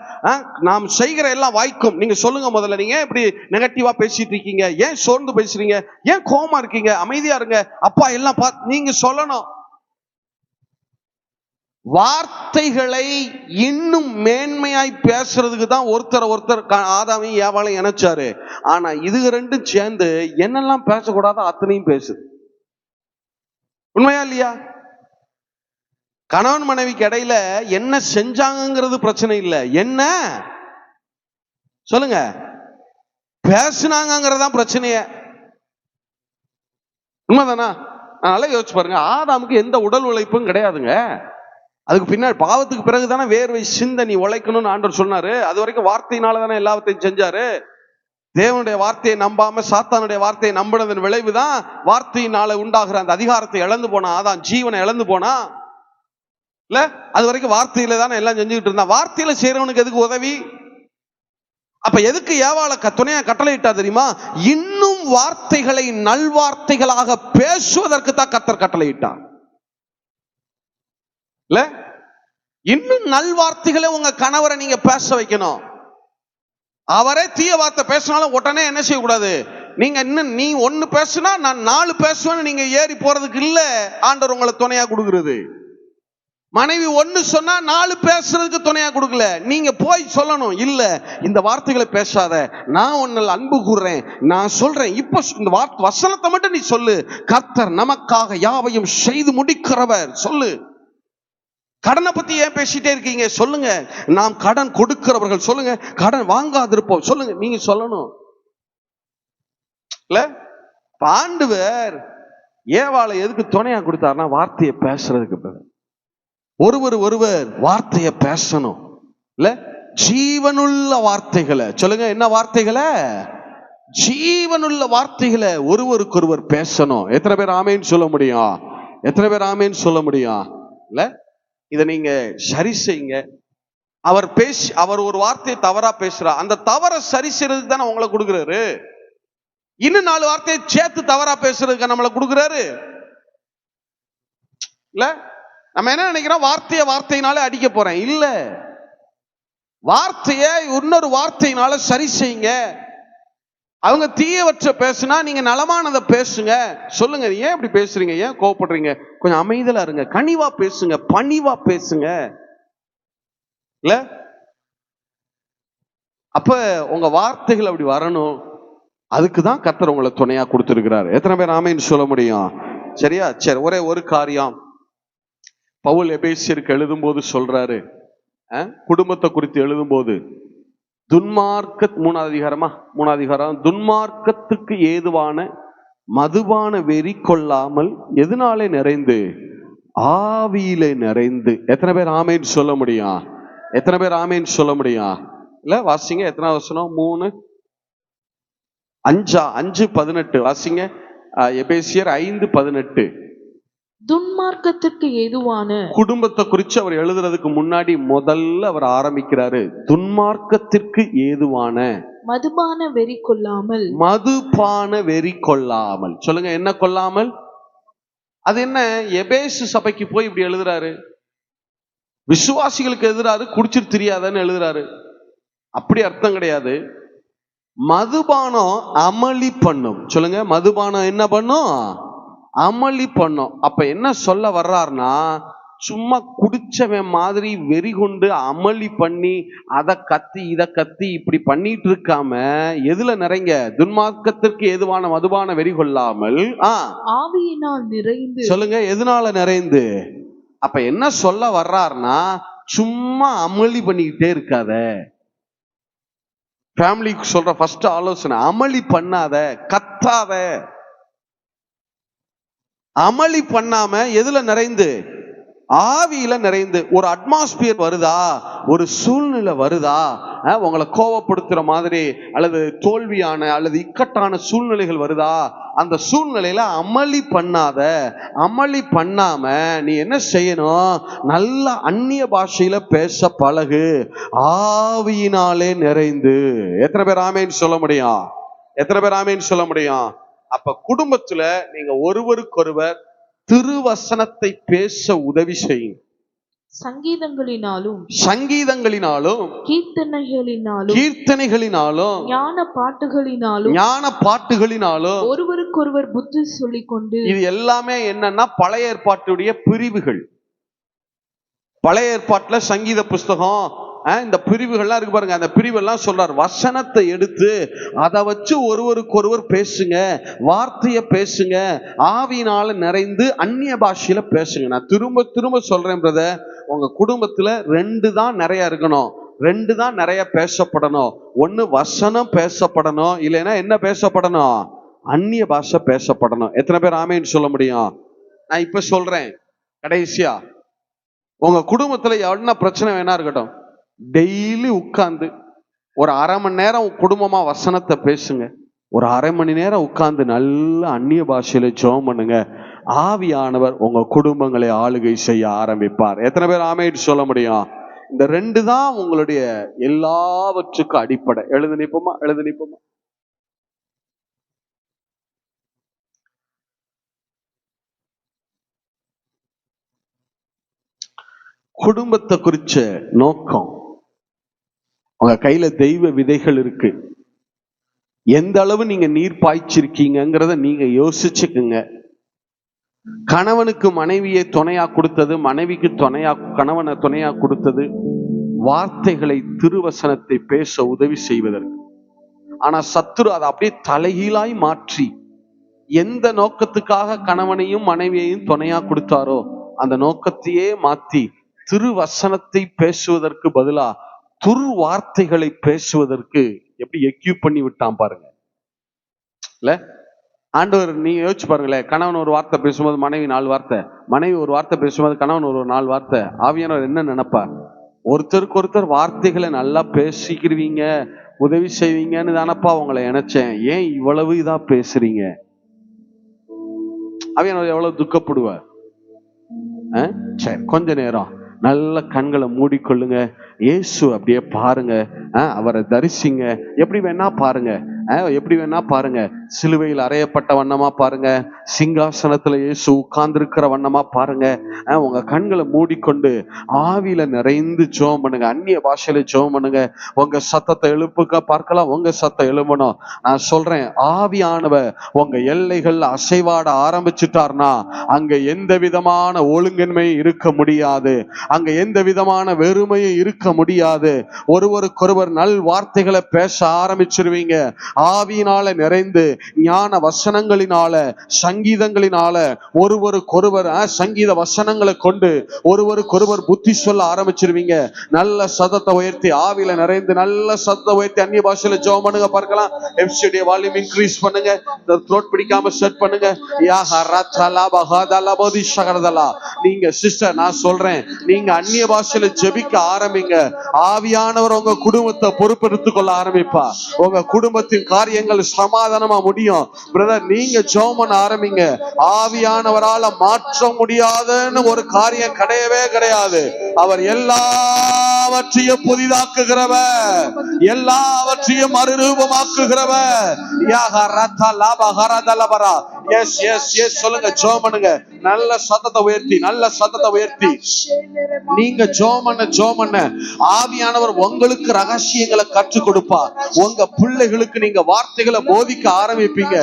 நாம் செய்கிற எல்லாம் வாய்க்கும். நீங்க சொல்லுங்க முதல்ல, நீங்க இப்படி நெகட்டிவா பேசிட்டு இருக்கீங்க, ஏன் சோர்ந்து பேசுறீங்க, ஏன் கோவமா இருக்கீங்க, அமைதியா இருங்க, அப்பா எல்லாம் நீங்க சொல்லணும். வார்த்தைகளை இன்னும் மேன்மையாய் பேசுறதுக்கு தான் ஒருத்தர் ஆதாமையும் ஏவாளையும் இணைச்சாரு. ஆனா இது ரெண்டும் சேர்ந்து என்னெல்லாம் பேசக்கூடாதோ அத்தனையும் பேசு. உண்மையா இல்லையா? கணவன் மனைவிக்கு இடையில என்ன செஞ்சாங்கிறது பிரச்சனை இல்லை, என்ன சொல்லுங்க பேசுனாங்கிறதான் பிரச்சனைய. உண்மைதானா? அதனால யோசிச்சு பாருங்க, ஆதாமுக்கு எந்த உடல் உழைப்பும் கிடையாதுங்க. அதுக்கு பின்னாடி பாவத்துக்கு பிறகுதானே வேர்வை சிந்த நீ உழைக்கணும்னு ஆண்டவர் சொன்னாரு. அது வரைக்கும் வார்த்தையினால தானே எல்லாத்தையும் செஞ்சாரு. தேவனுடைய வார்த்தையை நம்பாம சாத்தானுடைய வார்த்தையை நம்பினதன் விளைவுதான் வார்த்தையினால உண்டாகிற அந்த அதிகாரத்தை இழந்து போனா, ஆதாம் ஜீவனை இழந்து போனா. இல்ல, அது வரைக்கும் வார்த்தையில தானே எல்லாம் செஞ்சுக்கிட்டு இருந்தா. வார்த்தையில செய்யறவனுக்கு எதுக்கு உதவி? அப்ப எதுக்கு ஏவாளை துணையா கட்டளையிட்டா தெரியுமா? இன்னும் வார்த்தைகளை நல்வார்த்தைகளாக பேசுவதற்கு தான் கர்த்தர் கட்டளையிட்டார். இல்ல, இன்னும் நல்வார்த்தைகளை உங்க கணவரை நீங்க பேச வைக்கணும். அவரே தீய வார்த்தை பேசினாலும் உடனே என்ன செய்யக்கூடாது, நீங்க இன்னும் நீ ஒன்னு பேசுனா நான் 4 பேசுவேன்னு நீங்க ஏறி போறதுக்கு இல்ல ஆண்டவர் உங்களை துணையா கொடுக்கிறது. மனைவி ஒன்னு சொன்னா 4 பேசுறதுக்கு துணையா கொடுக்கல. நீங்க போய் சொல்லணும், இல்ல இந்த வார்த்தைகளை பேசாத, நான் உன்னை அன்பு கூறுறேன், நான் சொல்றேன், இப்ப இந்த வசனத்தை மட்டும் நீ சொல்லு. கர்த்தர் நமக்காக யாவையும் செய்து முடிக்கிறவர். சொல்லு. கடனை பத்தி ஏன் பேசிட்டே இருக்கீங்க? சொல்லுங்க. நாம் கடன் கொடுக்கிறவர்கள். சொல்லுங்க. கடன் வாங்காதிருப்போம். சொல்லுங்க. நீங்க சொல்லணும். இல்ல, ஆண்டவர் ஏவாளை எதுக்கு துணையா கொடுத்தாருன்னா வார்த்தையை பேசுறதுக்கு. ஒருவர் வார்த்தையை பேசணும். இல்ல, ஜீவனுள்ள வார்த்தைகளை. சொல்லுங்க, என்ன வார்த்தைகளை? ஜீவனுள்ள வார்த்தைகளை ஒருவருக்கொருவர் பேசணும். எத்தனை பேர் ஆமேன்னு சொல்ல முடியும்? எத்தனை பேர் ஆமேன்னு சொல்ல முடியும்? இல்ல, இதை நீங்க சரி செய்யுங்க. அவர் ஒரு வார்த்தையை தவறா பேசுறா, அந்த தவறை சரி செய்யறதுக்கு தானே உங்களை கொடுக்குறாரு. இன்னும் 4 வார்த்தையை சேர்த்து தவறா பேசுறதுக்கு நம்மளை கொடுக்குறாரு. இல்ல, நம்ம என்ன நினைக்கிறோம், வார்த்தையினால அடிக்க போறேன். இல்ல, வார்த்தையை இன்னொரு வார்த்தையினால சரி செய்யுங்க. அவங்க தீயவற்றை பேசுனா நீங்க நலமானதை பேசுங்க. சொல்லுங்க, ஏன் இப்படி பேசுறீங்க, ஏன் கோவப்படுறீங்க, கொஞ்சம் அமைதியா இருங்க, கனிவா பேசுங்க, பணிவா பேசுங்க. இல்ல, அப்ப உங்க வார்த்தைகள் அப்படி வரணும். அதுக்குதான் கர்த்தர் உங்களை துணையா கொடுத்திருக்கிறார். எத்தனை பேர் ஆமேன்னு சொல்ல முடியும்? சரியா? சரி, ஒரே ஒரு காரியம் பவுல் எபேசியருக்கு எழுதும் போது சொல்றாரு. குடும்பத்தை குறித்து எழுதும் போது மூணாவது அதிகாரம், துன்மார்க்கத்துக்கு ஏதுவான மதுபான வெறி கொள்ளாமல் எதனாலே நிறைந்து? ஆவியிலே நிறைந்து. எத்தனை பேர் ஆமேன்னு சொல்ல முடியும்? எத்தனை பேர் ஆமேன்னு சொல்ல முடியும்? இல்ல, வாசிங்க. எத்தனை வசனம்? 5:18 வாசிங்க. எபேசியர் 5:18. துன்மார்க்கத்திற்கு ஏதுவான. குடும்பத்தை குறித்து அவர் எழுதுறதுக்கு முன்னாடி முதல்ல அவர் ஆரம்பிக்கிறாரு, துன்மார்க்கத்திற்கு ஏதுவான மதுபான வெறி கொள்ளாமல். மதுபான வெறி கொள்ளாமல். சொல்லுங்க, என்ன கொள்ளாமல்? அது என்ன? எபேசு சபைக்கு போய் இப்படி எழுதுறாரு, விசுவாசிகளுக்கு எழுதுறாரு, குடிச்சிட்டு தெரியாதன்னு எழுதுறாரு. அப்படி அர்த்தம் கிடையாது. மதுபானம் அமளி பண்ணும். சொல்லுங்க, மதுபானம் என்ன பண்ணும்? அமளி பண்ணும். அப்ப என்ன சொல்ல வர்றாருன்னா, சும்மா குடிச்சவன் மாதிரி வெறி கொண்டு அமளி பண்ணி அதை கத்தி இதை கத்தி இப்படி பண்ணிட்டு இருக்காம எதுல நிறைங்க? துன்மார்க்கத்திற்கு ஏதுவான மதுபான வெறி கொள்ளாமல் ஆவியினால் நிறைந்து. சொல்லுங்க, எதனால நிறைந்து? அப்ப என்ன சொல்ல வர்றாருன்னா, சும்மா அமளி பண்ணிக்கிட்டே இருக்காத. ஃபேமிலிக்கு சொல்ற ஃபர்ஸ்ட் ஆலோசனை, அமளி பண்ணாத, கத்தாத. அமளி பண்ணாம எதுல நிறைந்து? ஆவியில நிறைந்து. ஒரு அட்மாஸ்பியர் வருதா, ஒரு சூழ்நிலை வருதா, உங்களை கோவப்படுத்துற மாதிரி அல்லது தோல்வியான அல்லது இக்கட்டான சூழ்நிலைகள் வருதா, அந்த சூழ்நிலையில அமளி பண்ணாத. அமளி பண்ணாம நீ என்ன செய்யணும்? நல்ல அந்நிய பாஷையில பேச பழகு, ஆவியினாலே நிறைந்து. எத்தனை பேர் ஆமேன்னு சொல்ல முடியும்? எத்தனை பேர் ஆமேன்னு சொல்ல முடியும்? அப்ப குடும்பத்துல நீங்க ஒருவருக்கொருவர் திருவசனத்தை பேச உதவி செய்யுங்க. சங்கீதங்களினாலும் கீர்த்தனைகளினாலும் ஞான பாட்டுகளினாலும் ஒருவருக்கொருவர் புத்தி சொல்லிக் கொண்டு. இது எல்லாமே என்னன்னா பழைய ஏற்பாட்டுடைய பிரிவுகள். பழைய ஏற்பாட்டுல சங்கீத புஸ்தகம், இந்த பிரிவுகள்லாம் இருக்கு பாருங்க, அந்த பிரிவெல்லாம் சொல்றாரு. வசனத்தை எடுத்து அதை வச்சு ஒருவருக்கு ஒருவர் பேசுங்க, வார்த்தையை பேசுங்க, ஆவியினால நிறைந்து அந்நிய பாஷையில பேசுங்க. நான் திரும்ப திரும்ப சொல்றேன் பிரதர், உங்க குடும்பத்துல 2 தான் நிறைய இருக்கணும், 2 தான் நிறைய பேசப்படணும். ஒண்ணு வசனம் பேசப்படணும், இல்லைன்னா என்ன பேசப்படணும்? அந்நிய பாஷை பேசப்படணும். எத்தனை பேர் ஆமேன்னு சொல்ல முடியும்? நான் இப்ப சொல்றேன், கடைசியா உங்க குடும்பத்துல என்ன பிரச்சனை வேணா இருக்கட்டும், டெய்லி உட்கார்ந்து ஒரு 1/2 மணி நேரம் குடும்பமா வசனத்தை பேசுங்க, ஒரு 1/2 மணி நேரம் உட்கார்ந்து நல்ல அந்நிய பாஷையில ஜெபம் பண்ணுங்க. ஆவியானவர் உங்க குடும்பங்களை ஆளுகை செய்ய ஆரம்பிப்பார். எத்தனை பேர் ஆமேன்னு சொல்ல முடியும்? இந்த 2 தான் உங்களுடைய எல்லாவற்றுக்கும் அடிப்படை. எழுந்து நிப்போமா? குடும்பத்தை குறிச்ச நோக்கம், உங்க கையில தெய்வ விதைகள் இருக்கு, எந்த அளவு நீங்க நீர் பாய்ச்சிருக்கீங்கிறத நீங்க யோசிச்சுக்குங்க. கணவனுக்கு மனைவியை துணையா கொடுத்தது, மனைவிக்கு கணவனை துணையா கொடுத்தது வார்த்தைகளை, திருவசனத்தை பேச உதவி செய்வதற்கு. ஆனா சத்துரு அதை அப்படியே தலைகீழாய் மாற்றி, எந்த நோக்கத்துக்காக கணவனையும் மனைவியையும் துணையா கொடுத்தாரோ அந்த நோக்கத்தையே மாத்தி திருவசனத்தை பேசுவதற்கு பதிலா துரு வார்த்தைகளை பேசுவதற்கு எப்படி எக்யூப் பண்ணி விட்டான் பாருங்க. இல்ல ஆண்டவர், நீங்க யோசிச்சு பாருங்களேன், கணவன் ஒரு வார்த்தை பேசும்போது மனைவி 4 வார்த்தை, மனைவி ஒரு வார்த்தை பேசும்போது கணவன் ஒரு 4 வார்த்தை. ஆவியானவர் என்ன நினைப்பார்? ஒருத்தருக்கு ஒருத்தர் வார்த்தைகளை நல்லா பேசிக்கிறீங்க, உதவி செய்வீங்கன்னு தானப்பா உங்களை நினைச்சேன், ஏன் இவ்வளவு இதா பேசுறீங்க? ஆவியானவர் எவ்வளவு துக்கப்படுவார். சரி, கொஞ்ச நேரம் நல்ல கண்களை மூடிக்கொள்ளுங்க, இயேசு அப்படியே பாருங்க, அவரை தரிசிங்க. எப்படி வேணா பாருங்க, சிலுவையில் அறையப்பட்ட வண்ணமா பாருங்க, சிங்காசனத்துல இயேசு உட்கார்ந்து இருக்கிற வண்ணமா பாருங்க. உங்க கண்களை மூடிக்கொண்டு ஆவியில நிறைந்து ஜெபம் பண்ணுங்க, அந்நிய பாஷையில ஜெபம் பண்ணுங்க. உங்க சத்தத்தை எழுப்புக்க பார்க்கலாம், உங்க சத்தம் எழும்பணும். நான் சொல்றேன், ஆவியானவர் உங்க எல்லைகள் அசைவாட ஆரம்பிச்சுட்டார்னா அங்க எந்த விதமான ஒழுங்கின்மையும் இருக்க முடியாது, அங்க எந்த விதமான வெறுமையும் இருக்க முடியாது. ஒருவருக்கொருவர் நல் வார்த்தைகளை பேச ஆரம்பிச்சிருவீங்க. ஆவியினால நிறைந்து ஞான வசனங்களினால, சங்கீதங்களினால ஒருவருக்கொருவர் சங்கீத வசனங்களை கொண்டு ஒருவருக்கொருவர் புத்தி சொல்ல ஆரம்பிச்சிருவீங்க. நல்ல சத்தத்தை உயர்த்தி, ஆவியில நிறைந்து நல்ல சத்தத்தை உயர்த்தி அந்நிய பாஷையில ஜெபம் பண்ணுங்க பார்க்கலாம். எஃப்சிடி வால்யூம் இன்க்ரீஸ் பண்ணுங்க, த்ரோட் பிடிக்காம செட் பண்ணுங்க. நீங்க சிஸ்டர், நான் சொல்றேன், நீங்க அந்நிய பாஷையில ஜெபிக்க ஆரம்பிங்க, ஆவியானவர் உங்க குடும்பத்தை பொறுப்பெடுத்துக் கொள்ள ஆரம்பிப்பா. உங்க குடும்பத்தின் காரியங்கள் சமாதானமா முடியும். பிரதர், நீங்க ஜெபம் பண்ண ஆரம்பிங்க. ஆவியானவரால மாற்ற முடியாதுன்னு ஒரு காரியம் கிடையவே கிடையாது. அவர் எல்லாவற்றையும் புதிதாக்குகிறவர், எல்லாவற்றையும் மறுரூபமாக்குகிறவர். எஸ் எஸ் எஸ் சொல்லுங்க, ஜெபம் பண்ணுங்க. நல்ல சத்தத்தை உயர்த்தி, நல்ல சத்தத்தை உயர்த்தி நீங்க ஜெபம் பண்ண ஆவியானவர் உங்களுக்கு ரகசியங்களை கற்றுக் கொடுப்பார். உங்க பிள்ளைகளுக்கு நீங்க வார்த்தைகளை போதிக்க ஆரம்பிப்பீங்க.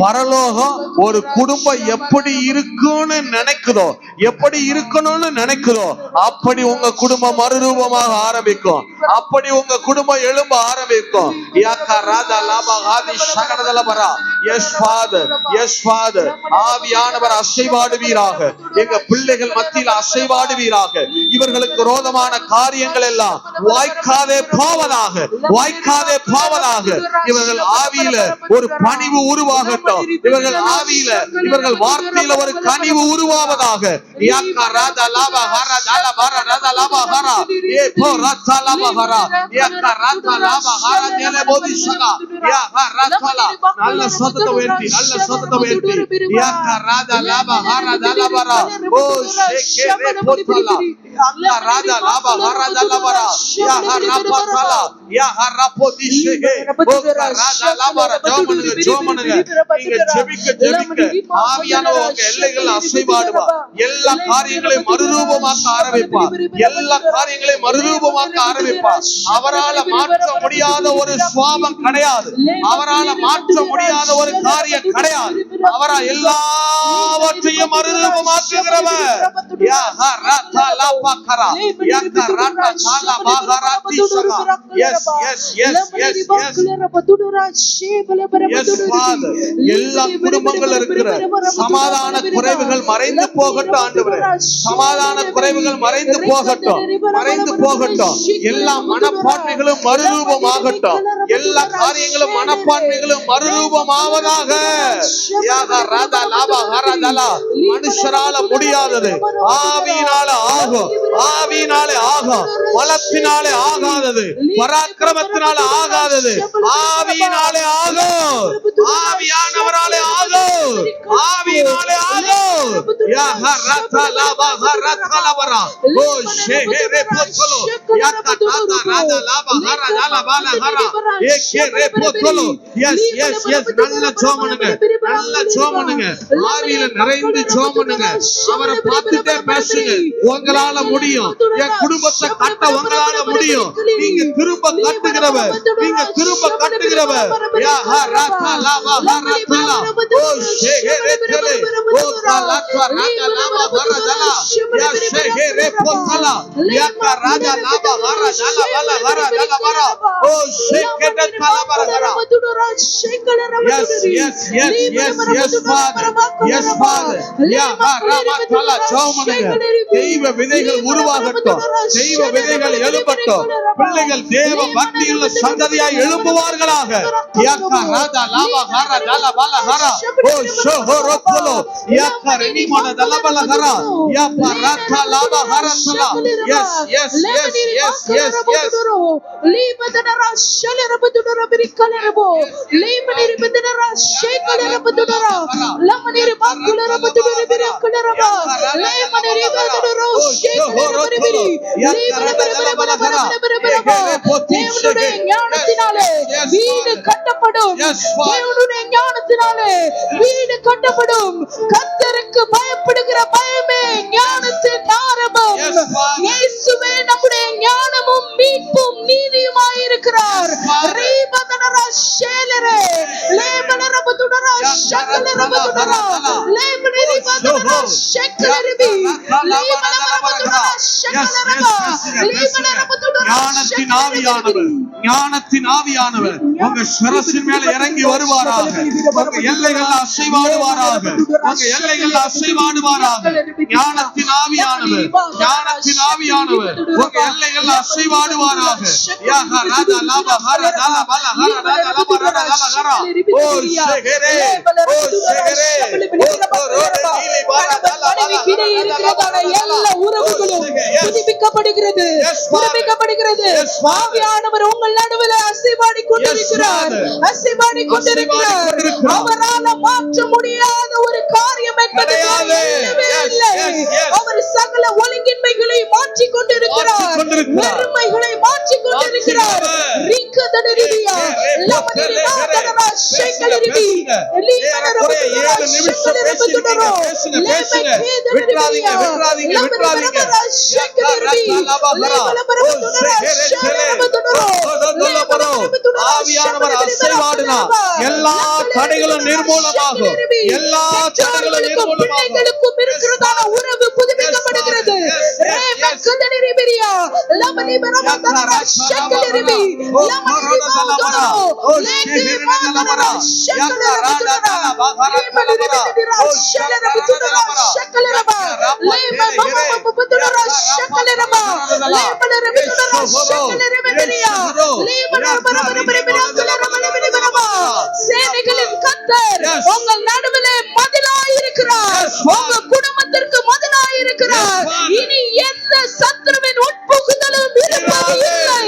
பரலோகம் ஒரு குடும்பம் எப்படி இருக்குன்னு நினைக்குதோ, எப்படி இருக்கணும்னு நினைக்குதோ, அப்படி உங்க குடும்பம் மறுரூபமாக ஆரம்பிக்கும், அப்படி உங்க குடும்பம் எழும்ப ஆரம்பிக்கும். ஆவியானவர் அசைவாடுவீராக, எங்க பிள்ளைகள் மத்தியில் அசைவாடுவீராக. இவர்களுக்கு ரோதமான காரியங்கள் எல்லாம் வாய்க்காதே போவதாக, வாய்க்காதே போவதாக. இவர்கள் ஆவியில ஒரு பணிவு உருவாகட்டும், இவர்கள் ஆவியில, இவர்கள் வார்த்தையில ஒரு கனிவு உருவாவதாக. நல்ல சத்தத்தை உயர்த்தி, நல்ல சத்தத்தை உயர்த்தி. எல்லைகள் அசைவாடுவா, எல்லா காரியங்களையும் மறுரூபமாக்க ஆரம்பிப்பா, எல்லா காரியங்களையும் மறுரூபமாக்க ஆரம்பிப்பா. அவரால் மாற்ற முடியாத ஒரு சுவாபம் கிடையாது, அவரால் மாற்ற முடியாத ஒரு காரியம் கிடையாது. அவரா எல்லாவற்றையும் மறுரூபமாக்குகிறவர். எல்லா குடும்பங்கள் இருக்கிற சமாதான குறைவுகள் மறைந்து போகட்டும் ஆண்டவரே. சமாதான குறைவுகள் மறைந்து போகட்டும், மறைந்து போகட்டும். எல்லா மனப்பான்மைகளும் மறுரூபமாகட்டும். எல்லா காரியங்களும் மனப்பான்மைகளும் மறுரூபமாவதாக. மனுஷரால முடியாதது ஆவியினால ஆகும், ஆவியினாலே ஆகும். பலத்தினாலே ஆகாதது, பராக்கிரமத்தினால ஆகாதது ஆவியினாலே ஆகும். ஆவியானவராலே ஆகும், ஆவியினாலே ஆகும். நல்ல சோமனுங்க, நல்ல சோமனுங்க. ஆவியில நிறைந்து சோமனுங்க. அவரை பார்த்துட்டே பேசுங்க. உங்களால முடியும். என் குடும்பத்தை கட்ட உங்களால முடியும். நீங்க திரும்ப கட்டுகிறவர், நீங்க திரும்ப கட்டுகிறவர். தெய்வ விதைகள் உருவாகட்டும், தெய்வ விதைகள் எழும்பட்டும். பிள்ளைகள் தேவ பக்தியுள்ள சந்ததியாய் எழும்புவார்களாக. வீடு கட்டப்படும், ஞானத்தினாலே வீடு கட்டப்படும். கர்த்தருக்கு பயப்படுகிற பயமே ஞானத்தின் ஆரம்பம். இயேசுவே நம்முடைய ஞானமும் மீட்பும் நீதியுமாயிருக்கிறார். ஞானத்தின் ஆவியானவர், ஞானத்தின் ஆவியானவர் உங்க சிரசின் மேல இறங்கி வருவாராக. உங்க எல்லைகள் அசைவாடுவாராக, உங்க எல்லைகள் அசைவாடுவாராக. ஞானத்தின் ஆவியானவர், ஞானத்தின் ஆவியானவர் உங்க எல்லைகள் அசைவாடுவாராக. புதுப்பிக்கப்படுகிறது, புதுப்பிக்கப்படுகிறது. ஆவியானவர் உங்கள் நடுவில் அசைவாடி கொண்டிருக்கிறார், அசைவாடி கொண்டிருக்கிறார். அவரால் மாற்ற முடியாத ஒரு காரியம் என்பது இல்லை. அவர் சகல ஒழுங்கின்மைகளை மாற்றிக் கொண்டிருக்கிறார், பெருமைகளை மாற்றிக் கொண்டிருக்கிறார். ஆவியானவர் அசைவாடினா எல்லா தடைகளும் நிர்மூலமாகும், எல்லா தடைகளும் நிர்மூலமாகும். இருக்கிறதான உறவு புதுப்பிக்கப்படுகிறது. சேனைகளின் கர்த்தர் உங்கள் நடுவிலே மதிலாயிருக்கிறார், உங்கள் குடும்பத்திற்கு மதிலாயிருக்கிறார். இனி எந்த சத்துருவின் உட்புகுதலும் இருப்பது இல்லை.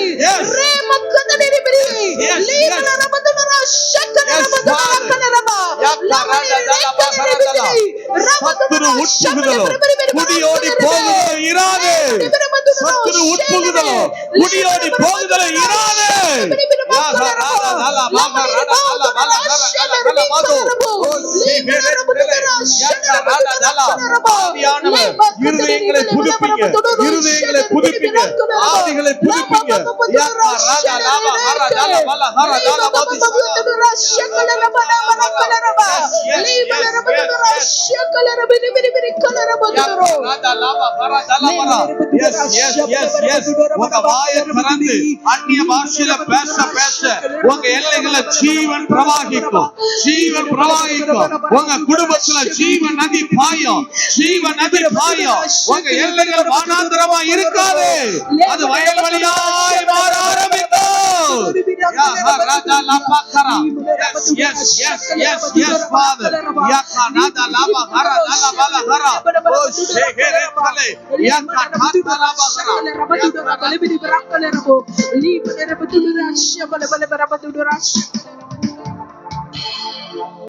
சத்துரு உட்புகுதலோ குடியோடி போகுதலோ இராது. சத்துரு உட்புகுதலோ குடியோடி போகுதலோ இராது. இருதயங்களை புதுப்பிங்க, இருதயங்களை புதுப்பிங்க, ஆவிகளை புதுப்பிங்க. Yes, yes, yes, yes. உங்க வாயை திறந்து அந்நிய பாஷையில பேச பேச உங்க எல்லைகள ஜீவன் பிரவாகிக்கும், ஜீவன் பிரவாகிக்கும். உங்க குடும்பத்துல ஜீவன் நதி பாயும், ஜீவன் நதி பாயும். உங்க எல்லைகள் வானாந்தரமா இருக்காது, அது வயல்வெளியாய் மாற ஆரம்பிக்கும். ராஜா லபாக்கரா. Yes, yes, yes, yes, Father. Yakanada lava hara dala bala hara. Oh, shekere kale. Yakatata lava hara. Leave